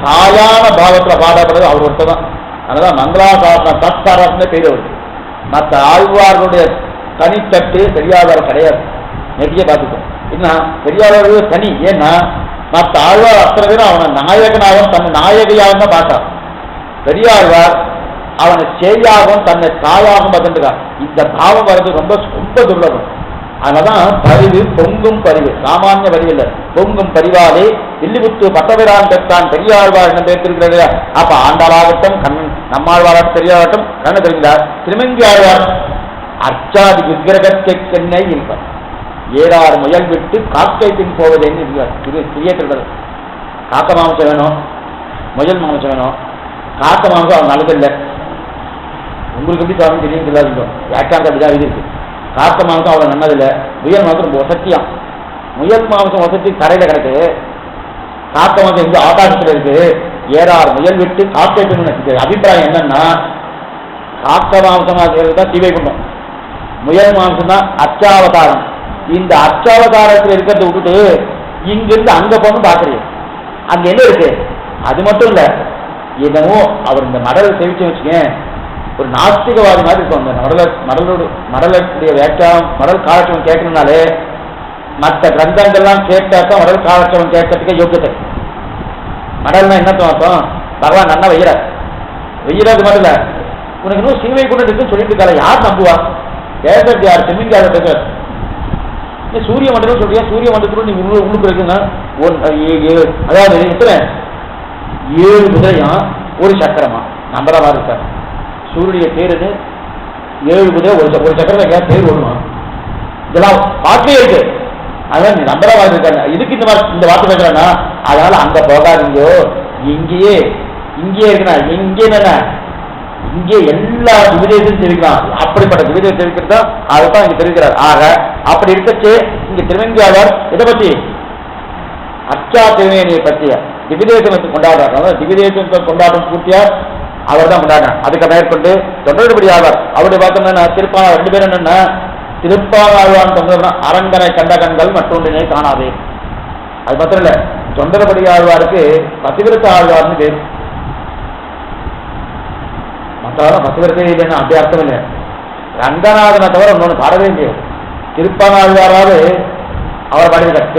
தாயான பாவத்துல பாடப்படுறது அவர் ஒருத்தர் தான். அதனால மங்களாசாரண தஸ்தாரத்னே பேர் வருது. மற்ற ஆழ்வார்களுடைய தனித்தட்டு பெரியாழ்வார் கிடையாது. நெட்டியே பார்த்துக்கோம். என்ன பெரியாழ்வார் தனி. ஏன்னா மற்ற ஆழ்வார் அத்தனை பேரும் அவனை நாயகனாகவும் தன்னை நாயகியாகவும் தான் பார்த்தான். பெரியாழ்வார் அவனை சேயாகவும் தன்னை தாயாகவும் பார்த்துருக்கான். இந்த பாவம் வர்றது ரொம்ப ரொம்ப துர்லபம். அதனாலதான் பரிவு பொங்கும் பரிவு, சாமானிய பரிவு இல்லை, பொங்கும் பரிவாலே வில்லிபுத்து பட்டபிரான் பெற்றான் பெரியாழ்வார் என்ன பேசிருக்கிறது. அப்ப ஆண்டாளாகட்டும் கண்ணன் நம்மாழ்வாராட்டும் பெரியாராட்டும் கண்ண தெரிந்தார். திருமங்கி ஆழ்வார் அச்சாதி விக்கிரகத்தை கண்ணை இருப்பார். 7 முயல் விட்டு காக்கை பின் போவதேன்னு இருக்கிறார். இது கிரியேட்டர். காக்க மாம்சம் வேணும், முயல் மாம்சம் வேணும். காக்க மாம்சம் அவன் நல்லதில்லை. உங்களுக்கு எப்படி தவறு தெரியும் தெரியாது. வியாக்கியானம் அப்படிதான் இது இருக்கு. காக்க மாம்சம் அவ்வளோ நல்லதில்லை. முயல் மாம்சம் ரொம்ப வசத்தியாம். முயல் மாம்சம் வசதி கரையில் கிடக்கு. காக்க மாம்சம் எங்க ஆகாசத்தில் இருக்கு. 7 முயல் விட்டு காக்கை பின்னு. அபிப்பிராயம் என்னன்னா காக்க மாம்சமாக தான் தீவை பண்ணும், முயல் மாம்சம் தான் அச்சாவதாரம். இந்த அச்சாவதாரத்தில் இருக்கிறத விட்டுட்டு இங்கிருந்து அங்க போகணும் பார்க்குறீங்க. அங்க என்ன இருக்கு? அது மட்டும் இல்லை, என்னமோ அவர் இந்த மடலை தெரிவிச்சு வச்சுக்கேன், ஒரு நாஸ்திகவாதி மாதிரி இருக்கும். அந்த மடலுடைய வியாக்கியானம் மடல் காலட்சம் கேட்கணும்னாலே மற்ற கிரந்தங்கள்லாம் கேட்டாத்தான் மடல் காலட்சம் கேட்கறதுக்கே யோக்கியத்தை. மடல்னா என்ன அர்த்தம்? பகவான் நல்லா வெய்யறது மட்டும் இல்லை, உனக்கு இன்னும் சீவை கூட இருக்குன்னு சொல்லிட்டு இருக்காரு. யார் நம்புவா? பேசுறது யார்? திரும்பிங்க பேசுறாரு. நீ சூரிய மண்டலம் சொல்றியா? சூரிய மண்டலத்துல நீ உள்ளுக்கு இருக்குன்னா அதாவது எத்தனை 7 குதிரையும் ஒரு சக்கரமா நம்புற மாதிரி இருக்காரு. சூரிய பேருன்னு 7 குதிரை ஒரு சக்கரத்தை கேட்க பேர் ஓடுமா? இதெல்லாம் வார்த்தையே இருக்கு. அதான் நீ நம்புற மாதிரி இருக்காங்க. இதுக்கு இந்த வார்த்தை பேசுறாங்கன்னா அதனால அங்க போகாதீங்கோ, இங்கேயே இருக்குண்ணா. இங்கே என்ன? இங்கே எல்லா விவிதத்தையும் தெரிவிக்கிறான். அப்படிப்பட்ட விவிதத்தை தெரிவிக்கிறதா அதுதான் இங்க தெரிவிக்கிறார். ஆக அப்படி இருக்கச்சு இங்க திருவங்கியாளர் இதை பத்தி அச்சா திருவேணியை பற்றிய திவிதேசத்தை கொண்டாடுறாங்க. திவிதேசத்தை கொண்டாடும் பூர்த்தியா அவர் தான் கொண்டாடினார். அதுக்கு மேற்கொண்டு தொண்டர்படி ஆவார். அவருடைய பார்த்தோம்னா திருப்பாளர் 2 பேரும் என்னன்னா திருப்பாளர்வான் தொண்டர்னா அரங்கனை கண்ட கண்கள் மற்றொன்றினை காணாதே. அது மாத்திரம் இல்ல, தொண்டர்படி ஆழ்வாருக்கு பதிவிரத்த ஆழ்வார்னு பேர். மற்றவெல்லாம் பசுவரத்தே இல்லைன்னா அப்படி அர்த்தம் இல்லை. ரங்கநாதனை தவிர இன்னொன்று பாடவே இல்லையோ. திருப்பாணாழ்வாராவது அவர் பாடியிருக்கார்,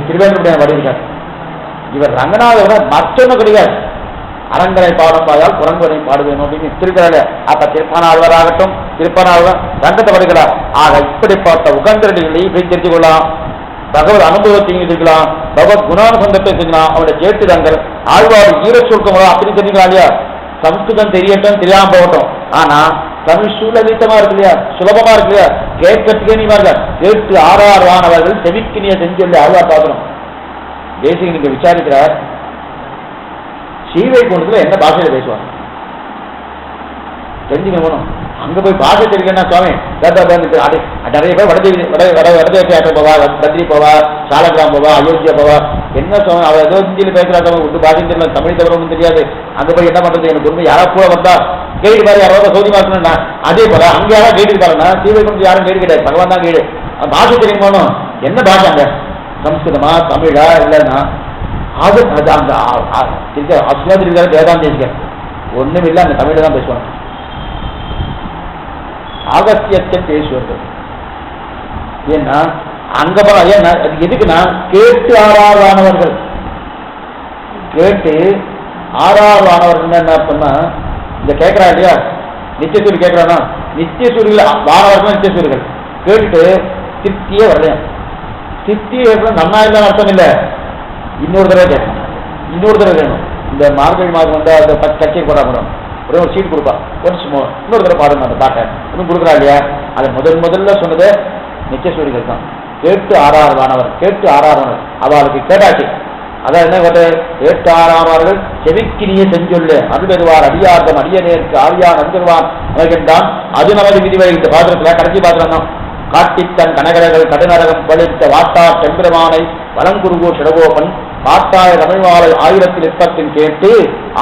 திருவேங்கடைய பாடியிருக்கார். இவர் ரங்கநாதோட மற்றொன்னு கிடையாது. அரங்கனை பாடம் பாயால் குரங்குவனை பாடுவேணும் அப்படின்னு திருக்கிறாரு. அப்ப திருப்பாணாழ்வாராகட்டும் திருப்பாணாழ்வார் ரங்கத்தை படிக்கிறார். ஆக இப்படிப்பட்ட உகந்தடிகளை இப்படி தெரிஞ்சு கொள்ளலாம். பகவத் அனுபவத்தையும் இருக்கலாம், பகவத் குணானுசந்தத்தை செஞ்சலாம். அவருடைய ஜேத்திரங்கள் ஆழ்வார் ஈர சுருக்கம் அப்படி தெரிஞ்சுக்கலாம் இல்லையா? சம்ஸ்கிருதம் தெரியட்டும் தெரியாம போகட்டும், ஆனா தமிழ் சூழலித்தமா இருக்கு இல்லையா, சுலபமா இருக்கு இல்லையா, கேட்கறதுக்கே நீ பாருங்க. கேட்டு ஆறாறுவானவர்கள் செவிக்கினிய செஞ்சொல்லி ஆழ்வார் பார்க்கணும். தேசிக நீங்க விசாரிக்கிறார், சீவை குணத்துல என்ன பாஷையில பேசுவாங்க தெரிஞ்சுக்கணும். அங்க போய் பாஷை தெரிவிக்கணும் சுவாமி. நிறைய பேர் வடதேச போவா, பத்ரி போவா, சாலகிராம் போவா, அயோத்தியா போவா. என்ன சுவாமி அவர் ஏதோ ஹிந்தியில பேசுறாங்க, ஒரு பாஷை தெரியல, தமிழ் தவிர ஒன்றும் தெரியாது. அங்க போய் என்ன பண்றது? எனக்கு ஒண்ணு யாராவது கூட வந்தா கைடு மாதிரி யாராவது சோதி மாசணும்னா அதே போல அங்க யாராவது கைடு இருக்காருன்னா சீவை குணத்து யாரும் கைடு கிடையாது, பகவான் தான் கைடு. பாஷை தெரியுமானோ என்ன பாஷை அங்க? சம்ஸ்கிருதமா தமிழா இல்லைன்னா அது அந்த அஸ்லாதிரிக்கார வேதாந்தேசிகர் ஒண்ணும் இல்லை, அந்த தமிழ் தான் பேசுவாங்க. ஆகஸ்தியத்தை பேசுவார்கள். ஏன்னா அங்க ஏன்னா அது எதுக்குன்னா கேட்டு ஆறாறுவானவர்கள். கேட்டு ஆறாறுவானவர்கள் என்ன அர்த்தம்னா இந்த கேட்கிறா இல்லையா, நித்தியசூரி கேட்கிறானா, நித்தியசூரிகள் வானவர்கள் நித்தியசூரிகள் கேட்டுட்டு திருப்தியே வரலையா. திருப்தியே நன்னா இல்லைன்னு அர்த்தம் இல்லை, இன்னொரு தடவை கேட்கணும், இன்னொரு தடவை வேணும். இந்த மார்கழி மாதம் வந்து அந்த கட்சியை போடா ஒரு சீட் கொடுப்பா, இன்னொரு தடவை பாருங்க அந்த பாட்டை இன்னும் கொடுக்குறா இல்லையா. அதை முதல்ல சொன்னது நித்தியசூரிகள் தான். கேட்டு ஆறாறுவானவர், கேட்டு ஆறாறுவானவர் அவளுக்கு கேட்டாச்சு. அதான் என்ன கேட்டு ஆறாறுவார்கள் செவிக்கினிய செஞ்சொல்லு அருள்பெறுவார் அடியார்தம் அடியநேருக்கு ஆரியான் அருள்வான் என்றான். அது நமது விதிவரை இந்த பாத்திரத்துல கடைசி பாத்திரம் தான். காட்டித்தன் கனகரர்கள் கடுநரகம் பழித்த வாட்டார் செம்பெருமானை வளங்குருகோ சிடகோபன் காட்டாய தமிழ்வாளை 1008 கேட்டு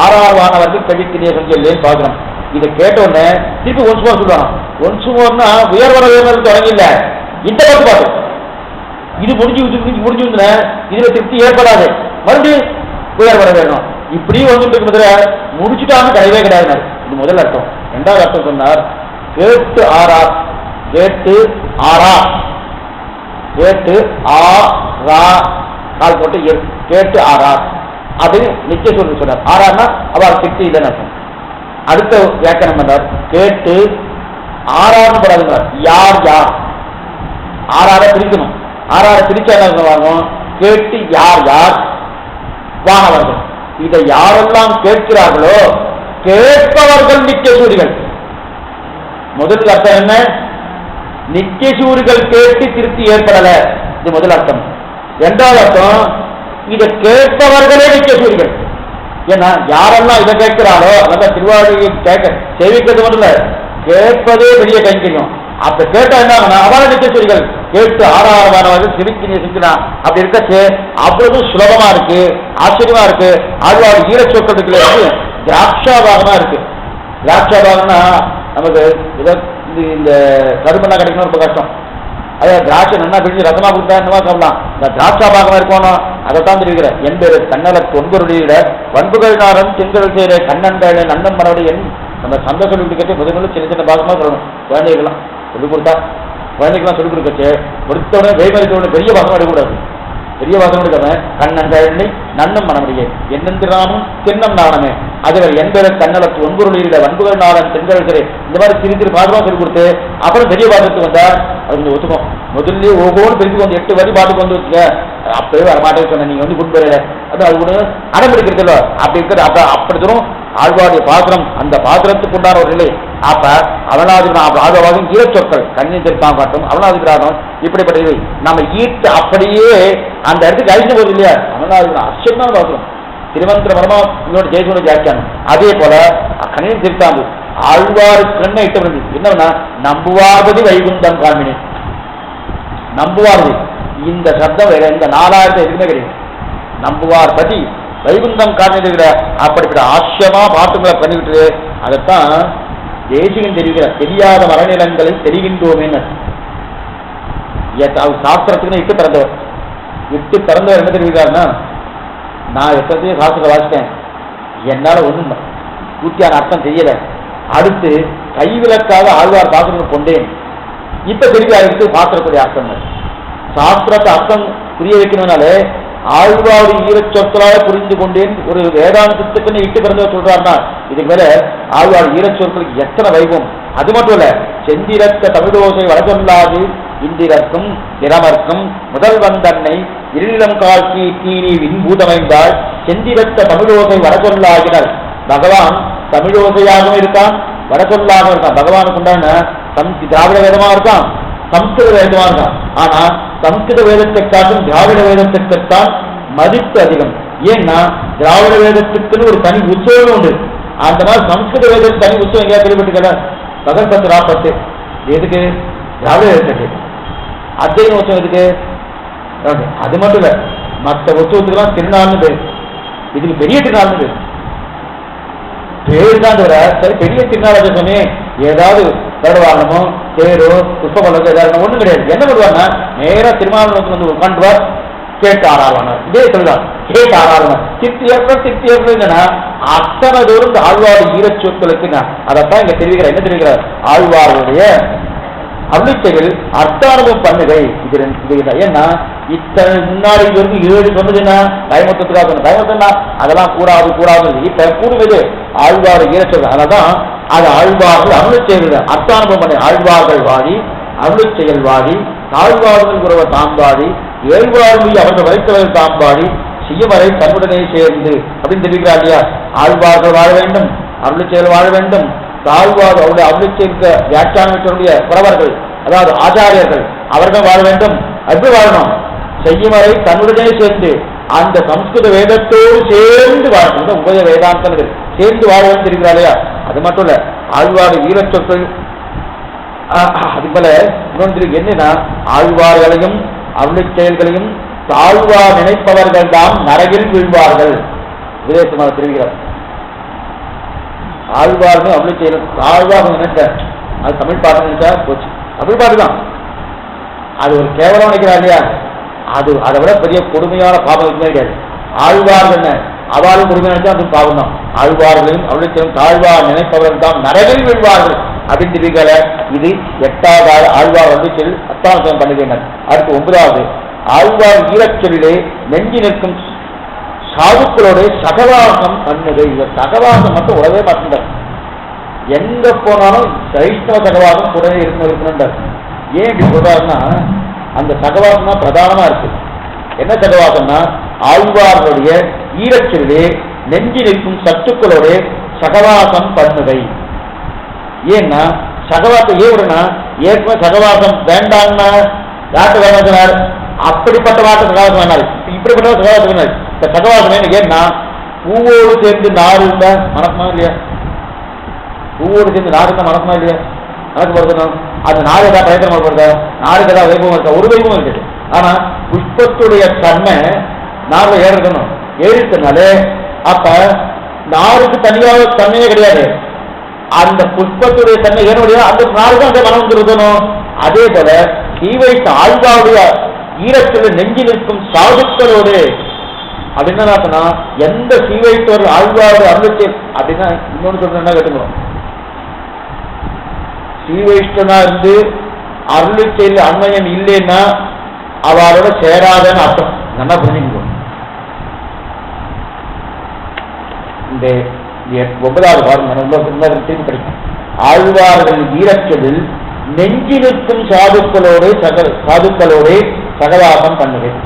ஆறாறுவானவர்கள் செவிக்கினிய செஞ்சொல்லேன்னு பாக்குறோம். இதை கேட்டோடனே திருப்பி ஒன்சுமோர் சொல்லுவாங்க. ஒன்சுமோர்னா உயர்வர தொடங்கில்ல, இந்த பாட்டு இது முடிஞ்சு இதுல திருப்தி ஏற்படாது, மறுபடியும் உயர் வர வேணும். இப்படி வந்துட்டு முதல்ல முடிச்சுட்டாங்க கிடையவே கிடையாது. இது முதல் அர்த்தம். 2வது அர்த்தம் சொன்னார் கேட்டு ஆறார். கேட்டு ஆரா, கேட்டு ஆ ரா கால் போட்டு கேட்டு ஆரா, அது நித்திய சூரியன் சொன்னார். ஆறார்னா அவர் சக்தி இல்லைன்னு. அடுத்த வியாக்கியானம் பண்றார், கேட்டு ஆறாறு படாதுங்க, யார் யார் ஆறார பிரிக்கணும். ஆறார பிரிச்சா என்ன சொல்லுவாங்க, கேட்டு யார் யார் வானவர்கள். இதை யாரெல்லாம் கேட்கிறார்களோ கேட்பவர்கள் நித்திய சூரிகள். முதல் அர்த்தம் என்ன, நித்திய சூரிகள் கேட்டு திருப்தி ஏற்படல, இது முதல் அர்த்தம். இரண்டாவது அர்த்தம், இதை கேட்பவர்களே நித்திய சூரிகள். ஏன்னா யாரெல்லாம் இதை கேட்கிறாரோ அதான் திருவாரூரை கேட்க சேவிக்கிறது மட்டும் இல்ல, கேட்பதே பெரிய கைங்கரியம். அப்ப கேட்டா என்ன அவள நித்திய சூரிகள் கேட்டு ஆறாயிரமானவர்கள் திருப்தி செஞ்சுனா அப்படி இருக்கச்சு அவ்வளவு சுலபமா இருக்கு, ஆச்சரியமா இருக்கு. ஆழ்வார் ஈரச்சொற்கள் திராட்சாபாகமா இருக்கு. திராட்சாபாகம்னா நமக்கு இந்த கரும்பெல்லாம் கிடைக்கணும் ரொம்ப கஷ்டம். அதாவது திராட்சை நல்லா பிடிச்சி ரசமா கொடுத்தா என்னவா சொல்லலாம், இந்த திராட்சாபாகமா இருக்கணும். அதைத்தான் தெரிவிக்கிற என்பது கண்ணல தொன்பொருளிட வன்புகள் நாரன் திங்கள் செய்கிற கண்ணன்கள் நன்னன் மனோடைய நம்ம சந்த சொல்லி கொடுக்கச்சு முதல்ல சின்ன சின்ன பாகமா சொல்லணும். குழந்தைகள்லாம் சொல்லிக் கொடுத்தா குழந்தைக்கெல்லாம் சொல்லிக் கொடுக்கச்சு கொடுத்தவனே வேமரித்தவனே பெரிய பாகம் எடுக்கக்கூடாது. பெரிய வாசம் எடுக்காம கண்ணன்கள் நன்னும் மனமுடியே என்னென்றானும் தின்னம் நாணமே அதுவர் என்பதை கண்ணலத்து ஒன்பொருளிட வன்புகள் நாளன் தென்கள் சரி இந்த மாதிரி சிறு சிறு பாகமாக சொல்லிக் கொடுத்து அப்புறம் பெரிய பாகத்துக்கு வந்தா அது கொஞ்சம் ஒத்துக்கும். முதல்ல ஒவ்வொரு பெருசுக்கு வந்து 8 வரி பாட்டுக்கு வந்து வச்சுக்க, அப்பவே வரமாட்டேன்னு சொன்ன நீங்க வந்து குடும்பல அது அது கூட அடம்பிடிக்கிறது இல்லை. அப்படி இருக்கிறது அப்ப அப்படி தரும் ஆழ்வாருடைய பாத்திரம், அந்த பாத்திரத்துக்கு உண்டான ஒரு நிலை. அப்ப அவனாதிவாதம் ஈரச்சொற்கள் கண்ணின் திருத்தாம் காட்டும் அவனாதிகிராதம் இப்படிப்பட்ட இவை நம்ம ஈட்டு அப்படியே அந்த இடத்துக்கு அழிஞ்சு போகுது இல்லையா. அவனாதிகிராம் அச்சரியமான பாத்திரம் திருமந்திர மரமா இன்னொரு ஜெயசூட வியாக்கியானம். அதே போல கண்ணின் திருத்தாம்பு ஆழ்வாருக்கு என்ன இட்ட முடிஞ்சு என்னன்னா நம்புவார்பதி வைகுந்தம் காமினி. நம்புவார்பதி இந்த சப்தம் வேற இந்த 4000 எதுவுமே கிடையாது. நம்புவார் பதி வைகுந்தம் காமினிக்கிற அப்படிப்பட்ட ஆசியமா பாட்டுங்களை பண்ணிக்கிட்டு அதைத்தான் தேசிகன் தெரிவிக்கிற தெரியாத மரநிலங்களை தெரிகின்றோமேன்னு. சாஸ்திரத்துக்குன்னு இட்டு பிறந்தவர் என்ன தெரிவிக்கிறாருன்னா, நான் எத்தனையோ சாஸ்திரத்தை வாசித்தேன், என்னால ஒண்ணும் பூர்த்தியான அர்த்தம் தெரியல. அடுத்து கைவிலக்காக ஆழ்வார் சாஸ்திரம் கொண்டேன். இப்ப திருப்பி அதுக்கு சாஸ்திரத்துடைய அர்த்தம் சாஸ்திரத்தை அர்த்தம் புரிய வைக்கணும்னாலே ஆழ்வாரு ஈரச்சொற்களாக புரிந்து கொண்டேன். ஒரு வேதாந்தத்துக்குன்னு இட்டு பிறந்தவர் சொல்றாருன்னா இதுக்கு மேல ஆழ்வார் ஈரச்சொற்களுக்கு எத்தனை வைபம். அது மட்டும் இல்ல, செந்திரத்த தமிழோசை வளர்ச்சொல்லாது இந்திரக்கும் நிறமர்க்கும் முதல் வந்தன்னை இருநிலம் காட்சி தீனி விண்பூதமைந்தால் செந்திரத்த தமிழோசை வடச்சொல்லாகினர். பகவான் தமிழோசையாகவும் இருக்கான், வடச்சொல்லாகவும் இருக்கான். பகவானுக்கு உண்டான திராவிட வேதமா இருக்கான், சம்ஸ்கிருத வேதமா இருக்கான். ஆனா சம்ஸ்கிருத வேதத்தை காட்டும் திராவிட வேதத்திற்குத்தான் மதிப்பு அதிகம். ஏன்னா திராவிட வேதத்துக்குன்னு ஒரு தனி உற்சவம் உண்டு. அந்த மாதிரி சம்ஸ்கிருத வேதத்துக்கு தனி உற்சவம் எங்கேயா கேள்விப்பட்டுக்கல. பகல் 10 ராப்பத்து எதுக்கு திராவிட வேதத்துக்கு, அத்தியன உற்சவம் எதுக்கு. அது மட்டும் இல்ல, மற்ற உற்சவத்துக்கெல்லாம் திருநாள்னு பேர், இதுக்கு பெரிய திருநாள்னு பேர். பேர் தான் தவிர சரி பெரிய திருநாள் சொன்னே ஏதாவது வருடவாரணமோ தேரோ புஷ்பபலத்தோ ஏதாவது ஒண்ணும் கிடையாது. என்ன பண்ணுவார்னா நேரா திருமாவளவனுக்கு வந்து உட்காந்துவார், கேட்டு ஆறாளனர். இதே சொல்லுதான் கேட்டு ஆறாளனர். திருப்தி ஏற்படுன்னா அத்தனை தூரம் இந்த ஆழ்வார் ஈரச்சொற்களுக்கு அதைத்தான் இங்க தெரிவிக்கிறார். என்ன தெரிவிக்கிறார், ஆழ்வாருடைய அருளிச்சைகள் அர்த்தானுபவம் பண்ணுகை. இது ஏன்னா இத்தனை முன்னாடி வரைக்கும் 7 சொன்னதுன்னா பயமொத்தத்துக்காக சொன்ன பயமொத்தம்னா அதெல்லாம் கூடாது. இப்ப கூடுவது ஆழ்வார் ஈரச்சொல். அதனால்தான் அது ஆழ்வார்கள் அருளிச்செயல் அர்த்தானுபவம் பண்ண ஆழ்வார்கள் வாடி அருளிச்செயல் வாடி தாழ்வார்கள் குறவர் தாம்பாடி ஏழ்வாழ்வி அவர்கள் வரைத்தவர்கள் தாம்பாடி செய்யவரை தன்னுடனே சேர்ந்து அப்படின்னு தெரிவிக்கிறார் இல்லையா. ஆழ்வார்கள் வாழ வேண்டும், அருளிச்செயல் வாழ வேண்டும், தாழ்வார் அவருடைய அருளிச்செய்த வியாக்கியானத்தினுடைய புறவர்கள் அதாவது ஆச்சாரியர்கள் அவர்கள் வாழ வேண்டும். எப்படி வாழணும், செய்யுமறை தன்னுடனே சேர்ந்து அந்த சம்ஸ்கிருத வேதத்தோடு சேர்ந்து வாழணும். உபய வேதாந்தம் சேர்ந்து வாழவும் தெரிவிக்கிறார் இல்லையா. அது மட்டும் இல்ல, ஆழ்வார் ஈரச்சொற்கள் அது போல இன்னொன்று என்னன்னா ஆழ்வார்களையும் அருளிச் செயல்களையும் தாழ்வார் நினைப்பவர்கள் தான் நரகில் வீழ்வார்கள். விதேசமாக தெரிவிக்கிறார். ஆழ்வார்னு அருளிச் செயல் தாழ்வாக நினைச்ச அது தமிழ் பாட்டு நினைச்சா போச்சு, தமிழ் பாட்டு தான். அது ஒரு கேவலம் நினைக்கிறார் இல்லையா. அது அதை விட பெரிய கொடுமையான பாவம் எதுவுமே கிடையாது. ஆழ்வார்கள் அவளும் கொடுமை நினைச்சா அது பாவம் தான். ஆழ்வார்களையும் அருளிச் செயலும் தாழ்வார் நினைப்பவர்கள் தான் நரகில் வீழ்வார்கள். அப்படின்னு தெரிவிக்கல. இது 8வது ஆழ்வார் வந்து சொல் அத்தாசம் பண்ணுகின்றனர். அடுத்து 9வது ஆழ்வார் ஈரச்சொல்லிலே நெஞ்சி நிற்கும் சாதுக்களோட சகவாசம் பண்ணுது. இவர் சகவாசம் மட்டும் உடவே மாட்டார். எங்க போனாலும் வைஷ்ணவ சகவாசம் உடனே இருக்கணும்ன்றார். ஏன் இப்படி சொல்றாருன்னா அந்த சகவாசம் தான் பிரதானமா இருக்கு. என்ன சகவாசம்னா ஆழ்வார்களுடைய ஈரச்சொல்லிலே நெஞ்சி நிற்கும் சத்துக்களோட சகவாசம் பண்ணுவை. ஏன்னா சகவாசம் ஏன்னா ஏற்கனவே சகவாசம் வேண்டாம்னா யார்கிட்ட வேணாம் சொன்னார். அப்படிப்பட்ட வார்த்தை சகவாசம் வேணாரு. இப்படிப்பட்ட சகவாசம் வேணாரு. இந்த சகவாசம் வேணும். ஏன்னா பூவோடு சேர்ந்து நாறு இருந்தா மனசுமா இல்லையா? பூவோடு சேர்ந்து நாறு இருந்தா மனசுமா இல்லையா? மனசு படுத்தணும். அது நாறு ஏதாவது பிரயத்தனம் படுத்த நாருக்கு ஏதாவது வைபவம் இருக்கா? ஒரு வைபவம் இருக்குது. ஆனா புஷ்பத்துடைய தன்மை நார்ல ஏறிக்கணும். ஏறிட்டனாலே அப்ப நாருக்கு தனியாக தன்மையே கிடையாது. அந்த புஷ்பத்துடைய தன்மை ஏற முடியாது. அந்த நாருக்கு அந்த மனம் இருக்கணும். அதே போல சீவைஷ்ண ஆழ்வாருடைய ஈரத்தில் நெஞ்சி நிற்கும் சாதுக்களோடு அப்படின்னா எந்த சீவைஷ்ணவர் ஆழ்வாரோட அருளிச்சு அப்படின்னா இன்னொன்று சொல்றேன்னா கேட்டுக்கிறோம். சீவைஷ்ணனா இருந்து அருளிச்சையில் அண்மையம் இல்லைன்னா அவரோட சேராதன்னு அர்த்தம். நல்லா புரிஞ்சுக்கணும். இந்த 9வது பாருங்க திரும்பி கிடைக்கும். ஆழ்வார்கள் ஈரச்சொல்லில் நெஞ்சி நிற்கும் சாதுக்களோடு சகவாசம் பண்ணுவேன்.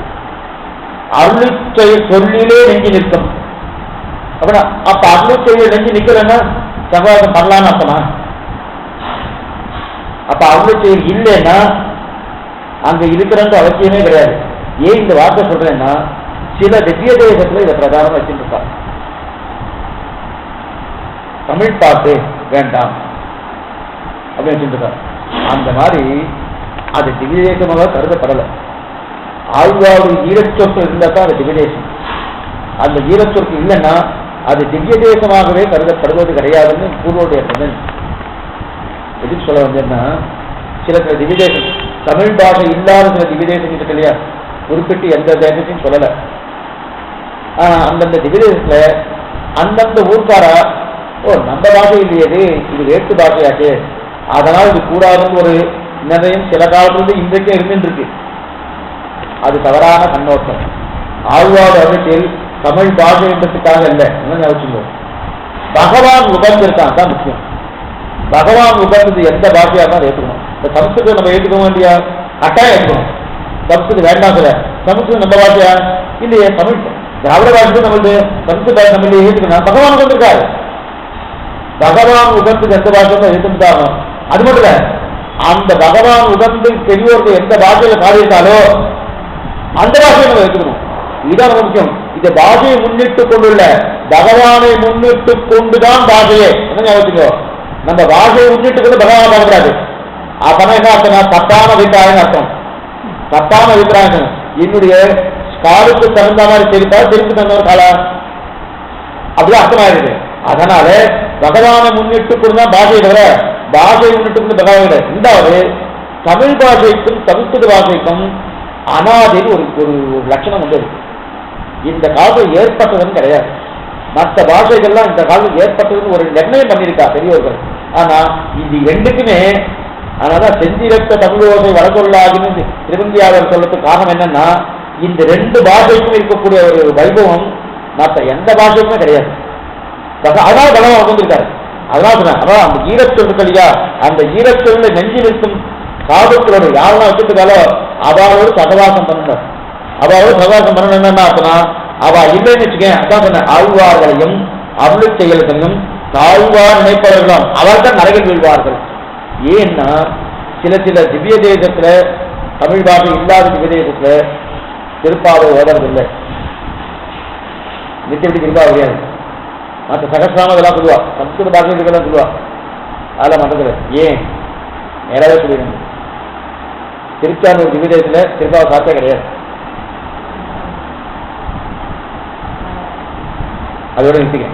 அருளிச்சை சொல்லிலே நெஞ்சு நிற்கும். அப்படின்னா அப்ப அருளிச்செய்ய நெஞ்சு நிக்கலன்னா சகவாசம் பண்ணலான்னு அர்த்தமா? அப்ப அருளிச்செயல் இல்லைன்னா அங்க இருக்கிறன்ற அவசியமே கிடையாது. ஏன் இந்த வார்த்தை சொல்றேன்னா சில திவ்ய தேசத்துல இதை பிரதானம் வச்சுட்டு இருப்பாங்க. தமிழ் பாட்டு வேண்டாம் அப்படின்னு வச்சுருக்காங்க. அந்த மாதிரி அது திவ்ய தேசமாக கருதப்படலை. ஆழ்வாருடைய ஈரச்சொற்கு இருந்தால் தான் அது திவ்ய தேசம். அந்த ஈரச்சொற்கு இல்லைன்னா அது திவ்ய தேசமாகவே கருதப்படுவது கிடையாதுன்னு பூர்வோடைய பிரதன் எதுக்கு சொல்ல வந்தேன்னா சில திவ்ய தேசம் தமிழ் பாஷை இல்லாத சில திவ்ய தேசம் இருக்கு இல்லையா? குறிப்பிட்டு எந்த தேசத்தையும் சொல்லலை. அந்தந்த திவ்ய தேசத்துல அந்தந்த ஊர்க்காரா நம்ம பாஷை இல்லையது, இது வேட்டு பாஷையாச்சு, அதனால் இது கூடாதுன்னு ஒரு நிர்ணயம் சில காலத்திலிருந்து இன்றைக்கே இருந்துருக்கு. அது தவறான கண்ணோட்டம். ஆழ்வார் அருளில் தமிழ் பாஷை என்றதுக்காக இல்லை. யோசிச்சுக்கோ. பகவான் உகந்திருக்கான் தான் முக்கியம். பகவான் உகந்தது எந்த பாஷையாக தான் ஏற்றுக்கணும். இந்த சமஸ்கிருதம் நம்ம ஏற்றுக்க வேண்டிய கட்டாயம் ஏற்றுக்கணும். சமஸ்கிருதம் வேண்டாம் சொல்ல சமஸ்கிருதம் நம்ம பாஷையா இல்லையே? தமிழ் திராவிட பாஷை நம்மளுக்கு சமஸ்கிருத நம்ம ஏற்றுக்கணும். பகவான் உகந்திருக்காரு. பகவான் உகந்து எந்த பாஷை ஏற்றுக்கிட்டாங்க. அது மட்டும் இல்ல, அந்த பகவான் உகந்து பெரியோர்கள் எந்த பாஷையில காலிட்டாலோ அந்த பாஷையை நம்ம ஏற்றுக்கணும். இதுதான் ரொம்ப முக்கியம். இந்த பாஷையை முன்னிட்டு கொண்டுள்ள பகவானை முன்னிட்டு கொண்டுதான் பாஷையே. என்ன யோசிச்சுக்கோ, நம்ம பாஷையை முன்னிட்டு கொண்டு பகவானை பார்க்கக்கூடாது. அப்பனா என்ன அர்த்தம்? தப்பான அபிப்பிராயம் அர்த்தம். தப்பான அபிப்பிராயம் என்னுடைய காலுக்கு தகுந்த மாதிரி தெரிப்பா, திருப்பி தகுந்த காலா அப்படிதான் அர்த்தமாயிருக்கு. அதனால பகவானை முன்னிட்டு கொண்டுதான் பாஷையை தவிர பாஷையை முன்னிட்டு கொண்டு பகவான். ரெண்டாவது, தமிழ் பாஷைக்கும் சமஸ்கிருத பாஷைக்கும் அனாதில் ஒரு ஒரு லட்சணம் உண்டு. இந்த காலத்தில் ஏற்பட்டதுன்னு கிடையாது. மற்ற பாஷைகள்லாம் இந்த காலத்தில் ஏற்பட்டதுன்னு ஒரு நிர்ணயம் பண்ணியிருக்கா பெரியவர்கள். ஆனா இது ரெண்டுக்குமே அதனாலதான் செஞ்சிரத்த தமிழ் ஓசை வடகொள்ளாதுன்னு திருவந்தியாளர் சொல்றதுக்கு காரணம் என்னன்னா இந்த ரெண்டு பாஷைக்கும் இருக்கக்கூடிய ஒரு வைபவம் மற்ற எந்த பாஷைக்குமே கிடையாது. அதனால பகவான் வந்திருக்காரு. அதனால சொன்னேன், அதான் அந்த ஈரச்சொல் இருக்கு இல்லையா, அந்த ஈரச்சொல்ல நெஞ்சு நிற்கும் சாதுக்களோட யாரெல்லாம் வச்சுருக்காலோ அவளோடு சகவாசம் பண்ணணும். அவளோடு சகவாசம் பண்ணணும் என்னன்னா அப்படின்னா அவ இல்லைன்னு வச்சுக்கேன். அதான் சொன்னேன், ஆழ்வார்களையும் அருளை செயல்களையும் தாழ்வார் நினைப்பவர்களும் அவள் தான் நரகில் வீழ்வார்கள். ஏன்னா சில சில திவ்ய தேசத்துல தமிழ் பாஷை இல்லாத திவ்ய தேசத்துல திருப்பாவை ஓதறதில்லை. நித்தியப்படி திருப்பா முடியாது. மற்ற சகசிராம இதெல்லாம் சொல்லுவா, சம்ஸ்கிருத பாஷை இதெல்லாம் சொல்லுவா, அதெல்லாம் மன்றதில்லை. ஏன் நேராவே சொல்லிடுங்க, திருச்சானூர் திவ்ய தேசத்துல திருப்பாவை சாத்தே கிடையாது. அதோட நிறுத்திக்க.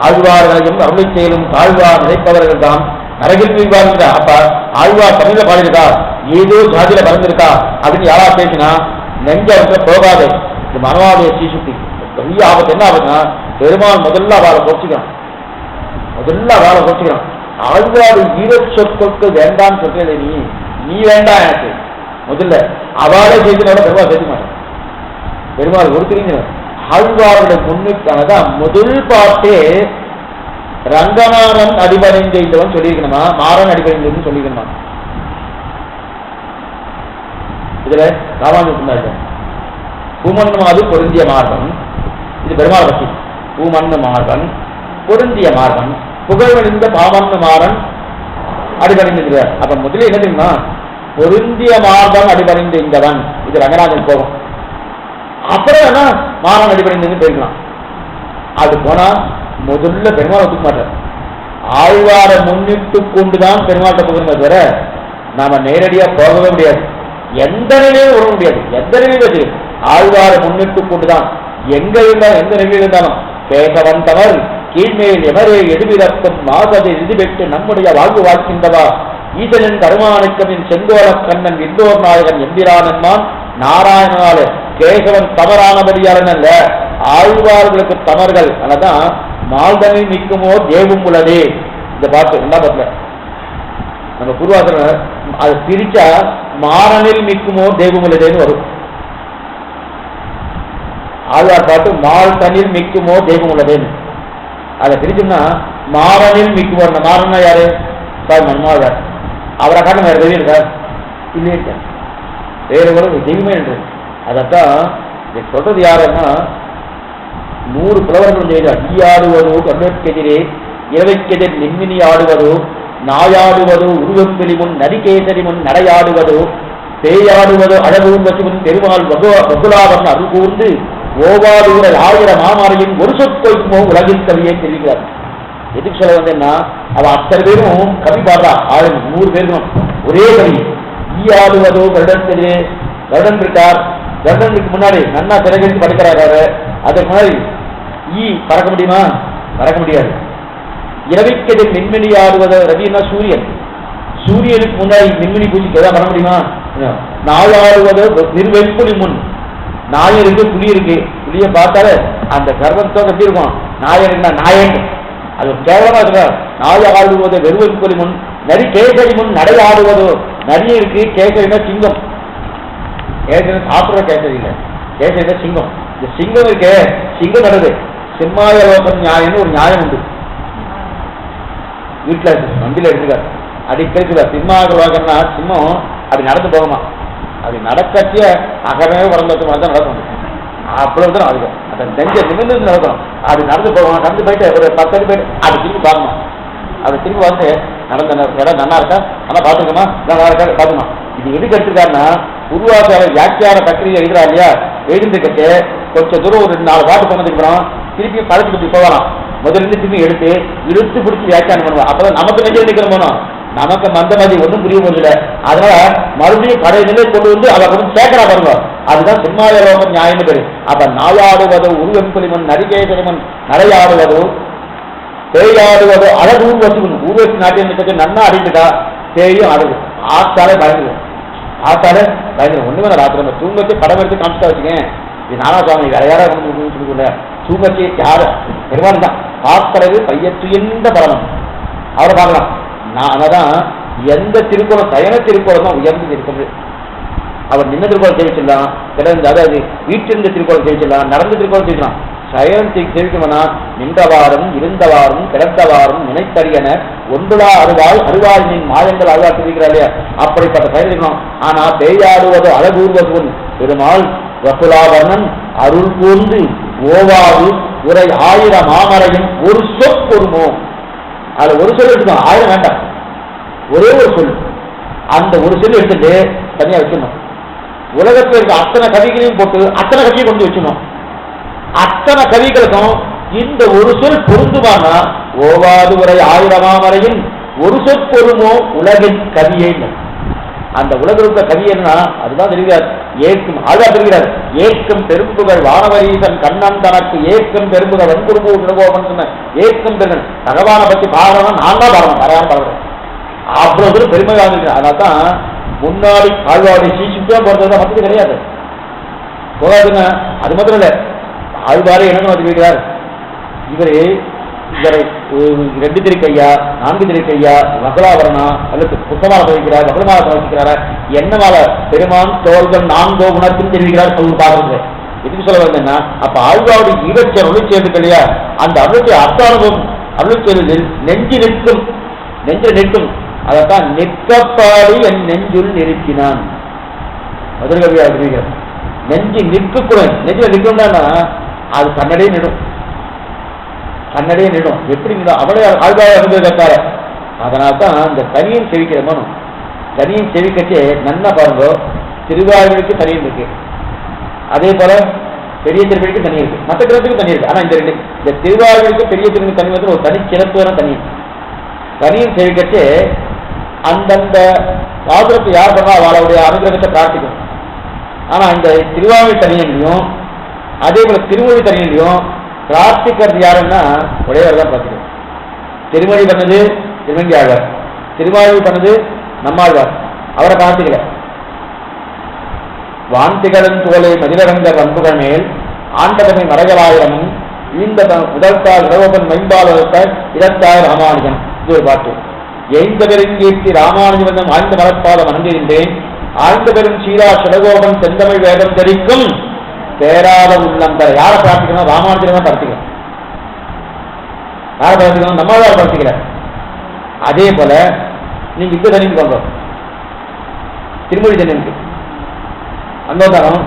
ஆழ்வார்களையும் அருளை செயலும் தாழ்வார் நினைப்பவர்கள் தான் நரகில் வீழ்வார். அப்ப ஆழ்வார் தமிழ்ல பாடியிருக்கா, ஏதோ ஜாதியில பறந்திருக்கா அப்படின்னு யாரா பேசினா நெஞ்ச வந்து போகாது. இது மனவாடைய சீசுத்தி பெரிய ஆபத்து. என்ன ஆகுதுன்னா பெருமாள் முதல்ல அவளை பொறிச்சுக்கிறான். ஆழ்வார் ஈரச் சொற்களுக்கு வேண்டான்னு சொல்றே நீ வேண்டாம் எனக்கு முதல்ல அவாளே செய்தனோட பெருமாள் செய்ய மாட்டேன். பெருமாள் ஒரு தெரிஞ்ச ஆழ்வாருடைய முன்னுக்கானதான் முதல் பாட்டே ரங்கநாதன் அடிபணிந்தவன் சொல்லியிருக்கணுமா, மாறன் அடிபணிந்தவன் சொல்லியிருக்கணுமா. இதுல ராமானுஜன் பூமன்மாது பொருந்திய மார்பன், இது பெருமாள் பற்றி. பூமன்னு மார்பன் பொருந்திய மார்பன் புகழ்வழிந்த பாமன்னு மாறன் அடிபணிந்திருக்கிறார். அப்ப முதல்ல என்ன தெரியுமா, பொருந்திய மார்பன் அடிபணிந்தவன், இது ரங்கநாதன் கோபம். அப்புறம் என்ன மாறன் அடிபணிந்து போயிருக்கலாம். அது போனா முதல்ல பெருமாள் ஒத்துக்க மாட்டார். ஆழ்வார முன்னிட்டு கொண்டுதான் பெருமாள்கிட்ட போகணுமே தவிர நாம நேரடியா போகவே முடியாது. எந்த நிலையும் உணர முடியாது. எந்த நிலையும் ஆழ்வார முன்னிட்டு கொண்டுதான் எங்க இருந்தாலும் எந்த நிலையில் இருந்தாலும் கேசவன் தவர் கீழ்மேல் எவரே எதுவிரக்கும் மாததை இது பெற்று நம்முடைய வாழ்வு வாழ்க்கின்றவா ஈசனின் கருமாணிக்கமின் செங்கோல கண்ணன் இந்தோர் நாயகன் எம்பிரானன்மான் நாராயணனால கேசவன் தவறானபடியாளன் அல்ல, ஆழ்வார்களுக்கு தவறுகள். அதனால்தான் மால்தனில் நிற்குமோ தேவும் உள்ளதே. இந்த பாட்டு ரெண்டாம் பாட்டுல நம்ம குருவாசன அதை பிரிச்சா மாறனில் நிற்குமோ தேவும் உள்ளதேன்னு வரும். ஆழ்வார் பாட்டு மால்தனில் நிற்குமோ தேவும் உள்ளதேன்னு. அதை பிரிச்சோம்னா மாறனில் நிற்குமோ. மாறன்னா யாரு? சார் மன்மாழ்வார். அவரை காட்டும் வேற தெய்வம் இருக்கார் இல்லையே இருக்கார். வேறு ஒரு தெய்வமே என்று அதைத்தான் சொல்றது யாருன்னா 100 புலவர்கள் செய்தார். ஈயாடுவதோ கண்ணெதிரே இரவைக்கெதிர் நிம்மினி ஆடுவதோ நாயாடுவதோ உருவப்பிலி முன் நரிகேசரி முன் நடையாடுவதோ பேயாடுவதோ அழகூர் வசுமுன் பெருமாள் வகுலாவன் அது கூர்ந்து ஓவாடுகிற 1000 மாமரையும் ஒரு சொற்கொய்க்குமோ உலகில் கவியை தெரிவிக்கிறார். எதுக்கு சொல்ல வந்தேன்னா அவ அத்தனை பேரும் கவி பாடுறா. 100 பேரும் ஒரே கவி. ஈயாடுவதோ வருடத்திலே வருடன் இருக்கார். வருடனுக்கு முன்னாடி நன்னா திறகடித்து படிக்கிறாரு. அதுக்கு முன்னாடி ஈ பறக்க முடியுமா? பறக்க முடியாது. இரவிக்கெதிர் மின்மினி ஆடுவத ரவின்னா சூரியன். சூரியனுக்கு முன்னாடி மின்மினி பூச்சிக்கு எதாவது வர முடியுமா? நாயாடுவது நிர்வெப்புலி முன். நாய் இருக்கு, புலி இருக்கு. புலியை பார்த்தாலே அந்த கர்வத்தோடு எப்படி இருக்கும்? நாயன்னா நாயன் அது கேவலமா இருக்கா? நாய் ஆடுவது வெறுவெப்புலி முன் நரி கேசரி முன் நடை ஆடுவதோ. நரி இருக்கு, கேசரினா சிங்கம். கேசரி சாப்பிட்ற கேசரி இல்லை, கேசரினா சிங்கம். இந்த சிங்கம் இருக்கே, சிங்கம் நடது சிம்மாயலோகம் நியாயம்னு ஒரு நியாயம் உண்டு. வீட்டில் வண்டியில் எடுத்துக்காரு அடிக்கடி சிம்மாயலோகம்னா சிம்மம் அப்படி நடந்து போகுமா? அது நடக்கட்டிய அகமே உடம்பு மாதிரி தான் நடக்கும். அவ்வளவு தான் அதுக்கு அந்த நெஞ்ச நிமிர்ந்து நடக்கணும். அது நடந்து போகணும். நடந்து போயிட்டு ஒரு 10 அடி போயிட்டு அது திரும்பி பார்க்கணும். அது திரும்பி வந்து நடந்த இடம் நல்லா இருக்கா, ஆனால் பார்த்துக்கமா, நல்லா இருக்கா பார்த்துக்கணும். இது எதுக்கு எடுத்துருக்காருன்னா உருவாக்க வியாக்கியான பத்திரிகை எழுதுறா இல்லையா, எழுந்துக்கிட்டு கொஞ்சம் தூரம் ஒரு 4 பாட்டு போனதுக்கு அப்புறம் திருப்பி பழத்துக்கு இப்படி போகலாம். முதல்ல திருப்பி எடுத்து இழுத்து பிடிச்சி வியாக்கியானம் பண்ணுவோம். அப்பதான் நமக்கு நெஞ்சு நிற்கிற போனோம். நமக்கு மந்த மாதிரி ஒன்றும் புரிய போதில்லை. அதனால மறுபடியும் பழைய நிலை கொண்டு வந்து அதை கொண்டு சேர்க்கிறா பாருங்க. அதுதான் சிம்மாயலோகம் நியாயம் பேரு. அப்ப நாயாடுவதோ உருவெம்பலிமன் நரிகேசரிமன் நடையாடுவதோ பேயாடுவதோ அழகூர் வசுவன் ஊர்வசி நாட்டியம் நன்னா அடிட்டுட்டா பேயும் அழகு ஆத்தாலே பயந்துடும். ஆத்தாலே பயந்துடும். ஒண்ணுமே ராத்திரி நம்ம தூங்கச்சு படம் எடுத்து காமிச்சா வச்சுக்கேன். இது நாராசாமி வேற யாராவது சொல்லிக்கொள்ள தூங்கச்சி யாரு பெருமாள் தான் பார்க்கறது பையத்துயர்ந்த பரமன். அவரை பார்க்கலாம். அதனாதான் எந்த திருக்குறள் சயன திருக்குறள் தான் உயர்ந்து இருக்கிறது. அவர் நின்ன திருக்குறள் தெரிவிச்சிடலாம், கிடந்து அதாவது வீட்டிருந்த திருக்குறள் தெரிவிச்சிடலாம், நடந்த திருக்குறள் தெரிவிக்கலாம். சயனம் தெரிவிக்கணும்னா நின்றவாறும் இருந்தவாறும் கிடந்தவாறும் நினைத்தறியன ஒன்றுலா அருவாள் அருவாளின் மாயங்கள் அருவாள் தெரிவிக்கிறார் இல்லையா, அப்படிப்பட்ட செயல் இருக்கணும். ஆனா பேயாடுவது அழகூர்வசுவன் பெருமாள் வசுலாவர்ணன் அருள் கூர்ந்து ஓவாது உரை 1000 மாமரையும் ஒரு சொற்பொருமோ. அதுல ஒரு சொல் எடுத்துக்கணும், 1000 வேண்டாம், ஒரே ஒரு சொல். அந்த ஒரு சொல் எடுத்துட்டு தனியா வச்சிடணும். உலகத்தில் இருக்க அத்தனை கவிகளையும் போட்டு அத்தனை கவியை கொண்டு வச்சிடணும். அத்தனை கவிகளுக்கும் இந்த ஒரு சொல் பொருந்துமானா ஓவாது உரை 1000 மாமரையும் ஒரு சொற்பொருமோ உலகின் கவியை. அந்த உலகில் கவி என்ன அதுதான் தெரிகிறார். ஏற்கும் ஆழ்வா தெரிகிறார். ஏற்கும் பெரும்புகள் வானவரீசன் கண்ணன் தனக்கு ஏற்கும் பெரும்புகள் வன்குருமூ விடுவோம் சொன்ன ஏற்கும் பெருமன் பகவானை பற்றி பாடணும். நான் தான் பாடணும், வரையாம பாடுறேன். அவ்வளவு தூரம் பெருமையாக இருக்கிறேன். அதனால தான் முன்னாடி ஆழ்வாடி சீசுக்கே போறது மற்றது கிடையாது, போகாதுங்க. அது மட்டும் இல்லை, ஆழ்வாரே என்ன தெரிவிக்கிறார். இவரை 2 திருக்கையா 4 திருக்கையா மகளாவரணா அல்லது புத்தமாலை சமைக்கிறார் மகளமாலை சமைக்கிறாரா என்ன மாலை பெருமான் தோள்கள் 4 குணத்தையும் தெரிவிக்கிறார் சொல்லி பாக்குறது. எதுக்கு சொல்ல வந்தேன்னா அப்ப ஆழ்வாவுடைய ஈரச்ச அருளிச்சேர்ந்து இல்லையா அந்த அருளிச்சை அர்த்தானுபவம் அருளிச்சேர்தில் நெஞ்சில் நிற்கும் அதைத்தான் நிற்கப்பாடி என் நெஞ்சுள் நிறுத்தினான் மதுரகவியா தெரிவிக்கிறார். நெஞ்சு நிற்கக்கூடாது நெஞ்சில நிற்கணும்னா அது கண்ணடே நிடும் எப்படி அவனே ஆழ்வாக இருந்ததுக்கார அதனால்தான் இந்த தனியும் செவிக்கிற மனம் தனியும் செவிக்கச்சே நன்னா பாருங்க திருவாரூருக்கு தனியும் இருக்கு அதே போல பெரிய திருப்பதிக்கு தனி இருக்கு மற்ற கிரகத்துக்கு தனி இருக்கு. ஆனா இந்த திருவாரூருக்கு பெரிய திருப்பதி தனி வந்து ஒரு தனி சிறப்பு தனியும் செவிக்கச்சே அந்தந்த பாத்திரத்தை யார் பண்ணா அவளுடைய அனுகிரகத்தை பிரார்த்திக்கும். ஆனா இந்த திருவாரூர் தனியிலையும் அதே போல திருமொழி தனியிலையும் பிரார்த்திக்கிறது யாருன்னா உடையவர் தான் பிரார்த்திக்கும். திருமொழி பண்ணது திருவங்கி ஆழ்வார், திருவாரூர் பண்ணது நம்மாழ்வார், அவரை பிரார்த்திக்கல. வாந்திகளும் தோலை மதிலரங்க பண்புகள் மேல் ஆண்டதமை மறைகளாயிரமும் இந்த முதல்தாள் இரவபன் மைம்பாலத்த இடத்தாய் ராமானுஜன் இது ஒரு பாட்டு. எய்ந்த பெருங்கீர்த்தி ராமானுஜன் ஆழ்ந்த மரப்பாதம் அணுகுகின்றேன் ஆழ்ந்த பெரும் சீரா சிடகோபன் செந்தமிழ் வேதம் தெரிக்கும் பேராத உள்ளம் தர. யாரை பிரார்த்திக்கணும்? ராமானுஜன் தான் பிரார்த்திக்கணும். யாரை பிரார்த்திக்கணும்? நம்மளால் பிரார்த்திக்கல. அதே போல நீங்க இப்ப தனிக்கு போங்க திருமொழி தனிக்கு அங்கோதரம்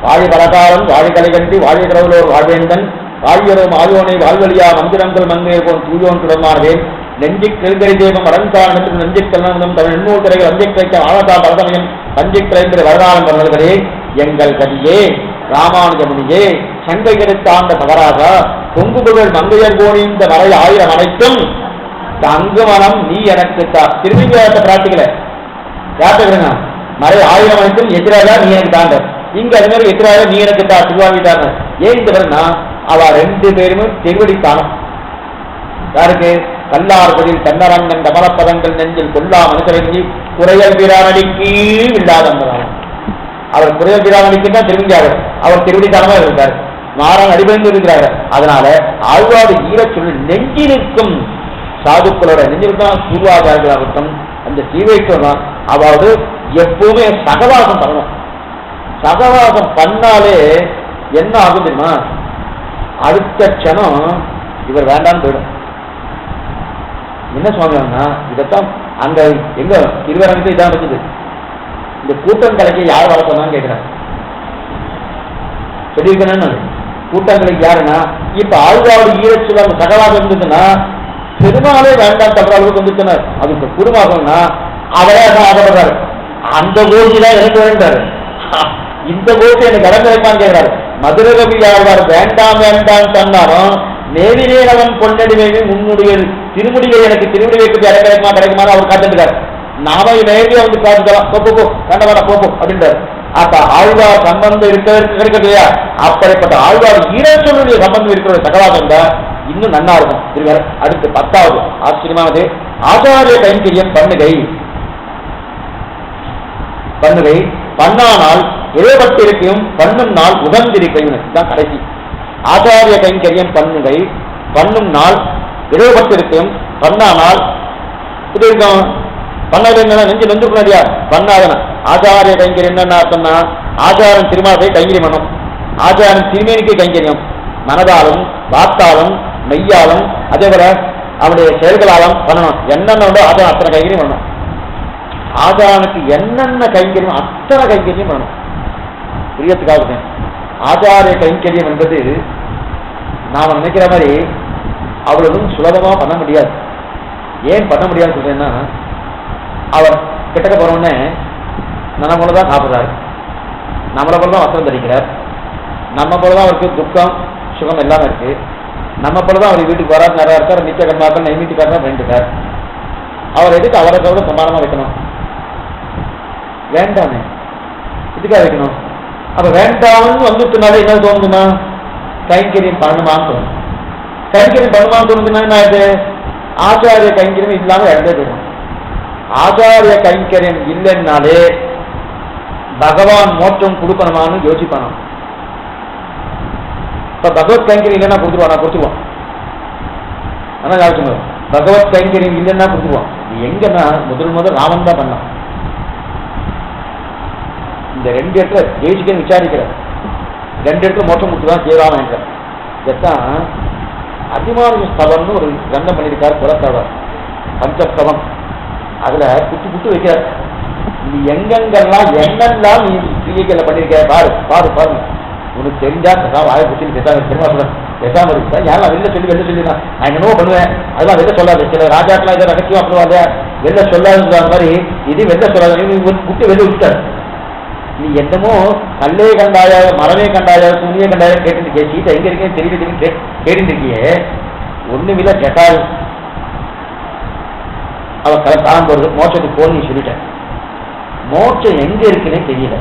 வாழி பலகாரம் வாழி கலை கட்டி வாழி கடவுளோர் வாழ்வேந்தன் வாழியரும் ஆயோனை வாழ்வழியா மந்திரங்கள் மங்கை போன் தூயோன் கிடமானவேன் நெஞ்சிக் நெருங்கடி தேவம் அடங்காரணத்துக்கு நெஞ்சிக் கல்நம் தமிழ் எண்ணூர் திரைகள் அஞ்சிக் வைக்க ஆழதா பரதமயம் அஞ்சிக் திரைங்கிற வரதானம் பண்ணவர்களே எங்கள் கதியே ராமானுஜமுனியே சங்கை கெடுத்தாண்ட மகராக பொங்குபுகள் மங்கையர் கோணி இந்த வரை 1000 அனைத்தும் தங்குமனம் நீ எனக்கு திருவிழாத்தை பிரார்த்திக்கல பிரார்த்திக்கிறேங்க மறை 1000 அனைத்தும் எதிராக நீ எனக்கு தாண்ட இங்க அது மாதிரி எதிராக நீ எனக்கு திருவாங்கிட்டாங்க. ஏன் இந்த வரனா அவ 2 பேருமே திருவடி காணும். யாருக்கு? கல்லார்பதில் கண்ணரங்கன் கமலப்பதங்கள் நெஞ்சில் கொல்லா மனுஷரங்கி குறையல் பிரானடிக்கு இல்லாதவரான அவர் குறையல் பிரானடிக்கு தான் திரும்பியார். அவர் திருவடிக்காரமா இருந்தார், மாறான் அடிபணிந்து இருக்கிறார். அதனால ஆழ்வாடு ஈரச் சொல்லி நெஞ்சிருக்கும் சாதுக்களோட நெஞ்சிருக்கும் பூர்வாச்சாரர்களாகட்டும் அந்த சீவைக்கம் தான் அதாவது எப்பவுமே சகவாசம் பண்ணணும். சகவாசம் பண்ணாலே என்ன ஆகும் தெரியுமா? அடுத்த க்ஷணம் இவர் வேண்டான்னு போயிடும். என்ன சுவாமினா இதைத்தான் அங்க எங்க திருவரங்கத்தை இதான் இருக்குது. இந்த கூட்டம் கலைக்கு யார் வர சொன்னான்னு கேட்கிறாங்க. சொல்லியிருக்கேன்னு கூட்டங்களுக்கு யாருன்னா இப்ப ஆழ்வாடு ஈரச்சுல அந்த சகவாசம் இருந்துச்சுன்னா பெருமாளே வேண்டாம் தவிர அளவுக்கு வந்துச்சுன்னா அது இப்ப குருமாகம்னா அவரே ஆகப்படுறாரு. அந்த கோஷிதான் எனக்கு வேண்டாரு, இந்த கோஷி எனக்கு இடம் கிடைப்பான்னு கேட்கிறாரு. மதுரகவி ஆழ்வார் வேண்டாம் வேண்டாம் சொன்னாலும் நேவினேனவன் பொன்னடிமையை உன்னுடைய திருமுடியை எனக்கு திருமுடி வைக்க இடம் கிடைக்குமான்னு அவர் காத்துட்டார். நாம நேரடியா வந்து காத்துக்கலாம் போ வேண்டாம் போ அப்படின்றார். அப்ப ஆழ்வார் சம்பந்தம் இருக்கிறதையா அப்படிப்பட்ட ஆழ்வார் ஈரச்சொல்லுடைய சம்பந்தம் இருக்கிற சகவாசம் தான் இன்னும் நன்னா இருக்கும். திருவர அடுத்து 10வது ஆச்சரியமானது ஆச்சாரிய கைங்கரியம் பண்ணுகை பண்ணானால் இழப்பட்டிருக்கையும் பண்ணும் நாள் உகந்திருக்கையும் தான் கடைசி. ஆச்சாரிய கைங்கரியம் பண்ணுகை பண்ணும் நாள் இழப்பட்டிருக்கையும் பண்ணானால் இது இருக்கும். பண்ணது என்ன நெஞ்சு நெஞ்சுக்குள்ளடியா பண்ணாதன ஆச்சாரிய கைங்கரியம் என்னன்னா சொன்னா ஆச்சாரம் திருமாவை கைங்கரியம் பண்ணும். ஆச்சாரம் திருமேனிக்கு கைங்கரியம் மனதாலும் வாக்காலும் மெய்யாலும் அதே போல அவனுடைய செயல்களாலும் பண்ணணும். என்னென்ன உண்டோ ஆச்சாரம் அத்தனை கைங்கரியம் பண்ணணும். ஆச்சாரனுக்கு என்னென்ன கைங்கரியம் அத்தனை கைங்கரியம் பண்ணணும். புரியத்துக்காக ஆச்சாரிய கைங்கரியம் என்பது நாம நினைக்கிற மாதிரி அவ்வளவு சுலபமா பண்ண முடியாது. ஏன் பண்ண முடியாதுன்னு சொல்றேன்னா அவர் கிட்டக்க போறோன்னே நம்ம போலதான் சாப்பிடுறாரு, நம்மளை போலதான் வஸ்திரம் தரிக்கிறார், நம்ம போலதான் அவருக்கு துக்கம் சுகம் எல்லாமே இருக்கு, நம்ம போலதான் அவர் வீட்டுக்கு வராது நிறையா இருக்கார், நிச்சய கர்மாக்கள் நைமீட்டுக்காரதான் வேண்டுக்கார். அவர் எதுக்கு அவரை தவிர சமானமா வைக்கணும்? வேண்டாமே இதுக்காக வைக்கணும். அப்ப வேண்டாம்னு வந்துட்டுனாலே என்ன தோணுதுன்னா கைங்கரியம் பண்ணுமான்னு தோணும். கைங்கரியம் பண்ணுமான்னு தோணுதுன்னா என்ன ஆகுது? ஆச்சாரிய கைங்கரியம் இல்லாம இழந்தே போயிடும். ஆச்சாரிய கைங்கரியம் இல்லைன்னாலே பகவான் மோட்சம் கொடுக்கணுமான்னு யோசிப்பானா? இப்ப பகவத் கைங்கரியம் இல்லைன்னா கொடுத்துருவானா? கொடுத்துருவான். ஆனால் யாருக்கு பகவத் கைங்கரியம் இல்லைன்னா கொடுத்துருவான். எங்கன்னா முதல் ராமன் தான் பண்ணான். இந்த 2 இடத்துல தேசிகன் விசாரிக்கிறார். 2 இடத்துல மோட்சம் கொடுத்துதான் ஸ்ரீராமன் என்ற. இதைத்தான் அதிமான ஸ்தவம்னு ஒரு கிரந்தம் பண்ணியிருக்கார் புறத்தவர் பஞ்சஸ்தவம். அதுல புட்டு வைக்கிறார். நீ எங்கெங்கெல்லாம் என்னெல்லாம் நீ கிரியைகளை பண்ணியிருக்க பாருங்க. உனக்கு தெரிஞ்சா வாயை குச்சின்னு பேசாம இருக்கா. யாரெல்லாம் வெளில சொல்லிதான் நான் என்னமோ பண்ணுவேன். அதெல்லாம் வெளில சொல்லாது. சில ராஜாக்கெல்லாம் இதை ரகசியம் பண்ணுவாங்க, வெளில சொல்லாதுன்ற மாதிரி இது வெளில சொல்லாது. நீ குட்டி வெளில விட்டாரு. நீ என்னமோ கல்லே கண்டாய மரமே கண்டாய துணியே கண்டாய கேட்டு சீட்டை எங்க இருக்கேன்னு தெரியல கேட்டு இருக்கியே. ஒண்ணுமில்ல ஜட்டால் அவன் காலம் போறது மோட்சத்துக்கு போன்னு நீ சொல்லிட்டேன். மோட்சம் எங்க இருக்குன்னே தெரியல,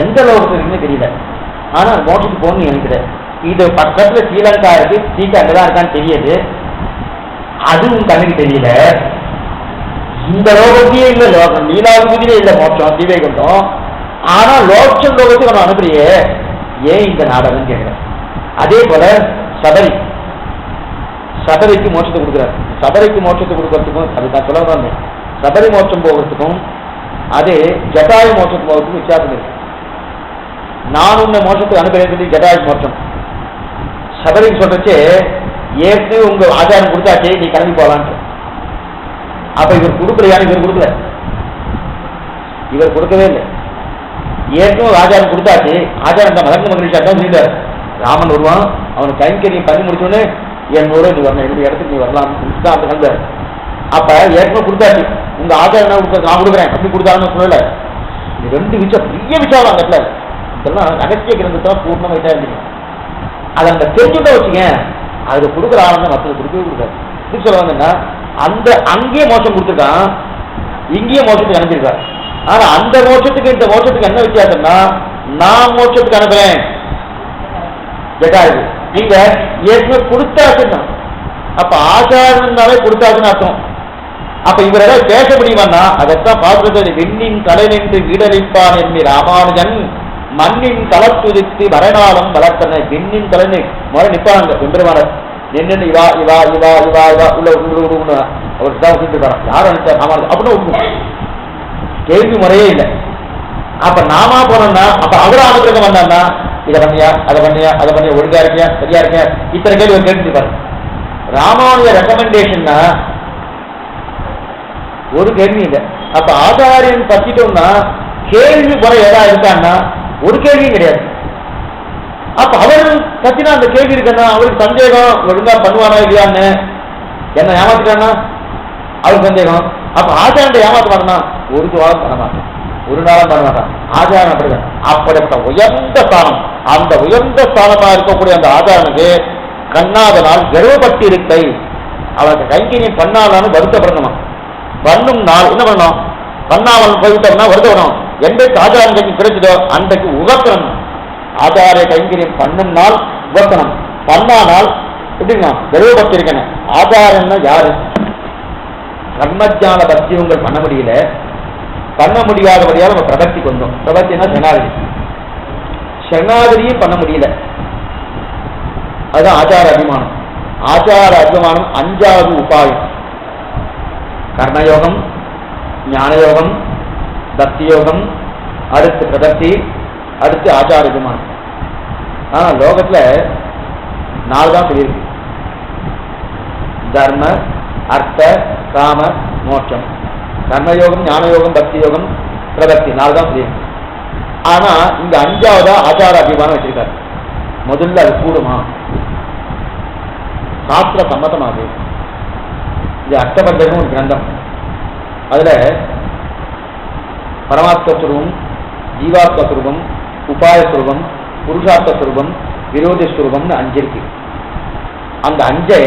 எந்த லோகத்துல இருக்குன்னு தெரியல. ஆனா மோட்சத்துக்கு போன்னு நினைக்கிற. இது பக்கத்துல ஸ்ரீலங்கா இருக்கு, சீட்டை அங்கதான் இருக்கான்னு தெரியுது. அதுவும் கண்ணுக்கு தெரியல. இந்த லோகத்தையே இல்ல, லோகம் லீலாவுதிலே இல்ல மோட்சம் ஸ்ரீவைகுண்டம். ஆனா லோட்சம் லோகத்துக்கு நம்ம அனுப்புறியே, ஏன் இந்த நாடகம் கேட்கிறேன். அதே போல சபரிக்கு மோட்சத்தை கொடுக்குறாரு. சபரிக்கு மோட்சத்தை கொடுக்கறதுக்கும் அதுதான் சொல்ல வந்தேன். சபரி மோட்சம் போகிறதுக்கும் அதே ஜட்டாயு மோட்சம் போகிறதுக்கும் வித்தியாசம் இருக்கு. நான் உன்னை மோட்சத்துக்கு அனுப்புறேன்னு சொல்லி ஜட்டாயு மோட்சம் சபரிக்கு சொல்றச்சு ஏற்கனவே உங்க ஆச்சாரம் கொடுத்தாச்சே நீ கிளம்பி போகலான்ட்டு. அப்ப இவர் கொடுக்கலையான்னு இவர் கொடுக்கல, இவர் கொடுக்கவே இல்லை. ஏற்கனவே ஆச்சாரம் கொடுத்தாச்சு. ஆச்சாரம் தான் மதங்க மகிழ்ச்சியா தான் சொல்லிட்டார். ராமன் வருவான், அவனுக்கு கைங்கரியம் பண்ணி முடிச்சோன்னு என்னோட நீ வரணும், என்னுடைய இடத்துக்கு நீ வரலாம் தான் அந்த கலந்தார். அப்ப ஏற்கனவே கொடுத்தாச்சு, உங்க ஆச்சாரம் நான் கொடுக்குறேன் அப்படி கொடுத்தாருன்னு சொல்லல. இது 2 பெரிய விசாரம் அந்த இடத்துல. இதெல்லாம் ரகசிய கிரந்தத்தான் பூர்ணமா இதா இருந்துச்சு. அதை அந்த தெரிஞ்சுட்டா வச்சுங்க, அதுல கொடுக்குற ஆனந்தம் மற்றது கொடுக்கவே கொடுக்காது. எப்படி சொல்ல வந்தேன்னா அந்த அங்கேயே மோட்சம் கொடுத்துருக்கான், இங்கேயே மோட்சத்துக்கு அனுப்பியிருக்காரு. ஆனா அந்த மோட்சத்துக்கு இந்த மோட்சத்துக்கு என்ன வித்தியாசம்னா, நான் மோட்சத்துக்கு அனுப்புறேன் ஜட்டாயு, நீங்க ஏற்கனவே கொடுத்தாச்சுன்னா. அப்ப ஆச்சாரனாலே கொடுத்தாச்சுன்னு அர்த்தம். அப்ப இவர் ஏதாவது பேச முடியுமான்னா அதைத்தான் பார்க்கிறது. விண்ணின் தலை நின்று வீடழிப்பான் என்மி ராமானுஜன் மண்ணின் களத்துதித்து வரநாளம் வளர்த்தன. விண்ணின் தலைமை முறை நிற்பாங்க எம்பெருமானர் நின்று இவா இவா இவா இவா இவா உள்ள அவருக்கு தான் வச்சுட்டு யாரும் நினைச்சார் ராமானுஜன் அப்படின்னு கேள்வி முறையே இல்லை. அப்ப நாமா போனோம்னா அப்ப அவரும் அனுகிரகம் வந்தான்னா இதை பண்ணியா அதை பண்ணியா அதை பண்ணியா ஒழுங்கா இருக்கியா சரியா இருக்கியா இத்தனை கேள்வி ஒரு கேட்டுருப்பாரு. ராமானுஜ ரெக்கமெண்டேஷன்னா ஒரு கேள்வி இல்லை. அப்ப ஆச்சாரியன் பத்திட்டோம்னா கேள்வி முறை ஏதா இருக்கான்னா ஒரு கேள்வியும் கிடையாது. அப்ப அவர் பத்தினா அந்த கேள்வி இருக்குன்னா அவருக்கு சந்தேகம் ஒழுங்கா பண்ணுவானா இல்லையான்னு, என்ன ஏமாத்திட்டான்னா அவருக்கு சந்தேகம். அப்ப ஆச்சாரத்தை ஏமாத்த மாட்டா ஒரு வாரம் பண்ண மாட்டான், ஒரு நாளும் பண்ண மாட்டான். ஆச்சாரம் அப்படிதான். அப்படிப்பட்ட உயர்ந்த ஸ்தானம், அந்த உயர்ந்த ஸ்தானமா இருக்கக்கூடிய அந்த ஆச்சாரனுக்கு கண்ணாதனால் கர்வப்பட்டு இருக்கை அவருக்கு கைங்கரியம் பண்ணாதான்னு வருத்தப்படணுமா. பண்ணும் நாள் என்ன பண்ணணும், பண்ணாமல் போயிட்டோம்னா வருத்தப்படணும். என்றைக்கு ஆச்சாரம் கைக்கு கிடைச்சதோ அன்றைக்கு உகத்தணும். ஆச்சாரிய கைங்கரியம் பண்ணும் நாள் உகத்தனம், பண்ணானால் எப்படின்னா கர்வப்பட்டு இருக்கணும். ஆச்சாரம்னா யாரு? கர்மஜான பக்தி உங்கள் பண்ண முடியல, பண்ண முடியாதபடியால் நம்ம பிரபத்தி கொண்டோம். பிரபத்தினா சரணாகதி, சரணாகதியும் பண்ண முடியல. அதுதான் ஆச்சார அபிமானம். ஆச்சார அபிமானம் 5வது உபாயம். கர்மயோகம், ஞானயோகம், பக்தி யோகம், அடுத்து பிரபத்தி, அடுத்து ஆச்சார அபிமானம். ஆனா லோகத்துல 4 தான் சொல்லியிருக்கு. தர்ம, அர்த்த, காம, மோட்சம். கர்மயோகம், ஞானயோகம், பக்தி யோகம், பிரபத்தி 4 தான் சொல்லியிருக்கு. ஆனா இங்க 5வதா ஆச்சார அபிமானம் வச்சிருக்காரு. முதல்ல அது கூடுமா? சாஸ்திர சம்மதமாகு. இது அஷ்டபந்தகம் ஒரு கிரந்தம். அதுல பரமாத்மஸ்வரூபம், ஜீவாத்மஸ்வரூபம், உபாயஸ்வரூபம், புருஷார்த்தஸ்வரூபம், விரோதஸ்வரூபம்னு 5 இருக்கு. அந்த 5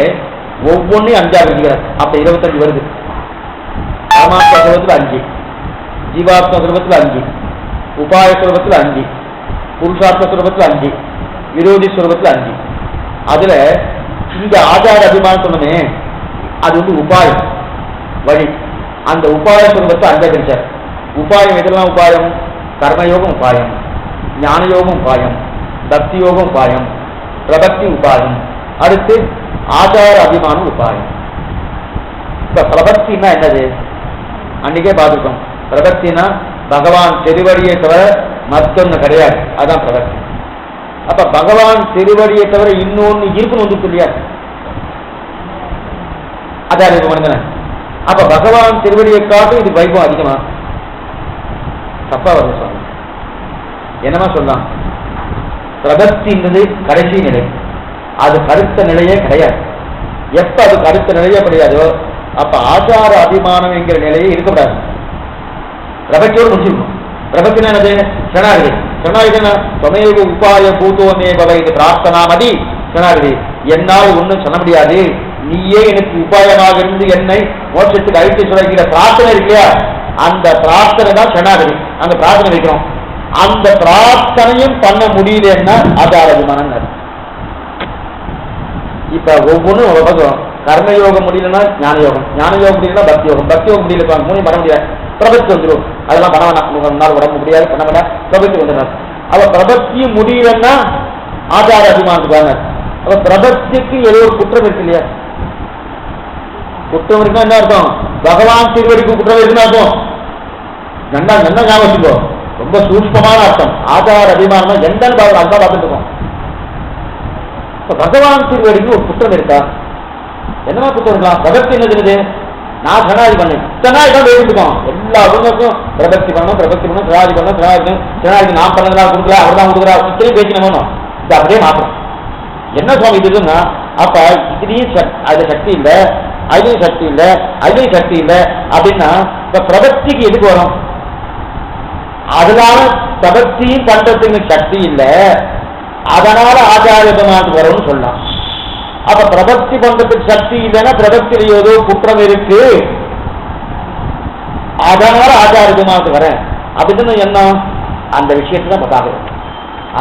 ஒவ்வொன்றையும் 5ஆக இருக்கிறார். அப்ப 25 வருது. பரமாத்மஸ்வரூபத்தில் 5, ஜீவாத்மஸ்வரூபத்தில் 5, உபாயஸ்வரூபத்தில் 5, புருஷார்த்தஸ்வரூபத்தில் 5, விரோதி ஸ்வரூபத்தில் 5. அதுல இங்க ஆச்சார அபிமானம் சொன்னமே அது உபாயம் வழி. அந்த உபாய ஸ்வரூபத்தை 5 கிடைச்சார். உபாயம் எதெல்லாம் உபாயம்? கர்மயோகம் உபாயம், ஞானயோகம் உபாயம், பக்தி யோகம் உபாயம், பிரபக்தி உபாயம், அடுத்து ஆச்சார அபிமானம் உபாயம். இப்ப பிரபத்தின்னா என்னது? அன்னைக்கே பார்த்துருக்கோம். பிரபத்தினா பகவான் திருவடியை தவிர மற்றொன்னு கிடையாது, அதான் பிரபத்தி. அப்ப பகவான் திருவடியை தவிர இன்னொன்னு இருக்குன்னு வந்து இல்லையா? அதான் மனிதன. அப்ப பகவான் திருவடியை காட்டும் இது வைபவம் அதிகமா தப்பா வந்து சொல்ல என்னமா சொல்லலாம்? பிரபத்தின்றது கடைசி நிலை, அது கருத்த நிலையே கிடையாது. எப்ப அது கருத்த நிலையே கிடையாதோ அப்ப ஆச்சார அபிமானம் என்கிற நிலையே இருக்கக்கூடாது. பிரபத்தியோடு முடிச்சுக்கணும். பிரபத்தினா என்னது? சரணாகதி. சரணாகதினா தொமைவு உபாய பூத்துவமே பவை, இது பிரார்த்தனாமதி சரணாகதி. என்னால் ஒன்றும் சொல்ல முடியாது, நீயே எனக்கு உபாயமாக இருந்து என்னை மோட்சத்துக்கு அழைத்து சொல்கிற பிரார்த்தனை இல்லையா? அந்த பிரார்த்தனை தான் சரணாகதி. அந்த பிரார்த்தனை வைக்கிறோம். அந்த பிரார்த்தனையும் பண்ண முடியலன்னா ஆச்சார அபிமானம். இப்ப ஒவ்வொன்றும் கர்மயோகம் முடியலன்னா ஞான யோகம், ஞான யோகம் முடியலன்னா பக்தி யோகம், பக்தி யோகம் முடியல மூணையும் பண்ண முடியாது. பிரபத்தி வந்துடும். அதெல்லாம் பண்ண வேணாம், உடம்பு முடியாது, பண்ண வேண்டாம், பிரபத்தி வந்துடும். அவ பிரபத்தியும் முடியலன்னா ஆச்சார அபிமானத்துக்கான. அவ பிரபத்திக்கு ஏதோ ஒரு குற்றம் இருக்கு இல்லையா? குற்றம் இருக்குன்னா என்ன அர்த்தம்? பகவான் திருவடிக்கு குற்றம் இருக்குன்னு அர்த்தம். நல்லா நல்லா ஞாபகம் வச்சுக்கோ, ரொம்ப சூட்சமான அர்த்தம். ஆச்சார அபிமானம் எந்தன்னு அர்த்தம் பார்த்துட்டு இருக்கோம். இப்ப பகவான் திருவடிக்கு ஒரு குற்றம் இருக்கா? என்னமா குற்றம் இருக்கலாம்? பிரபத்தி என்னது? நான் சரணாதி பண்ணேன், சரணாதிதான் எழுதிருக்கோம். எல்லா உலகத்துக்கும் பிரபத்தி பண்ணணும், பிரபத்தி பண்ணணும், சரணாதி பண்ணணும், சரணாதி சரணாதி நான் பண்ணதா கொடுக்கல, அவர் தான் கொடுக்குறா, இத்தனையும் பேசினோம். இது அப்படியே மாற்றணும். என்ன சுவாமி இதுன்னா, அப்ப இதுலயும் அது சக்தி இல்லை, அதுலயும் சக்தி இல்லை, அதுலயும் சக்தி இல்லை அப்படின்னா இப்ப பிரபத்திக்கு எதுக்கு வரும்? அதனால பிரபத்தியும் பண்றதுக்கு சக்தி இல்லை, அதனால ஆச்சாரியமானது வரும்னு சொல்லலாம். அப்ப பிரபத்தி பண்றதுக்கு சக்தி இல்லைன்னா பிரபத்தில ஏதோ குற்றம் இருக்கு, அதனால ஆச்சாரியமானது வரேன் அப்படின்னு என்ன? அந்த விஷயத்துல பார்க்க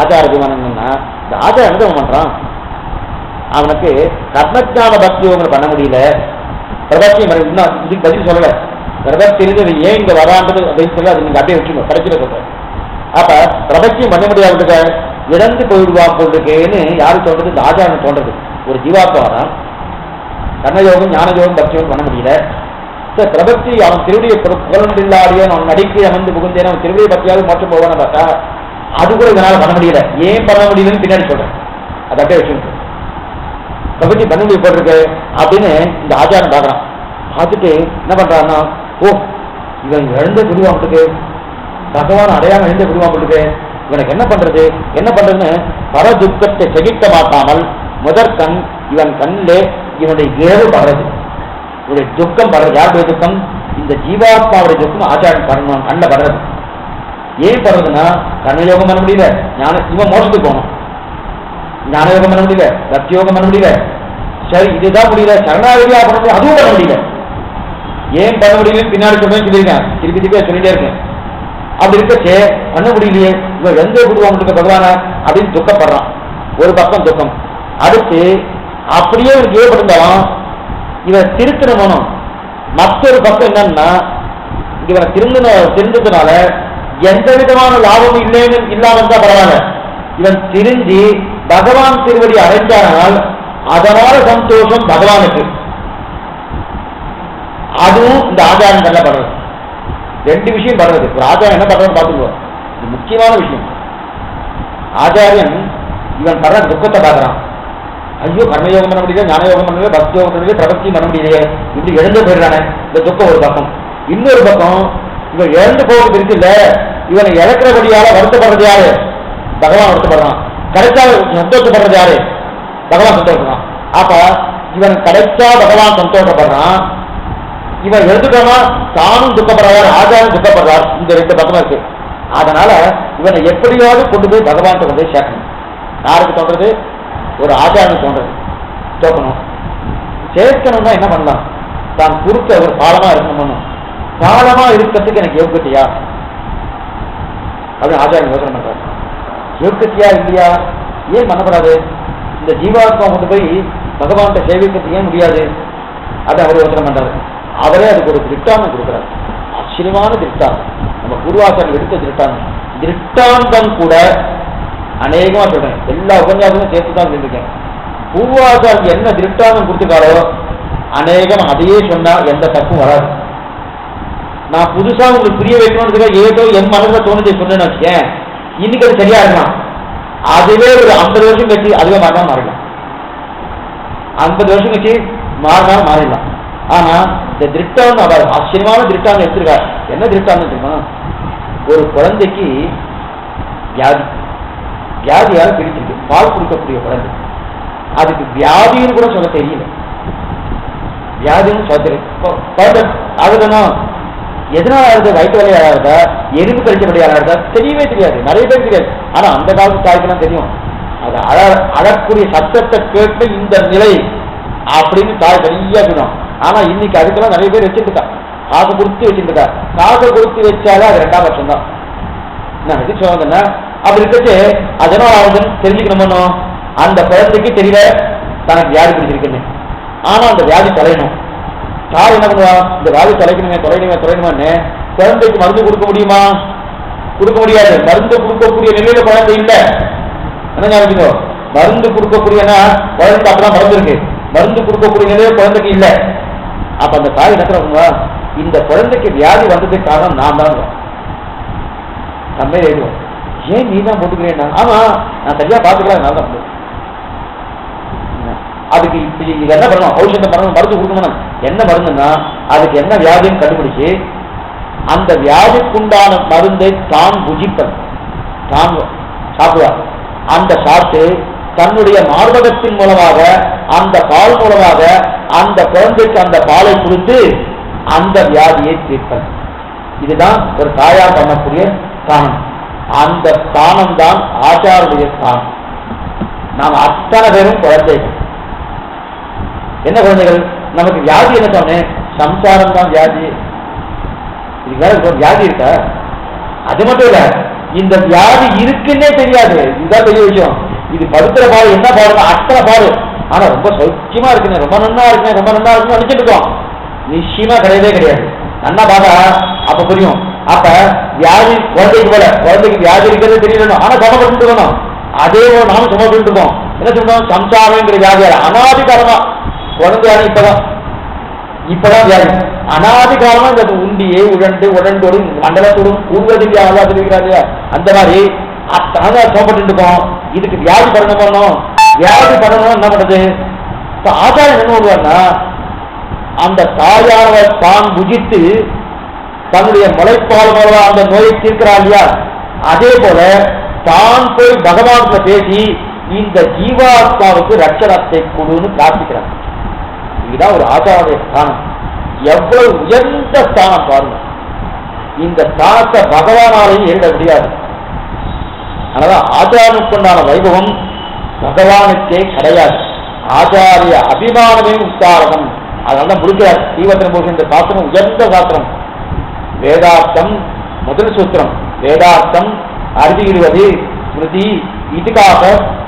ஆச்சாரியமானம்னா இந்த ஆச்சாரம் என்ன பண்றான்? அவனுக்கு கர்மஜான பக்தி யோகம் பண்ண முடியல, பிரபத்தி இதுக்கு பதில் சொல்லல. பிரபத்தி இருந்தது ஏன் இங்க வரான்றது அப்படின்னு சொல்லி அது நீங்க அப்படியே வச்சுக்கணும். கடைசியில சொல்றேன். அப்ப பிரபத்தியம் பண்ண முடியாதுங்க, இறந்து போயிடுவான் போட்டுருக்கேன்னு யாரு சொல்றது? இந்த ஆச்சாரம் தோன்றது. ஒரு ஜீவாத்மாதான் கர்மயோகம் ஞான யோகம் பக்தி யோகம் பண்ண முடியல. பிரபத்தி அவன் திருவிடியை புகழ்ந்தில்லாடியே அவன் நடிக்கு அமர்ந்து புகுந்தேன், அவன் திருவிடியை பக்தியாவது மோட்சம் போவான்னு பார்த்தா அது கூட இதனால பண்ண முடியல. ஏன் பண்ண முடியலன்னு பின்னாடி சொல்றேன். அதை அப்படியே வச்சுருக்கு. பிரபத்தி பண்ண முடிய போட்டிருக்கு அப்படின்னு இந்த ஆச்சாரம் பார்க்கறான். பார்த்துட்டு என்ன பண்றான்னா, ஓ இவன் இழந்த விடுவாங்களுக்கு பகவான் அடையாம எழுந்த விடுவாங்களுக்கு இவனுக்கு என்ன பண்றது என்ன பண்றதுன்னு பர துக்கத்தை செகிக்க மாட்டாமல் முதற்கண் இவன் கண்ணிலே இவனுடைய இழவு படுறது, இவனுடைய துக்கம் படுறது. யாருடைய துக்கம்? இந்த ஜீவாத்மாவுடைய துக்கம் ஆச்சாரம் பண்ணணும் கண்ணில் படுறது. ஏன் படுறதுன்னா கர்மயோகம் பண்ண முடியல, இவன் மோசத்துக்கு போகணும், ஞான யோகம் பண்ண முடியல, பக்தி யோகம் பண்ண முடியல, சரி இதுதான் முடியல, சரணாகதியா பண்ண முடியல, அதுவும் பண்ண முடியல. ஏன் பண்ண முடியலன்னு பின்னாடி சொல்லியிருக்கேன், திருப்பி திருப்பி சொல்லிட்டே இருக்கேன். அப்படி இருக்கச்சே பண்ண முடியலையே, இவன் எந்த விடுவாங்க பகவான அப்படின்னு துக்கப்படுறான். ஒரு பக்கம் துக்கம். அடுத்து அப்படியே இவனுக்கு ஏற்பட்டிருந்தாலும் இவன் திருத்தணும். மற்றொரு பக்கம் என்னன்னா இவனை திருந்ததுனால எந்த விதமான லாபமும் இல்லைன்னு இல்லாம இருந்தா பரவாயில்ல, இவன் திருந்தி பகவான் திருவடி அடைந்தானால் அதனால சந்தோஷம் பகவானுக்கு. அதுவும் இந்த ஆச்சாரம் தள்ளப்படுறது. ரெண்டு விஷயம் படுறது. ஒரு ஆச்சாரம் என்ன பண்றதுன்னு பார்த்துக்குவோம். இது முக்கியமான விஷயம். ஆச்சாரியன் இவன் படுற துக்கத்தை பார்க்கறான். ஐயோ கர்மயோகம் பண்ண முடியல, ஞான யோகம் பண்ண முடியல, பக்தி யோகம் பண்ண முடியல, பிரபத்தி பண்ண முடியலையே, இப்படி இழந்து போயிடுறானே, இந்த துக்கம் ஒரு பக்கம். இன்னொரு பக்கம் இவன் இழந்து போவது இருக்கு இல்ல, இவனை இழக்கிறபடியால வருத்தப்படுறது யாரு? பகவான் வருத்தப்படுறான். கிடைச்சா சந்தோஷப்படுறது யாரு? பகவான் சந்தோஷப்படுறான். அப்ப இவன் கிடைச்சா பகவான் சந்தோஷப்படுறான், இவன் எழுதுட்டோம்னா தானும் துக்கப்படுறாரு, ஆச்சாரம் துக்கப்படுறார். இந்த ரெண்டு பக்கமா இருக்கு. அதனால இவனை எப்படியாவது கொண்டு போய் பகவான் கொண்டு போய் சேர்க்கணும். யாருக்கு தோன்றது? ஒரு ஆச்சாரம் தோன்றது. தோக்கணும் சேர்க்கணும்னா என்ன பண்ணலாம்? தான் குறுக்க ஒரு பாலமா இருக்கணும். பாலமா இருக்கிறதுக்கு எனக்கு யோகத்தியா அப்படின்னு ஆச்சாரம் யோசனை பண்றாரு. யோகத்தியா இல்லையா? ஏன் பண்ணப்படாது? இந்த ஜீவாத்மா கொண்டு போய் பகவான்கிட்ட சேவிக்கிறதுக்கு ஏன் முடியாது? அதை அவர் யோசனை பண்றாரு. அவரே அதுக்கு ஒரு திருஷ்டாந்தம் கொடுக்கிறார். ஆச்சரியமான திருஷ்டாந்தம். நம்ம பூர்வாச்சாரம் எடுத்த திருஷ்டாந்தம் கூட அநேகமா சொல்றேன். எல்லா உபன்யாசமும் சேர்த்துதான் சொல்லியிருக்கேன். பூர்வாச்சாருக்கு என்ன திருஷ்டாந்தம் கொடுத்துருக்காரோ அநேகம் அதையே சொன்னா எந்த தப்பும் வராது. நான் புதுசா உங்களுக்கு புரிய வைக்கணும்னு ஏதோ என் மனசுல தோணுதை சொன்னேன்னு வச்சுக்கேன், இன்னைக்கு அது சரியா இருக்கலாம். அதுவே ஒரு 50 வருஷம் கழிச்சு அதுவே மாறினா மாறிடலாம். 50 வருஷம் கழிச்சு மாறினாலும் மாறிடலாம். ஆனா இந்த திருஷ்டாந்தம் அவர் ஆச்சரியமான திருஷ்டாந்தம் எடுத்திருக்காரு. என்ன திருஷ்டாந்தம் தெரியுமா? ஒரு குழந்தைக்கு வியாதியால பிடிச்சிருக்கு, பால் குடிக்கக்கூடிய குழந்தை. அதுக்கு வியாதின்னு கூட சொல்ல தெரியல, வியாதின்னு சொல்ல தெரியல. அதுதான் எதனால ஆகுது, வயிற்று வலையால ஆகுதா, எரிவு கழிச்சபடியால ஆகுதா தெரியவே தெரியாது, நிறைய பேர் தெரியாது. ஆனா அந்த காலத்து தாய்க்கெல்லாம் தெரியும். அது அழக்கூடிய சத்தத்தை கேட்டு இந்த நிலை அப்படின்னு தாய் சரியா இருக்கணும். ஆனா இன்னைக்கு அதுக்கெல்லாம் நிறைய பேர் வச்சிருக்கா, காசு கொடுத்து வச்சிருக்கா. காசை கொடுத்து வச்சாலே அது 2ஆம் வருஷம் தான். நான் எதுக்கு சொல்லுவேன்னா, அப்படி இருந்துச்சு அதனால ஆகுதுன்னு தெரிஞ்சுக்கணும். அந்த குழந்தைக்கு தெரியல தனக்கு வியாதி பிடிச்சிருக்குன்னு. ஆனா அந்த வியாதி தொலையணும். தாய் என்ன பண்ணுவா, இந்த வியாதி தொலையணுமான்னு குழந்தைக்கு மருந்து கொடுக்க முடியுமா? கொடுக்க முடியாது. மருந்து கொடுக்கக்கூடிய நிலையில குழந்தை இல்லை. என்ன ஞாபகம், மருந்து கொடுக்கக்கூடியனா குழந்தை அப்பதான் மருந்து இருக்கு, மருந்து கொடுக்கக்கூடிய நிலையில குழந்தைக்கு இல்லை. அப்ப அந்த தாய் என்ன பண்ணுவா, இந்த குழந்தைக்கு வியாதி வந்ததுக்கு காரணம் நான் தான். நம்ம எழுதுவோம், ஏன் நீ தான் போட்டுக்கிறேன்? ஆமா நான் சரியா பாத்துக்கலாம், நான் தான். அதுக்கு இது என்ன பண்ணணும், ஔஷதம் பண்ணணும், மருந்து கொடுக்கணும். என்ன மருந்துன்னா அதுக்கு என்ன வியாதின்னு கண்டுபிடிச்சு அந்த வியாதிக்குண்டான மருந்தை தான் புஜிப்பன், தான் சாப்பிடுவார். அந்த சாப்பிட்டு தன்னுடைய மார்பகத்தின் மூலமாக அந்த பால் மூலமாக அந்த குழந்தைக்கு அந்த பாலை கொடுத்து அந்த வியாதியை தீர்ப்பன். இதுதான் ஒரு தாயார் பண்ணக்கூடிய ஸ்தானம். அந்த ஸ்தானம் தான் ஆச்சாரிய ஸ்தானம். நாம் அத்தனை பேரும் குழந்தைகள். என்ன குழந்தைகள்? நமக்கு வியாதி என்ன சொன்னேன், சம்சாரம் தான் வியாதி. இதுக்கு வேற வியாதி இருக்கா? அது மட்டும் இல்ல, இந்த வியாதி இருக்குன்னே தெரியாது. இதுதான் பெரிய விஷயம். இது படுத்துற பாடு என்ன பாடுனா அத்தனை பாடு. ஆனா ரொம்ப சௌக்கியமா இருக்குன்னு, ரொம்ப நன்னா இருக்குன்னு, ரொம்ப நன்னா இருக்குன்னு நினைச்சிட்டு இருக்கோம். நிச்சயமா கிடையவே கிடையாது. நன்னா பாடா அப்ப புரியும். அப்ப வியாதி குழந்தைக்கு போல, குழந்தைக்கு வியாதி இருக்கிறது தெரியணும். ஆனா சமப்பட்டு இருக்கணும். அதே போல நானும் சமப்பட்டு இருக்கோம். என்ன சொல்றோம், சம்சாரங்கிற வியாதியால அனாதிகாரமா குழந்தையான இப்பதான் வியாதி. அனாதி காலமா இந்த உண்டியை உடண்டோடு மண்டலத்தோடும் ஊர்வதிக்கு ஆளாதிருக்கிறாரு. அந்த மாதிரி சோப்பட்டு இருக்கோம். இதுக்கு வியாதி பண்ணணும், வியாதி பண்ணணும் என்ன பண்றது? ஆச்சாரம் என்ன பண்ணுவார்னா, அந்த தாயானவர் தான் புஜித்து தன்னுடைய முளைப்பால் மூலமா அந்த நோயை தீர்க்கிறார் இல்லையா, அதே போல தான் போய் பகவான்கிட்ட பேசி இந்த ஜீவாத்மாவுக்கு ரட்சணத்தை கொடுன்னு பிரார்த்திக்கிறார். இதுதான் ஒரு ஆச்சாரிய ஸ்தானம். எவ்வளவு உயர்ந்த ஸ்தானம் பாருங்க. இந்த ஸ்தானத்தை பகவானாலையும் ஏறிட முடியாது. அதனால ஆச்சாரனுக்குண்டான வைபவம் பகவானுக்கே கிடையாது. ஆச்சாரிய அபிமானமே உத்தாரகம். அதனால முடிக்கிறார் தீவத்திரம் போகிற இந்த சாஸ்திரம் உயர்ந்த சாஸ்திரம். வேதார்த்தம் முதல் சூத்திரம். வேதார்த்தம் அறுதியிடுவது ஸ்மிருதி இதுக்காக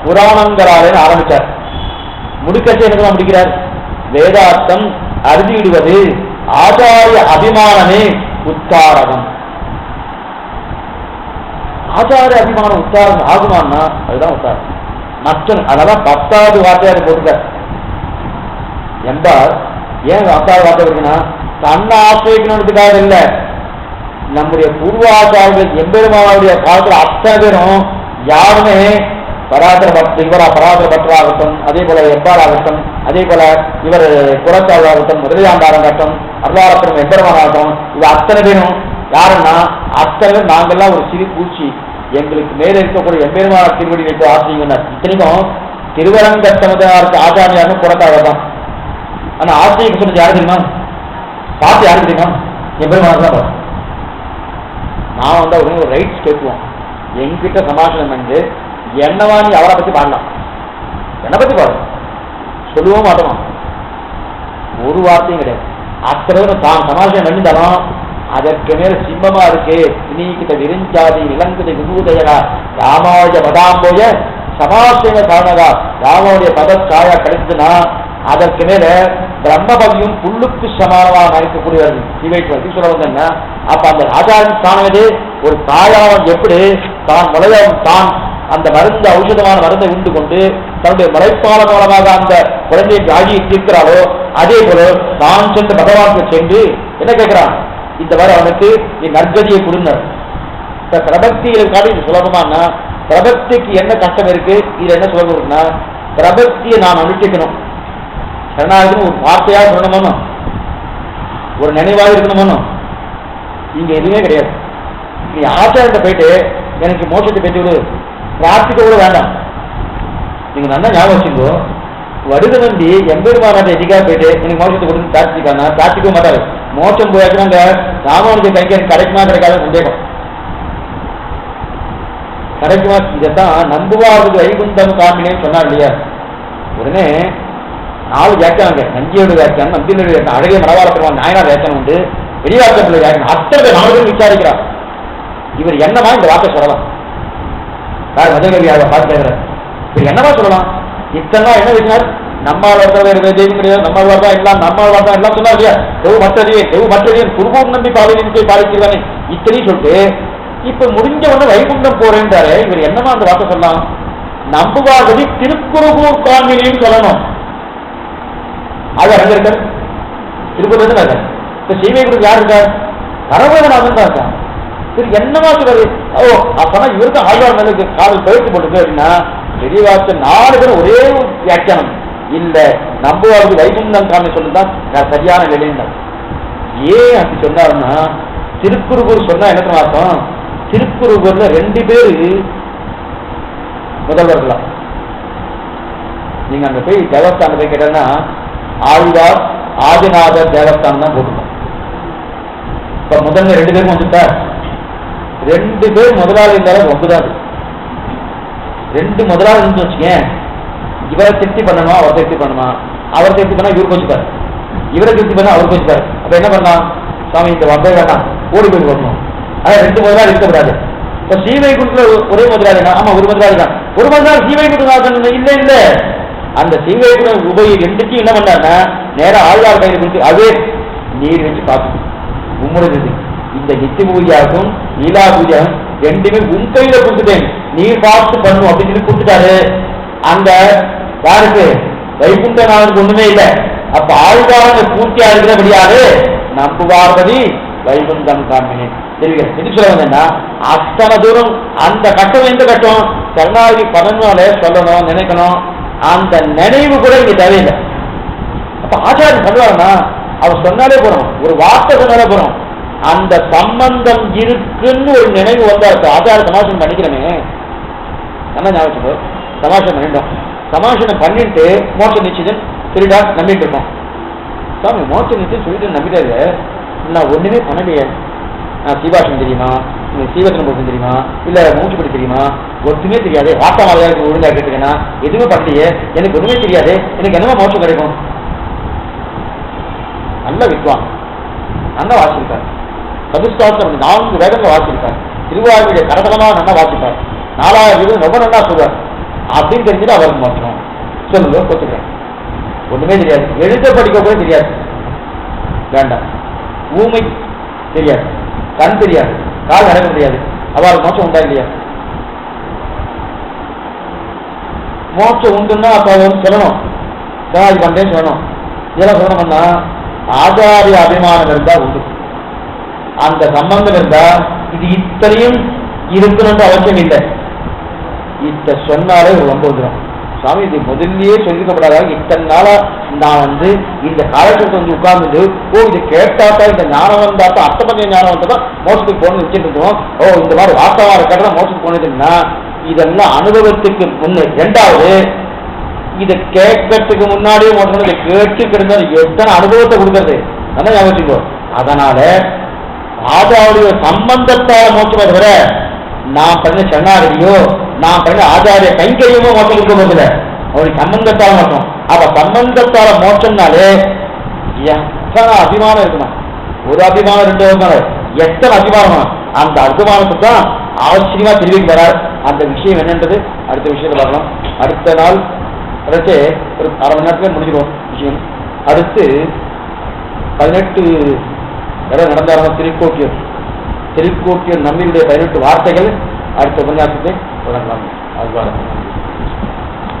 புராணங்களாலே ஆரம்பித்தார். முடிக்கச்சு என்ன முடிக்கிறார்? வேதார்த்தம் அறுதியிடுவது ஆச்சாரிய அபிமானமே உத்தாரகம். ஆச்சாரிய அபிமானம் உத்தாரம் ஆகுமான்னா அதுதான் உத்தாரம். மற்ற அதெல்லாம் 10வது வார்த்தையாக போட்டுக்கார். என்பார் ஏன் 10வது வார்த்தை இருக்குன்னா, தன்னை ஆசிரியக்கணுன்றதுக்காக இல்லை. நம்முடைய பூர்வாச்சாரியர்கள் எம்பெருமானுடைய காலத்தில் அத்தனை பேரும் யாருமே பராசர பட்டராகட்டும், அதே போல எப்பாராகட்டும், அதே போல இவர் குலத்தாளாகட்டும், முதலியாண்டாராகட்டும், அருளாரத்தனம் எம்பெருமானாகட்டும், இது அத்தனை பேரும் யாருன்னா அத்தனை நாங்கள்லாம் ஒரு சிறு பூச்சி. எங்களுக்கு மேலே இருக்கக்கூடிய எம்பெருமான திருவடி வைத்து ஆசிரியர். இத்தனைக்கும் திருவரங்கத்தமதாருக்கு ஆச்சாரியாரும் குலத்தாக தான். ஆனா ஆசிரியர் சொன்னது யாரு தெரியுமா? பார்த்து யாரு தெரியுமா? எம்பெருமான தான். நான் வந்து ஒரு ரைட்ஸ் கேட்குவோம். எங்கிட்ட சமாசனம் பண்ணி என்னவா நீ அவரை பத்தி பாடலாம், என்னை பத்தி பாடு சொல்லுவோம் மாட்டோம். ஒரு வார்த்தையும் கிடையாது. அத்தனை தான் சமாசனம் பண்ணிருந்தாலும் அதற்கு மேல சிம்மமா இருக்கு. இனிக்கிட்ட விரிஞ்சாதி இளங்குதை விபூதையனா ராமாவுடைய பதாம்போய சமாசன காரணகா ராமாவுடைய பதக்காயா கிடைச்சதுன்னா அதற்கு மேல பிரம்மபதியும் புல்லுக்கு சமானமாக நினைக்கக்கூடியவர்கள் சிவைக்கு சொல்ல வந்தா. அப்ப அந்த ஆச்சாரின் ஸ்தானம் ஒரு தாயாவன் எப்படி தான் முளையம் தான் அந்த மருந்து ஔஷதமான மருந்தை உண்டு கொண்டு தன்னுடைய முளைப்பால மூலமாக அந்த குழந்தையை வியாதியை தீர்க்கிறாளோ அதே போல தான் சென்று பகவானுக்கு சென்று என்ன கேட்கிறான், இந்த வரை அவனுக்கு நீ நற்கதியை கொடுங்க. பிரபக்தியை காட்டி இது சுலபமானா, பிரபக்திக்கு என்ன கஷ்டம் இருக்கு, இதுல என்ன சுலபம் இருக்குன்னா பிரபக்தியை நாம் அனுஷ்டிக்கணும். சரணாகதின்னு ஒரு வார்த்தையாக சொல்லணுமோ, ஒரு நினைவாக இருக்கணுமோ, இங்க எதுவுமே கிடையாது. நீ ஆச்சாரத்தை போயிட்டு எனக்கு மோட்சத்தை பெற்று விடு பிரார்த்திக்க கூட வேண்டாம். நீங்க நல்லா ஞாபகம் வச்சுக்கோ, வருது வண்டி எம்பெருமானாட்ட எதிக்காக போயிட்டு எனக்கு மோட்சத்தை கொடுத்து பிரார்த்திக்கானா பிரார்த்திக்க மாட்டாரு. மோட்சம் போயாச்சுனாங்க ராமானுஜ கைக்கு எனக்கு கிடைக்குமா கிடைக்காத சந்தேகம். கிடைக்குமா, இதைத்தான் நம்புவாருக்கு வைகுந்தம் காமினேன்னு சொன்னார் இல்லையா. உடனே 4 வியாக்கியானங்க, நஞ்சியோட வியாக்கியானம், நம்பியோட வியாக்கியம், அழகிய மரவாள பெருமான் நாயனார் வியாக்கியானம் உண்டு, பெரியாக்கத்துல வியாக்கியம், அத்தனை 4 பேர் விசாரிக்கிறார். இவர் என்னமா இந்த வார்த்தை சொல்லலாம், யார் மதகவியாக பார்க்கிறார், இவர் என்னவா சொல்லலாம், இத்தனை என்ன பேசினார், நம்மாழ்வார் வேறு தெய்வம் கிடையாது, நம்மாழ்வார் தான் எல்லாம், நம்மாழ்வார் தான் எல்லாம் சொன்னார் இல்லையா. எவு மற்றதே குருபூர் நம்பி பாலினை பாலிக்கிறானே இத்தனையும் சொல்லிட்டு இப்ப முடிஞ்ச உடனே வைகுண்டம் போறேன்றாரு. இவர் என்னமா அந்த வார்த்தை சொல்லலாம், நம்புவாதவி திருக்குறுகூர் காமினின்னு சொல்லணும். அது அங்க இருக்காரு, திருக்குறள் இருக்காரு. இப்ப சீமைக்குருக்கு யார் இருக்கார், பரவநாதன் தான் இருக்கார். சரி என்னமா சொல்றாரு, ஓ அப்பனா இவருக்கு ஆழ்வார் மேலுக்கு காதல் பயிற்சி போட்டுருக்கு அப்படின்னா பெரியவாச்ச 4 பேரும் ஒரே வியாக்கியானம் இல்ல, நம்புவாருக்கு வைகுண்டம் காமி சொல்லுதான் சரியான நிலையில. ஏன் அப்படி சொன்னாருன்னா திருக்குறுகூர் சொன்னா என்ன அர்த்தம், திருக்குறுகூர்ல 2 பேரு முதல்வர்களா. நீங்க அங்க போய் தேவஸ்தானம் போய் கேட்டா ஆழ்வார் ஆதிநாதர் தேவஸ்தானம் தான் போட்டுருக்கோம். இப்ப முதல்ல 2 பேரும் வந்துட்டா 2 பேர் முதலாளி இருந்தாலும் ஒன்பதாது. 2 முதலாளி இருந்து வச்சுக்கேன், இவரை திருப்தி பண்ணணுமா அவர் திருப்தி பண்ணுமா, அவர் திருப்தி பண்ணா இவர் கொஞ்சிப்பார், இவரை திருப்தி பண்ணா அவர் கொஞ்சிப்பார். அப்ப என்ன பண்ணலாம், சுவாமி இந்த வம்பை வேண்டாம் ஓடி போய் வரணும். ஆனா 2 முதலாளி இருக்கக்கூடாது. இப்ப சீவைகுண்டத்துல ஒரே முதலாளி, ஆமா ஒரு முதலாளி தான், ஒரு முதலாளி சீவைகுண்டம் இல்ல இல்ல, அந்த சீவைகுண்டம் உபயோக 2த்தையும் என்ன பண்ணாருன்னா நேரம் ஆழ்வார் கையில் கொடுத்து அதே நீர் வச்சு பார்த்து உம்முடைய இந்த நித்திய பூஜையாகும் லீலா பூஜையாகும் 2மே உன் கையில கொடுத்துட்டேன், நீர் பார்த்து பண்ணும் அப்படின்னு சொல்லி கொடுத்துட்டாரு. அந்த யாருக்கு வைகுண்டநாதனுக்கு ஒண்ணுமே இல்லை. அப்ப ஆழ்வாரங்க பூர்த்தியா இருக்கிறபடியாரு நம்புவார்பதி வைகுண்டம் காமினேன் தெரிவிக்கிறேன். எது சொல்ல வந்தேன்னா அத்தனை தூரம் அந்த கட்டம் எந்த கட்டம் கருணாநிதி 14 சொல்லணும் நினைக்கணும், அந்த நினைவு கூட இங்க தேவையில்லை. அப்ப ஆச்சாரியன் சொல்லுவாருன்னா அவர் சொன்னாலே போறோம், ஒரு வார்த்தை சொன்னாலே போறோம், அந்த சம்பந்தம் இருக்குன்னு ஒரு நினைவு வந்தா இருக்கு. ஆச்சார சமாசனம் பண்ணிக்கிறேனே என்ன ஞாபகம், சமாசனம் பண்ணிட்டோம், சமாசனம் பண்ணிட்டு மோட்ச நிச்சயம் திருடா நம்பிட்டு இருக்கோம். சாமி மோட்ச நிச்சயம் சொல்லிட்டு நம்பிட்டாரு, நான் ஒண்ணுமே பண்ணலையே, நான் சீபாஷம் தெரியுமா, சீவசனம் போட்டு தெரியுமா, இல்ல மூச்சுப்படி தெரியுமா, ஒருத்துமே தெரியாது, வாட்டா மாலையா ஒழுங்கா கேட்டுக்கேன்னா எதுவுமே பண்ணலையே, எனக்கு ஒண்ணுமே தெரியாது, எனக்கு என்னமா மோட்சம் கிடைக்கும். நல்ல வித்வான், நல்லா வாசிருக்காரு, சதுஸ்தாஸ்திரம் 4 வேதங்களை வாசிருக்காரு, திருவாரூருடைய கரகலமா நல்லா வாசிப்பார், 4000 ரொம்ப நல்லா சொல்வார். அப்படின்னு தெரிஞ்சுட்டு அவருக்கு மோட்சம் சொல்லுங்க கொத்துக்கிறேன். ஒண்ணுமே தெரியாது, எழுத படிக்க கூட தெரியாது, வேண்டாம். ஊமை தெரியாது, கண் தெரியாது, கால் நடக்க முடியாது, அவளுக்கு மோட்சம் உண்டா இல்லையா? மோட்சம் உண்டுன்னா அப்ப சொல்லணும், சமாதி பண்றேன்னு சொல்லணும். இதெல்லாம் சொல்லணும்னா ஆச்சாரிய அபிமானம் இருந்தா உண்டு, அந்த சம்பந்தம் இருந்தா இது இத்தனையும் இருக்கணும்னு அவசியம் இல்லை. இத்த சொன்னாலே ஒரு ரொம்ப வந்துடும். சுவாமி இது முதல்லயே சொல்லிக்கப்படாத, இத்தனை நாளா நான் இந்த காலத்துக்கு உட்கார்ந்துட்டு ஓ இது கேட்டாத்தா இந்த ஞானம் வந்தாத்தா அர்த்தபஞ்ச ஞானம் வந்தா மோசத்துக்கு போகணும்னு வச்சுட்டு இருக்கோம். ஓ இந்த மாதிரி வார்த்தாவார கேட்டா மோசத்துக்கு போனதுன்னா இதெல்லாம் அனுபவத்துக்கு முன்னே. 2வது இதை கேட்கறதுக்கு முன்னாடியே மோசம் இதை கேட்டுக்கிட்டு எத்தனை அனுபவத்தை கொடுக்கறது அதான் ஞாபகம். அதனால ஆச்சாரிய சம்பந்தத்தால மோசமே தவிர நான் பண்ண சரணாகதியோ நான் பண்ண ஆச்சாரிய கைங்கரியமோ மோசம் இருக்க போதில்லை, அவருக்கு சம்பந்தத்தால மோசம். அப்ப சம்பந்தத்தால மோசம்னாலே எத்தனை அபிமானம் இருக்கணும், ஒரு அபிமானம் 2 அபிமானம், எத்தனை அபிமானம். அந்த அபிமானத்துக்கு தான் ஆச்சரியமா தெரிவிக்க வரார். அந்த விஷயம் என்னன்றது அடுத்த விஷயத்தை பார்க்கலாம். அடுத்த நாள் அழைச்சு ஒரு 1/2 மணி நேரத்துல முடிஞ்சிடும் விஷயம். அடுத்து 18 நடந்தாலும் திருக்கோட்டியூர் நம்பியுடைய 18 வார்த்தைகள் அடுத்த உபன்யாசத்தை தொடங்கலாம். ஆழ்வார்